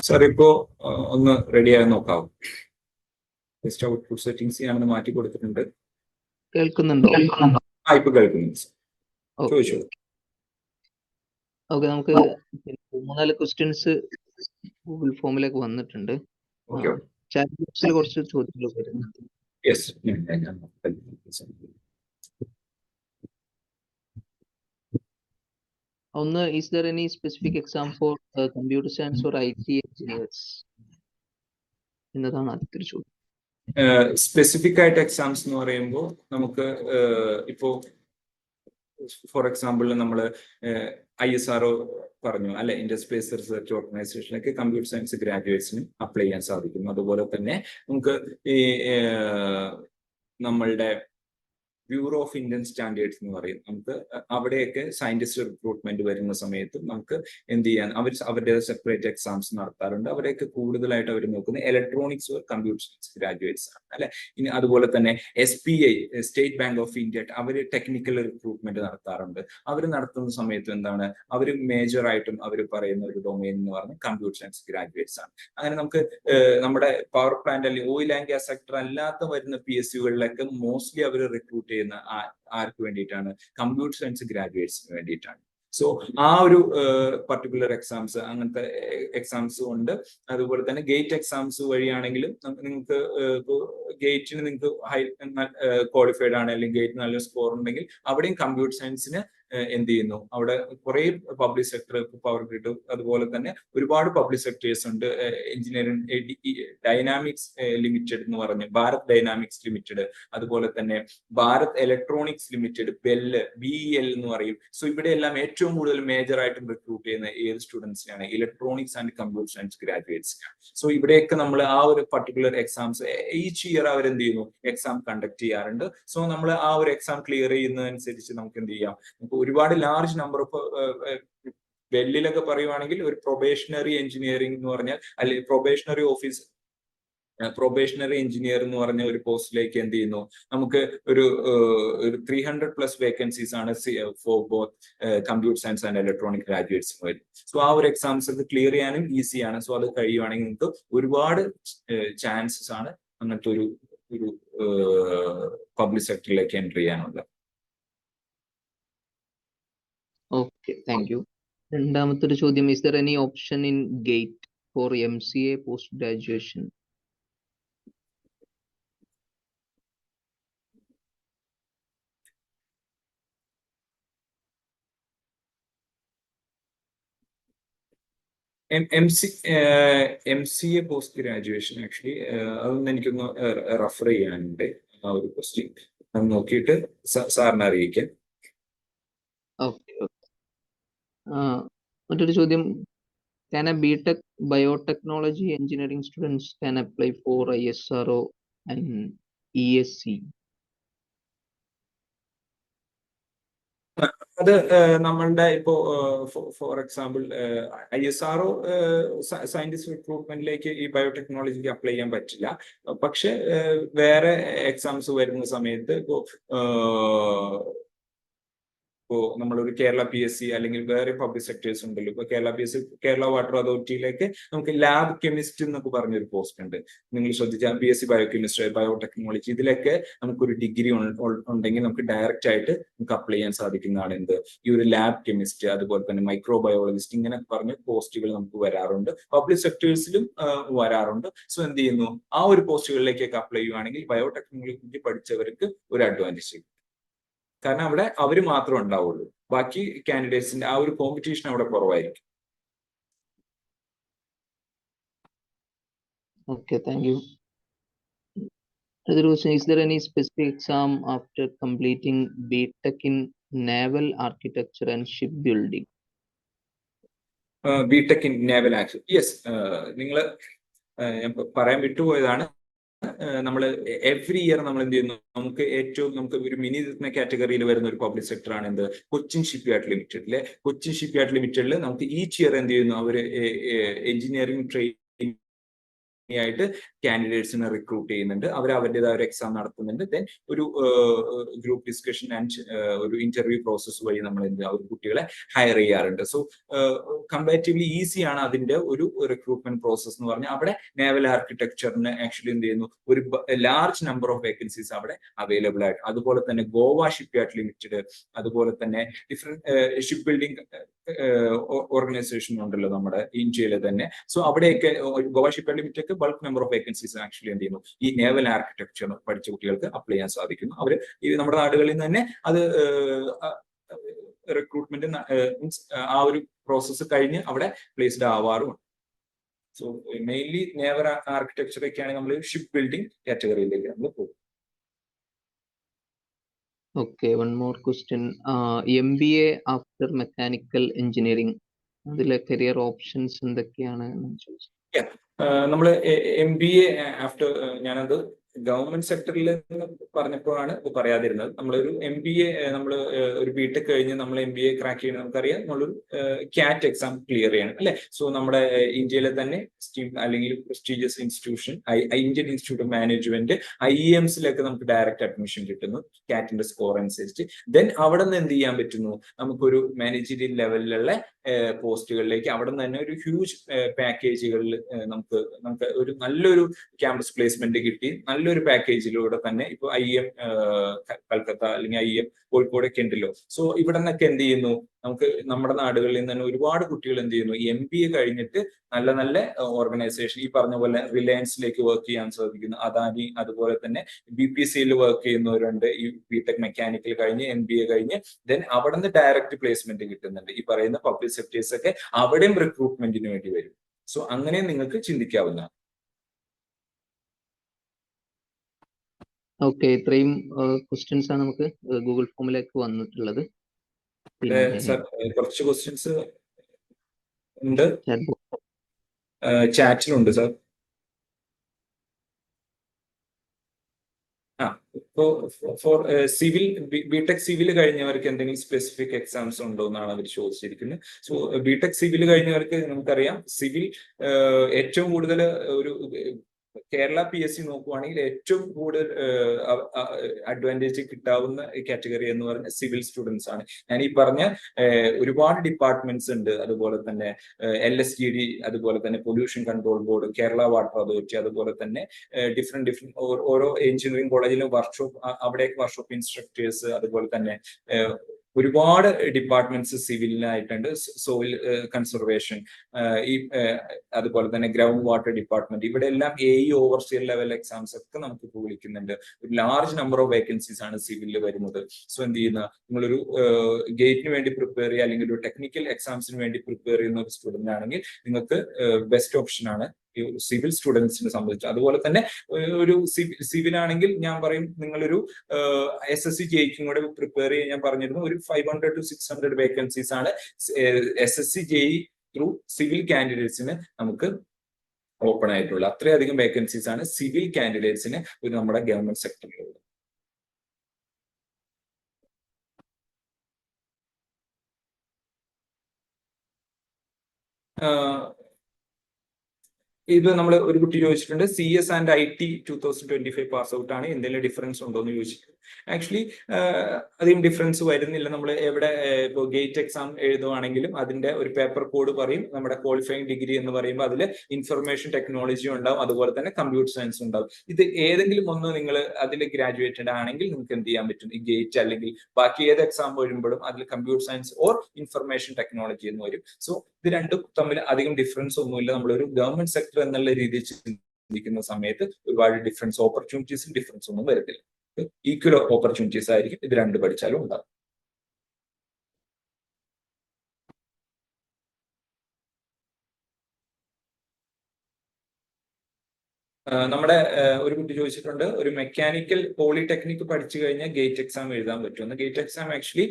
സാർ ഇപ്പോ ഒന്ന് റെഡി ആയി നോക്കാവും. ജസ്റ്റ് ഔട്ട്പുട്ട് സെറ്റിംഗ്സ് ഞാനൊന്ന് മാറ്റി കൊടുത്തിട്ടുണ്ട്. കേൾക്കുന്നുണ്ടോ? ഇപ്പൊ കേൾക്കുന്നുണ്ട് സാർ. ചോദിച്ചോ. ഓക്കെ, നമുക്ക് 3-4 ക്വസ്റ്റ്യൻസ് ഗൂഗിൾ ഫോമിലേക്ക് വന്നിട്ടുണ്ട്. ചാറ്റ് ബോക്സിൽ കുറച്ച് ചോദ്യങ്ങൾ വരുന്നുണ്ട്. യെസ്. ഒന്ന്, is there any specific exam for computer science or IT engineers? എന്നതാണ് ആദ്യത്തെ ചോദ്യം. സ്പെസിഫിക് ആയിട്ട് എക്സാംസ് എന്ന് പറയുമ്പോൾ നമുക്ക് ഇപ്പോ ഫോർ എക്സാമ്പിൾ നമ്മൾ ISRO പറഞ്ഞു അല്ലെ, ഇന്ത്യൻ സ്പേസ് റിസർച്ച് ഓർഗനൈസേഷനിലേക്ക് കമ്പ്യൂട്ടർ സയൻസ് ഗ്രാജുവേറ്റ്സിന് അപ്ലൈ ചെയ്യാൻ സാധിക്കും. അതുപോലെ തന്നെ നമുക്ക് ഈ നമ്മളുടെ ബ്യൂറോ ഓഫ് ഇന്ത്യൻ സ്റ്റാൻഡേർഡ്സ് എന്ന് പറയും, നമുക്ക് അവിടെയൊക്കെ സയന്റിസ്റ്റ് റിക്രൂട്ട്മെന്റ് വരുന്ന സമയത്ത് നമുക്ക് എന്ത് ചെയ്യാൻ അവരുടെ സെപ്പറേറ്റ് എക്സാംസ് നടത്താറുണ്ട്. അവരെയൊക്കെ കൂടുതലായിട്ട് അവർ നോക്കുന്നത് electronics or computer science graduates ആണ് അല്ലെ. ഇനി അതുപോലെ തന്നെ SBI state bank of India അവർ ടെക്നിക്കൽ റിക്രൂട്ട്മെന്റ് നടത്താറുണ്ട്. അവർ നടത്തുന്ന സമയത്ത് എന്താണ് അവർ മേജർ ആയിട്ടും അവർ പറയുന്ന ഒരു ഡൊമൈൻ എന്ന് പറഞ്ഞാൽ കമ്പ്യൂട്ടർ സയൻസ് ഗ്രാജുവേറ്റ്സ് ആണ്. അങ്ങനെ നമുക്ക് നമ്മുടെ പവർ പ്ലാന്റ് അല്ലെങ്കിൽ ഓയിൽ ആൻഡ് ഗ്യാസ് സെക്ടർ അല്ലാത്ത വരുന്ന PSUകളിലൊക്കെ മോസ്റ്റ്ലി അവർ റിക്രൂട്ട് ചെയ്യുന്ന ആർക്ക് വേണ്ടിയിട്ടാണ്? കമ്പ്യൂട്ടർ സയൻസ് ഗ്രാജുവേറ്റ്സിന് വേണ്ടിയിട്ടാണ്. സോ ആ ഒരു പർട്ടിക്കുലർ എക്സാംസ്, അങ്ങനത്തെ എക്സാംസ് ഉണ്ട്. അതുപോലെ തന്നെ ഗേറ്റ് എക്സാംസ് വഴിയാണെങ്കിലും നിങ്ങൾക്ക് ഗേറ്റിന് നിങ്ങൾക്ക് ഹൈ ക്വാളിഫൈഡ് ആണ് അല്ലെങ്കിൽ ഗേറ്റ് നല്ല സ്കോർ ഉണ്ടെങ്കിൽ അവിടെയും കമ്പ്യൂട്ടർ സയൻസിന് എന്ത് ചെയ്യുന്നു, അവിടെ കുറെ പബ്ലിക് സെക്ടർ, പവർ ഗ്രിഡ്, അതുപോലെ തന്നെ ഒരുപാട് പബ്ലിക് സെക്ടേഴ്സ് ഉണ്ട്. എഞ്ചിനീയറിംഗ് ഡൈനാമിക്സ് ലിമിറ്റഡ് എന്ന് പറഞ്ഞ് ഭാരത് ഡൈനാമിക്സ് ലിമിറ്റഡ്, അതുപോലെ തന്നെ Bharat electronics limited, bell, BEL എന്ന് പറയും. സോ ഇവിടെ എല്ലാം ഏറ്റവും കൂടുതൽ മേജർ ആയിട്ടും റിക്രൂട്ട് ചെയ്യുന്ന ഏത് സ്റ്റുഡൻസിനാണ്? ഇലക്ട്രോണിക്സ് ആൻഡ് കമ്പ്യൂട്ടർ സയൻസ് ഗ്രാജുവേറ്റ്സിനാണ്. സോ ഇവിടെയൊക്കെ നമ്മൾ ആ ഒരു പർട്ടിക്കുലർ എക്സാംസ് ഈച്ച് ഇയർ അവരെന്ത് ചെയ്യുന്നു, എക്സാം കണ്ടക്ട് ചെയ്യാറുണ്ട്. സോ നമ്മൾ ആ ഒരു എക്സാം ക്ലിയർ ചെയ്യുന്നതനുസരിച്ച് നമുക്ക് എന്ത് ചെയ്യാം, നമുക്ക് ഒരുപാട് ലാർജ് നമ്പർ ഓഫ് വെല്ലിലൊക്കെ പറയുവാണെങ്കിൽ ഒരു പ്രൊബേഷണറി എഞ്ചിനീയറിംഗ് എന്ന് പറഞ്ഞാൽ അല്ലെങ്കിൽ പ്രൊബേഷണറി എഞ്ചിനീയർ എന്ന് പറഞ്ഞ ഒരു പോസ്റ്റിലേക്ക് എന്ത് ചെയ്യുന്നു, നമുക്ക് ഒരു 300+ വേക്കൻസീസ് ആണ് for both computer science and electronic ഗ്രാജുവേറ്റ്സിന് വരും. സോ ആ ഒരു എക്സാംസ് ഒക്കെ ക്ലിയർ ചെയ്യാനും ഈസിയാണ്. സോ അത് കഴിയുവാണെങ്കിൽ നിങ്ങൾക്ക് ഒരുപാട് ചാൻസസ് ആണ് അങ്ങനത്തെ ഒരു പബ്ലിക് സെക്ടറിലേക്ക് എൻട്രി ചെയ്യാനുള്ളത്. Okay, thank you. രണ്ടാമത്തെ ഒരു ചോദ്യം, is there any option in GATE for MCA post graduation? MCA post graduation actually അതൊന്നും എനിക്കൊന്ന് റെഫർ ചെയ്യാനുണ്ട്. ആ ഒരു ക്വസ്റ്റ്യൻ അത് നോക്കിയിട്ട് സാറിനെ അറിയിക്കാം. Okay okay. മറ്റൊരു ചോദ്യം, can a BTech biotechnology engineering students can apply for ISRO and ESC? അത് നമ്മളുടെ ഇപ്പോ ഫോർ എക്സാമ്പിൾ ISRO സയന്റിസ്റ്റ് റിക്രൂട്ട്മെന്റിലേക്ക് ഈ ബയോടെക്നോളജിക്ക് അപ്ലൈ ചെയ്യാൻ പറ്റില്ല. പക്ഷെ വേറെ എക്സാംസ് വരുന്ന സമയത്ത് ഇപ്പോ നമ്മളൊരു കേരള PSC അല്ലെങ്കിൽ വേറെ പബ്ലിക് സെക്ടേഴ്സ് ഉണ്ടല്ലോ. ഇപ്പൊ കേരള PSC കേരള വാട്ടർ അതോറിറ്റിയിലേക്ക് നമുക്ക് ലാബ് കെമിസ്റ്റ് എന്നൊക്കെ പറഞ്ഞൊരു പോസ്റ്റ് ഉണ്ട്. നിങ്ങൾ ശ്രദ്ധിച്ചാൽ BSc ബയോകെമിസ്ട്രി, ബയോടെക്നോളജി, ഇതിലൊക്കെ നമുക്കൊരു ഡിഗ്രി ഉണ്ടെങ്കിൽ നമുക്ക് ഡയറക്റ്റ് ആയിട്ട് നമുക്ക് അപ്ലൈ ചെയ്യാൻ സാധിക്കുന്നതാണ് എന്ത് ഈ ഒരു ലാബ് കെമിസ്റ്റ്, അതുപോലെ തന്നെ മൈക്രോബയോളജിസ്റ്റ്, ഇങ്ങനെ പറഞ്ഞ പോസ്റ്റുകൾ നമുക്ക് വരാറുണ്ട്. പബ്ലിക് സെക്ടേഴ്സിലും വരാറുണ്ട്. സോ എന്ത് ചെയ്യുന്നു, ആ ഒരു പോസ്റ്റുകളിലേക്കൊക്കെ അപ്ലൈ ചെയ്യുവാണെങ്കിൽ ബയോടെക്നോളജി പഠിച്ചവർക്ക് ഒരു അഡ്വാൻറ്റേജ്. കാരണം അവിടെ അവർ മാത്രമേ ഉണ്ടാവുള്ളൂ, ബാക്കി കാൻഡിഡേറ്റ്സിന്റെ ആ ഒരു കോമ്പറ്റീഷൻ അവിടെ കുറവായിരിക്കും. Okay, thank you. Another question, is there any specific exam after completing BTech in naval architecture and shipbuilding? BTech in naval action, yes. നിങ്ങൾ ഞാൻ പറയാൻ വിട്ടുപോയതാണ്. നമ്മൾ എവറി ഇയർ നമ്മൾ എന്ത് ചെയ്യുന്നു, നമുക്ക് ഒരു മിനി കാറ്റഗറിയിൽ വരുന്ന ഒരു പബ്ലിക് സെക്ടർ ആണ് എന്ത് കൊച്ചിൻ ഷിപ്പ്യാർഡ് ലിമിറ്റഡിലെ. കൊച്ചിൻ ഷിപ്പ്യാർഡ് ലിമിറ്റഡിൽ നമുക്ക് ഈച്ച് ഇയർ എന്ത് ചെയ്യുന്നു, അവർ എഞ്ചിനീയറിംഗ് ട്രെയിനിങ് ആയിട്ട് കാൻഡിഡേറ്റ്സിനെ റിക്രൂട്ട് ചെയ്യുന്നുണ്ട്. അവർ അവരുടേതായ ഒരു എക്സാം നടത്തുന്നുണ്ട്. ദെൻ ഒരു ഗ്രൂപ്പ് ഡിസ്കഷൻ ആൻഡ് ഒരു ഇന്റർവ്യൂ പ്രോസസ് വഴി നമ്മൾ എന്ത് അവർ കുട്ടികളെ ഹയർ ചെയ്യാറുണ്ട്. സോ കമ്പാരിറ്റീവ്ലി ഈസിയാണ് അതിന്റെ ഒരു റിക്രൂട്ട്മെന്റ് പ്രോസസ് എന്ന് പറഞ്ഞാൽ. അവിടെ നേവൽ ആർക്കിടെക്ചറിന് ആക്ച്വലി എന്ത് ചെയ്യുന്നു, ഒരു ലാർജ് നമ്പർ ഓഫ് വേക്കൻസീസ് അവിടെ അവൈലബിൾ ആയിട്ട്. അതുപോലെ തന്നെ ഗോവ ഷിപ്പ്യാർഡ് ലിമിറ്റഡ്, അതുപോലെ തന്നെ ഡിഫറെന്റ് ഷിപ്പ് ബിൽഡിംഗ് ഓർഗനൈസേഷൻ ഉണ്ടല്ലോ നമ്മുടെ ഇന്ത്യയിലെ തന്നെ. സോ അവിടെയൊക്കെ Goa shipyard limited bulk number of vacancies actually എന്ത് ചെയ്യുന്നു, ഈ നേവൽ ആർക്കിടെക്ചർ പഠിച്ച കുട്ടികൾക്ക് അപ്ലൈ ചെയ്യാൻ സാധിക്കുന്നു. അവർ ഈ നമ്മുടെ നാടുകളിൽ നിന്ന് തന്നെ അത് റിക്രൂട്ട്മെന്റ് മീൻസ് ആ ഒരു പ്രോസസ്സ് കഴിഞ്ഞ് അവിടെ പ്ലേസ്ഡ് ആവാറുമുണ്ട്. സോ മെയിൻലി നേവൽ ആർക്കിടെക്ചറൊക്കെയാണ് നമ്മൾ ഷിപ്പ് ബിൽഡിംഗ് കാറ്റഗറിയിലേക്ക് നമ്മൾ പോകും. Okay, one more question. MBA after mechanical engineering, അതിലെ കരിയർ ഓപ്ഷൻസ് എന്തൊക്കെയാണ്? നമ്മൾ MBA ആഫ്റ്റർ, ഞാനത് ഗവൺമെന്റ് സെക്ടറിൽ പറഞ്ഞപ്പോഴാണ് പറയാതിരുന്നത്. നമ്മളൊരു MBA നമ്മൾ ഒരു BTech കഴിഞ്ഞ് നമ്മൾ MBA ക്രാക്ക് ചെയ്യണം. നമുക്കറിയാം നമ്മളൊരു CAT എക്സാം ക്ലിയർ ചെയ്യണം അല്ലെ. സോ നമ്മുടെ ഇന്ത്യയിലെ തന്നെ അല്ലെങ്കിൽ prestigious institution Indian institute of management IIMസിലൊക്കെ നമുക്ക് ഡയറക്റ്റ് അഡ്മിഷൻ കിട്ടുന്നു CATന്റെ സ്കോർ അനുസരിച്ച്. ദെൻ അവിടെ നിന്ന് എന്ത് ചെയ്യാൻ പറ്റുന്നു, നമുക്കൊരു മാനേജറിയൽ ലെവലിലുള്ള പോസ്റ്റുകളിലേക്ക് അവിടെ നിന്ന് തന്നെ ഒരു ഹ്യൂജ് പാക്കേജുകളിൽ നമുക്ക് ഒരു നല്ലൊരു ക്യാമ്പസ് പ്ലേസ്മെന്റ് കിട്ടി. നല്ലൊരു പാക്കേജിലൂടെ തന്നെ ഇപ്പൊ IIM കൽക്കത്ത അല്ലെങ്കിൽ IIM കോഴിക്കോടൊക്കെ ഉണ്ടല്ലോ. സോ ഇവിടെ നിന്നൊക്കെ എന്ത് ചെയ്യുന്നു, നമുക്ക് നമ്മുടെ നാടുകളിൽ നിന്ന് തന്നെ ഒരുപാട് കുട്ടികൾ എന്ത് ചെയ്യുന്നു, MBA കഴിഞ്ഞിട്ട് നല്ല നല്ല ഓർഗനൈസേഷൻ ഈ പറഞ്ഞ പോലെ റിലയൻസിലേക്ക് വർക്ക് ചെയ്യാൻ സാധിക്കുന്നു, അദാനി, അതുപോലെ തന്നെ BPCയിൽ വർക്ക് ചെയ്യുന്നവരുണ്ട്. ഈ BTech മെക്കാനിക്കൽ കഴിഞ്ഞ് MBA കഴിഞ്ഞ് ദെൻ അവിടെ നിന്ന് ഡയറക്റ്റ് പ്ലേസ്മെന്റ് കിട്ടുന്നുണ്ട്. ഈ പറയുന്ന പബ്ലിക് സെക്ടേഴ്സ് ഒക്കെ അവിടെയും റിക്രൂട്ട്മെന്റിന് വേണ്ടി വരും. സോ അങ്ങനെ നിങ്ങൾക്ക് ചിന്തിക്കാവുന്നതാണ്. ഓക്കെ, ഇത്രയും ക്വസ്റ്റ്യൻസ് ആണ് നമുക്ക് ഗൂഗിൾ ഫോമിലേക്ക് വന്നിട്ടുള്ളത്. സർ കുറച്ച് ക്വസ്റ്റ്യൻസ് ഉണ്ട്, ചാറ്റിലുണ്ട് സർ. ഇപ്പോ ഫോർ സിവിൽ BTech സിവിൽ കഴിഞ്ഞവർക്ക് എന്തെങ്കിലും സ്പെസിഫിക് എക്സാംസ് ഉണ്ടോ എന്നാണ് അവർ ചോദിച്ചിരിക്കുന്നത്. സോ BTech സിവിൽ കഴിഞ്ഞവർക്ക് നമുക്കറിയാം, സിവിൽ ഏറ്റവും കൂടുതൽ ഒരു കേരള PSC നോക്കുവാണെങ്കിൽ ഏറ്റവും കൂടുതൽ അഡ്വാൻറ്റേജ് കിട്ടാവുന്ന കാറ്റഗറി എന്ന് പറഞ്ഞ സിവിൽ സ്റ്റുഡൻസ് ആണ്. ഞാൻ ഈ പറഞ്ഞ ഒരുപാട് ഡിപ്പാർട്ട്മെന്റ്സ് ഉണ്ട്. അതുപോലെ തന്നെ LSTD, അതുപോലെ തന്നെ pollution control board, Kerala water authority, അതുപോലെ തന്നെ ഡിഫറെന്റ് ഓരോ എഞ്ചിനീയറിംഗ് കോളേജിലും വർക്ക്ഷോപ്പ്, അവിടെ വർക്ക്ഷോപ്പ് ഇൻസ്ട്രക്ടേഴ്സ്, അതുപോലെ തന്നെ ഒരുപാട് ഡിപ്പാർട്ട്മെന്റ്സ് സിവിലിനായിട്ടുണ്ട്. സോയിൽ കൺസർവേഷൻ, ഈ അതുപോലെ തന്നെ ഗ്രൗണ്ട് വാട്ടർ ഡിപ്പാർട്ട്മെന്റ്, ഇവിടെ എല്ലാം AE ഓവർസിയർ ലെവൽ എക്സാംസ് ഒക്കെ നമുക്ക് ഇപ്പോൾ വിളിക്കുന്നുണ്ട്. ഒരു ലാർജ് നമ്പർ ഓഫ് വേക്കൻസീസ് ആണ് സിവിലിൽ വരുന്നത്. സോ എന്ത് ചെയ്യുന്ന, നിങ്ങളൊരു ഗേറ്റിന് വേണ്ടി പ്രിപ്പയർ ചെയ്യുക അല്ലെങ്കിൽ ഒരു ടെക്നിക്കൽ എക്സാംസിന് വേണ്ടി പ്രിപ്പയർ ചെയ്യുന്ന ഒരു സ്റ്റുഡന്റ് ആണെങ്കിൽ നിങ്ങൾക്ക് ബെസ്റ്റ് ഓപ്ഷൻ ആണ് സിവിൽ സ്റ്റുഡൻസിനെ സംബന്ധിച്ച്. അതുപോലെ തന്നെ ഒരു സിവിൽ ആണെങ്കിൽ ഞാൻ പറയും നിങ്ങളൊരു SSC JEE കൂടെ പ്രിപ്പയർ ചെയ്യാൻ ഞാൻ പറഞ്ഞിരുന്നു. ഒരു 500 to 600 വേക്കൻസീസ് ആണ് SSC JEE ത്രൂ സിവിൽ കാൻഡിഡേറ്റ്സിന് നമുക്ക് ഓപ്പൺ ആയിട്ടുള്ളത്. അത്രയധികം വേക്കൻസീസ് ആണ് സിവിൽ കാൻഡിഡേറ്റ്സിന് ഒരു നമ്മുടെ ഗവൺമെന്റ് സെക്ടറിലുള്ളത്. ഇത് നമ്മൾ ഒരു കുട്ടി ചോദിച്ചിട്ടുണ്ട്, CS and IT 2025 pass out ആണ്, എന്തെങ്കിലും ഡിഫറൻസ് ഉണ്ടോ എന്ന് ചോദിച്ചിട്ടുണ്ട്. ആക്ച്വലി അധികം ഡിഫറൻസ് വരുന്നില്ല. നമ്മൾ എവിടെ ഇപ്പോൾ ഗേറ്റ് എക്സാം എഴുതുവാണെങ്കിലും അതിന്റെ ഒരു പേപ്പർ കോഡ് പറയും. നമ്മുടെ ക്വാളിഫയിങ് ഡിഗ്രി എന്ന് പറയുമ്പോൾ അതിൽ ഇൻഫർമേഷൻ ടെക്നോളജി ഉണ്ടാവും, അതുപോലെ തന്നെ കമ്പ്യൂട്ടർ സയൻസ് ഉണ്ടാവും. ഇത് ഏതെങ്കിലും ഒന്ന് നിങ്ങൾ അതിൽ ഗ്രാജുവേറ്റഡ് ആണെങ്കിൽ നിങ്ങൾക്ക് എന്ത് ചെയ്യാൻ പറ്റും, ഈ ഗേറ്റ് അല്ലെങ്കിൽ ബാക്കി ഏത് എക്സാം വരുമ്പോഴും അതിൽ computer science or information technology എന്ന് വരും. സോ ഇത് രണ്ടും തമ്മിൽ അധികം ഡിഫറൻസ് ഒന്നുമില്ല. നമ്മളൊരു ഗവൺമെന്റ് സെക്ടർ എന്നുള്ള രീതിയിൽ ചിന്തിക്കുന്ന സമയത്ത് ഒരുപാട് ഓപ്പർച്യൂണിറ്റീസും ഡിഫറൻസ് ഒന്നും വരത്തില്ല. ഈക്വൽ ഓപ്പർച്യൂണിറ്റീസ് ആയിരിക്കും ഇത് രണ്ട് പഠിച്ചാലും ഉണ്ടാകും. നമ്മുടെ ഒരു കുട്ടി ചോദിച്ചിട്ടുണ്ട്, ഒരു മെക്കാനിക്കൽ പോളിടെക്നിക് പഠിച്ചു കഴിഞ്ഞാൽ ഗേറ്റ് എക്സാം എഴുതാൻ പറ്റുമെന്ന്. ഗേറ്റ് എക്സാം ആക്ച്വലി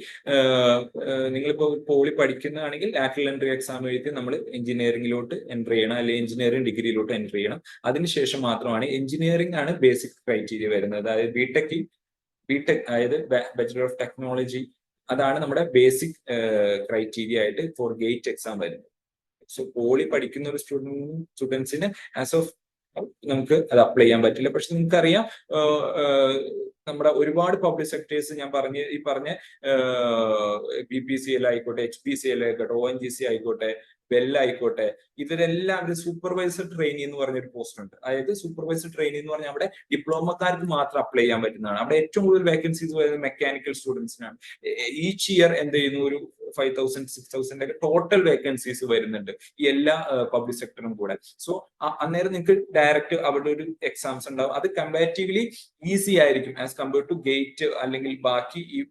നിങ്ങളിപ്പോ പോളി പഠിക്കുന്നതാണെങ്കിൽ ലാറ്ററൽ എൻട്രി എക്സാം എഴുതി നമ്മൾ എഞ്ചിനീയറിംഗിലോട്ട് എൻട്രി ചെയ്യണം, അല്ലെങ്കിൽ എഞ്ചിനീയറിംഗ് ഡിഗ്രിയിലോട്ട് എൻട്രി ചെയ്യണം. അതിനുശേഷം മാത്രമാണ് എഞ്ചിനീയറിംഗ് ആണ് ബേസിക് ക്രൈറ്റീരിയ വരുന്നത്. അതായത് ബിടെക് അതായത് ബാച്ചുലർ ഓഫ് ടെക്നോളജി, അതാണ് നമ്മുടെ ബേസിക് ക്രൈറ്റീരിയ ആയിട്ട് ഫോർ ഗേറ്റ് എക്സാം വരുന്നത്. സോ പോളി പഠിക്കുന്ന ഒരു സ്റ്റുഡൻസിന് ആസ് ഓഫ് നമുക്ക് അത് അപ്ലൈ ചെയ്യാൻ പറ്റില്ല. പക്ഷെ നിങ്ങൾക്കറിയാം നമ്മുടെ ഒരുപാട് പബ്ലിക് സെക്ടേഴ്സ് ഞാൻ ഈ പറഞ്ഞ BPCL ആയിക്കോട്ടെ, HPCL ആയിക്കോട്ടെ, ONGC ആയിക്കോട്ടെ, ബെൽ ആയിക്കോട്ടെ, ഇവരെല്ലാം സൂപ്പർവൈസർ ട്രെയിനി എന്ന് പറഞ്ഞൊരു പോസ്റ്റ് ഉണ്ട്. അതായത് സൂപ്പർവൈസർ ട്രെയിനി എന്ന് പറഞ്ഞാൽ അവിടെ ഡിപ്ലോമക്കാർക്ക് മാത്രം അപ്ലൈ ചെയ്യാൻ പറ്റുന്നതാണ്. അവിടെ ഏറ്റവും കൂടുതൽ വേക്കൻസീസ് വരുന്നത് മെക്കാനിക്കൽ സ്റ്റുഡൻസിനാണ്. ഈച്ച് ഇയർ എന്ത് ചെയ്യുന്നു, ഒരു 5,000 6,000 ഒക്കെ ടോട്ടൽ വേക്കൻസീസ് വരുന്നുണ്ട് ഈ എല്ലാ പബ്ലിക് സെക്ടറും കൂടെ. സോ അന്നേരം നിങ്ങൾക്ക് ഡയറക്റ്റ് അവിടെ ഒരു എക്സാംസ് ഉണ്ടാവും. അത് കമ്പാരിറ്റീവ്ലി ഈസി ആയിരിക്കും ആസ് കമ്പയർഡ് ടു ഗേറ്റ് അല്ലെങ്കിൽ ബാക്കി ഈ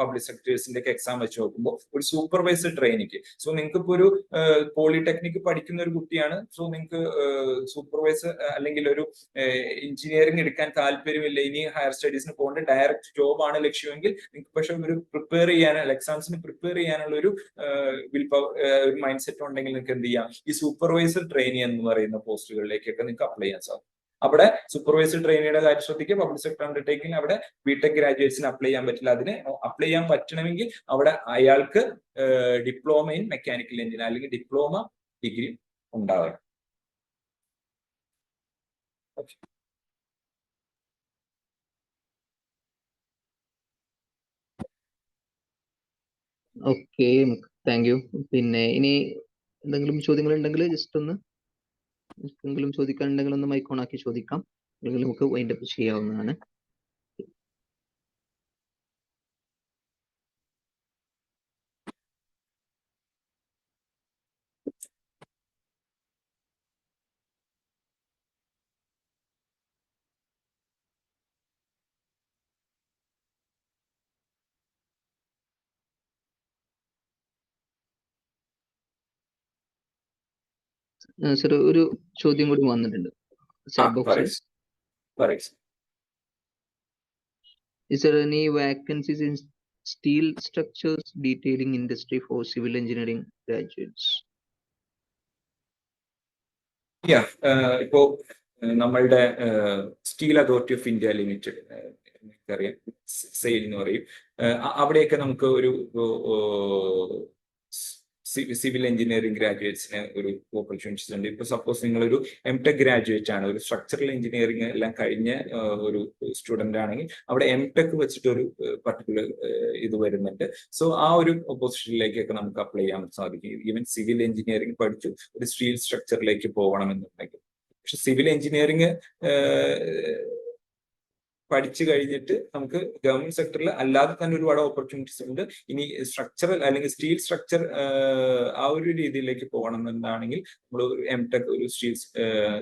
പബ്ലിക് സെക്ടേഴ്സിന്റെ ഒക്കെ എക്സാം വെച്ച് നോക്കുമ്പോൾ ഒരു സൂപ്പർവൈസർ ട്രെയിനിക്ക്. സോ നിങ്ങൾക്ക് ഇപ്പോൾ ഒരു പോളിടെക്നിക് പഠിക്കുന്ന ഒരു കുട്ടിയാണ്, സോ നിങ്ങൾക്ക് സൂപ്പർവൈസർ അല്ലെങ്കിൽ ഒരു എഞ്ചിനീയറിംഗ് എടുക്കാൻ താല്പര്യമില്ല, ഇനി ഹയർ സ്റ്റഡീസിന് പോകേണ്ട ഡയറക്റ്റ് ജോബ് ആണ് ലക്ഷ്യമെങ്കിൽ നിങ്ങൾക്ക് പക്ഷെ ഒരു പ്രിപ്പയർ ചെയ്യാനുള്ള എക്സാംസിന് പ്രിപ്പയർ ചെയ്യാനുള്ള ഒരു വിൽ പവർ, ഒരു മൈൻഡ് സെറ്റ് ഉണ്ടെങ്കിൽ നിങ്ങൾക്ക് എന്ത് ചെയ്യാം, ഈ സൂപ്പർവൈസർ ട്രെയിനി എന്ന് പറയുന്ന പോസ്റ്റുകളിലേക്കൊക്കെ നിങ്ങൾക്ക് അപ്ലൈ ചെയ്യാൻ സാധിക്കും. അവിടെ സൂപ്പർവൈസർ ട്രെയിനിയുടെ കാര്യം ശ്രദ്ധിക്കുക. പബ്ലിക് സെക്ടർ അണ്ടർടേക്കിംഗ് അവിടെ ബിടെക് ഗ്രാജുവേറ്റ്സിന് അപ്ലൈ ചെയ്യാൻ പറ്റില്ല. അതിന് അപ്ലൈ ചെയ്യാൻ പറ്റണമെങ്കിൽ അവിടെ അയാൾക്ക് ഡിപ്ലോമ ഇൻ മെക്കാനിക്കൽ എഞ്ചിനീയർ അല്ലെങ്കിൽ ഡിപ്ലോമ ഡിഗ്രി ഉണ്ടാവണം. Okay, thank U. പിന്നെ ഇനി എന്തെങ്കിലും ചോദ്യങ്ങൾ ഉണ്ടെങ്കിൽ ജസ്റ്റ് ഒന്ന് എന്തെങ്കിലും ചോദിക്കാനുണ്ടെങ്കിൽ ഒന്ന് മൈക്ക് ഓൺ ആക്കി ചോദിക്കാം, അല്ലെങ്കിൽ നമുക്ക് വൈൻഡ് അപ്പ് ചെയ്യാവുന്നതാണ്. സർ, ഒരു ചോദ്യം കൂടി വന്നിട്ടുണ്ട് ചാറ്റ് ബോക്സിൽ. Is there any vacancies in steel structures detailing industry for civil engineering graduates? ഇപ്പോ നമ്മളുടെ steel authority of India limited, അറിയാം, സെയിൽ എന്ന് പറയും, അവിടെയൊക്കെ നമുക്ക് ഒരു സിവിൽ എഞ്ചിനീയറിംഗ് ഗ്രാജുവേറ്റ്സിന് ഒരു ഓപ്പർച്യൂണിറ്റീസ് ഉണ്ട്. ഇപ്പൊ സപ്പോസ് നിങ്ങളൊരു MTech ഗ്രാജുവേറ്റ് ആണ്, ഒരു സ്ട്രക്ചറൽ എഞ്ചിനീയറിംഗ് എല്ലാം കഴിഞ്ഞ ഒരു സ്റ്റുഡന്റ് ആണെങ്കിൽ അവിടെ MTech വെച്ചിട്ട് ഒരു പർട്ടിക്കുലർ ഇത് വരുന്നുണ്ട്. സോ ആ ഒരു പൊസിഷനിലേക്കൊക്കെ നമുക്ക് അപ്ലൈ ചെയ്യാൻ സാധിക്കും. ഈവൻ സിവിൽ എഞ്ചിനീയറിംഗ് പഠിച്ചു ഒരു സ്റ്റീൽ സ്ട്രക്ചറിലേക്ക് പോകണമെന്നുണ്ടെങ്കിൽ. പക്ഷെ സിവിൽ എഞ്ചിനീയറിംഗ് പഠിച്ചു കഴിഞ്ഞിട്ട് നമുക്ക് ഗവൺമെന്റ് സെക്ടറിൽ അല്ലാതെ തന്നെ ഒരുപാട് ഓപ്പർച്യൂണിറ്റീസ് ഉണ്ട്. ഇനി സ്ട്രക്ചറൽ അല്ലെങ്കിൽ സ്റ്റീൽ സ്ട്രക്ചർ ആ ഒരു രീതിയിലേക്ക് പോകണം എന്നാണെങ്കിൽ നമ്മൾ ഒരു M.Tech ഒരു സ്റ്റീൽ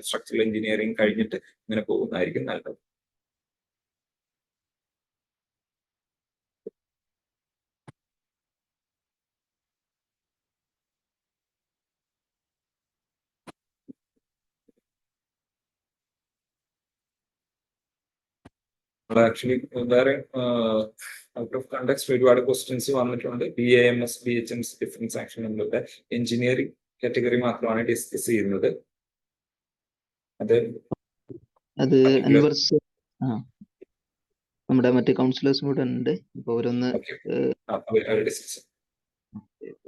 സ്ട്രക്ചറൽ എഞ്ചിനീയറിംഗ് കഴിഞ്ഞിട്ട് ഇങ്ങനെ പോകുന്നതായിരിക്കും നല്ലത്. ആക്ച്വലി വേറെ ഔട്ട് ഓഫ് കണ്ടക്സ്റ്റ് ഒരുപാട് ക്വസ്റ്റ്യൻസ് വന്നിട്ടുണ്ട്. BAMS BHMS ഡിഫറൻസ് ആക്ഷൻ നമ്മളുടെ എഞ്ചിനീയറിംഗ് കാറ്റഗറി മാത്രമാണ് ഡിസ്കസ് ചെയ്യുന്നത്. അത് അൻവർ സർ, നമ്മുടെ മറ്റു കൗൺസിലേഴ്സും കൂടെ ഉണ്ട്. അപ്പൊ അവരൊന്ന്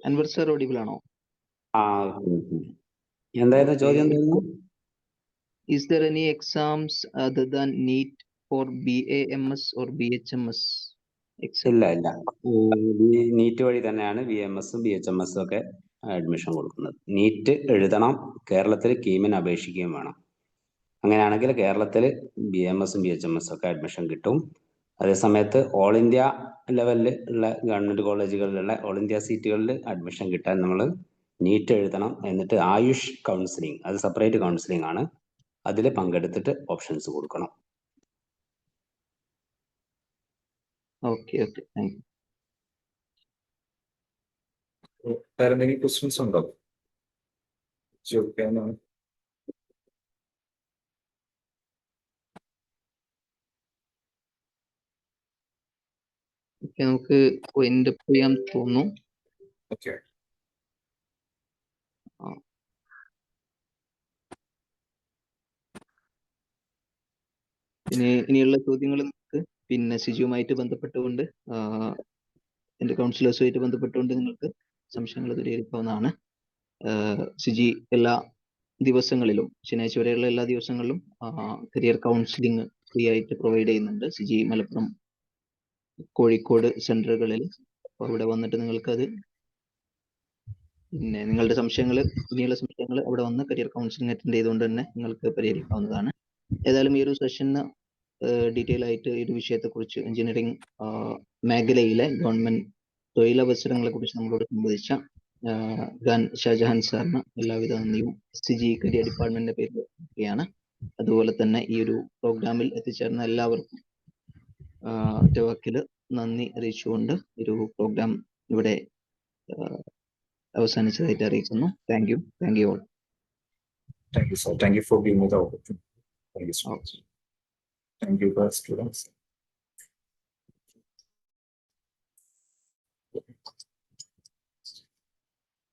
അൻവർ സർ ഓഡിബിൾ ആണോ? എന്തായിരുന്നു ചോദ്യം? Is there any exams other than NEET for BAMS or BHMS? ഇല്ല നീറ്റ് വഴി തന്നെയാണ് BMS BHMS ഒക്കെ അഡ്മിഷൻ കൊടുക്കുന്നത്. നീറ്റ് എഴുതണം, കേരളത്തിൽ കീമിന് അപേക്ഷിക്കുകയും വേണം. അങ്ങനെയാണെങ്കിൽ കേരളത്തിൽ BMS BHMS ഒക്കെ അഡ്മിഷൻ കിട്ടും. അതേസമയത്ത് ഓൾ ഇന്ത്യ ലെവലിൽ ഉള്ള ഗവൺമെന്റ് കോളേജുകളിലുള്ള ഓൾ ഇന്ത്യ സീറ്റുകളിൽ അഡ്മിഷൻ കിട്ടാൻ നമ്മൾ നീറ്റ് എഴുതണം. എന്നിട്ട് ആയുഷ് കൗൺസിലിംഗ്, അത് സെപ്പറേറ്റ് കൗൺസിലിംഗ് ആണ്, അതിൽ പങ്കെടുത്തിട്ട് ഓപ്ഷൻസ് കൊടുക്കണം. Okay, thank U. വേറെ എന്തെങ്കിലും ക്വസ്റ്റ്യൻസ് ഉണ്ടോ? ചോദിക്കാനാണ്. നമുക്ക് വൈൻഡ് അപ്പ് ചെയ്യാൻ തോന്നുന്നു. ഓക്കെ, ഇനിയുള്ള ചോദ്യങ്ങൾ നിങ്ങൾക്ക് പിന്നെ സിജിയുമായിട്ട് ബന്ധപ്പെട്ടുകൊണ്ട് എന്റെ കൗൺസിലേഴ്സുമായിട്ട് ബന്ധപ്പെട്ടുകൊണ്ട് നിങ്ങൾക്ക് സംശയങ്ങൾ പരിഹരിക്കാവുന്നതാണ്. സിജി എല്ലാ ദിവസങ്ങളിലും, ശനിയാഴ്ച വരെയുള്ള എല്ലാ ദിവസങ്ങളിലും കരിയർ കൗൺസിലിംഗ് ഫ്രീ ആയിട്ട് പ്രൊവൈഡ് ചെയ്യുന്നുണ്ട്. സിജി മലപ്പുറം, കോഴിക്കോട് സെന്ററുകളിൽ. അപ്പോൾ അവിടെ വന്നിട്ട് നിങ്ങൾക്കത് പിന്നെ നിങ്ങളുടെ ഇനിയുള്ള സംശയങ്ങൾ അവിടെ വന്ന് കരിയർ കൗൺസിലിംഗ് അറ്റൻഡ് ചെയ്തുകൊണ്ട് തന്നെ നിങ്ങൾക്ക് പരിഹരിക്കാവുന്നതാണ്. ഏതായാലും ഈ ഒരു സെഷന് ഡീറ്റെയിൽ ആയിട്ട് ഈ ഒരു വിഷയത്തെക്കുറിച്ച്, എഞ്ചിനീയറിംഗ് മേഖലയിലെ ഗവൺമെന്റ് തൊഴിലവസരങ്ങളെ കുറിച്ച് നമ്മളോട് സംബന്ധിച്ച ഷാജഹാൻ സാറിന് എല്ലാവിധ നന്ദിയും സിജി കരിയർ ഡിപ്പാർട്ട്മെന്റിന്റെ പേരിലാണ്. അതുപോലെ തന്നെ ഈ ഒരു പ്രോഗ്രാമിൽ എത്തിച്ചേർന്ന എല്ലാവർക്കും ഒറ്റ വാക്കില് നന്ദി അറിയിച്ചുകൊണ്ട് ഒരു പ്രോഗ്രാം ഇവിടെ അവസാനിച്ചതായിട്ട് അറിയിക്കുന്നു. Thank you all. Thank you, sir. Thank you for giving me the opportunity. Thank you so much. Thank you, students.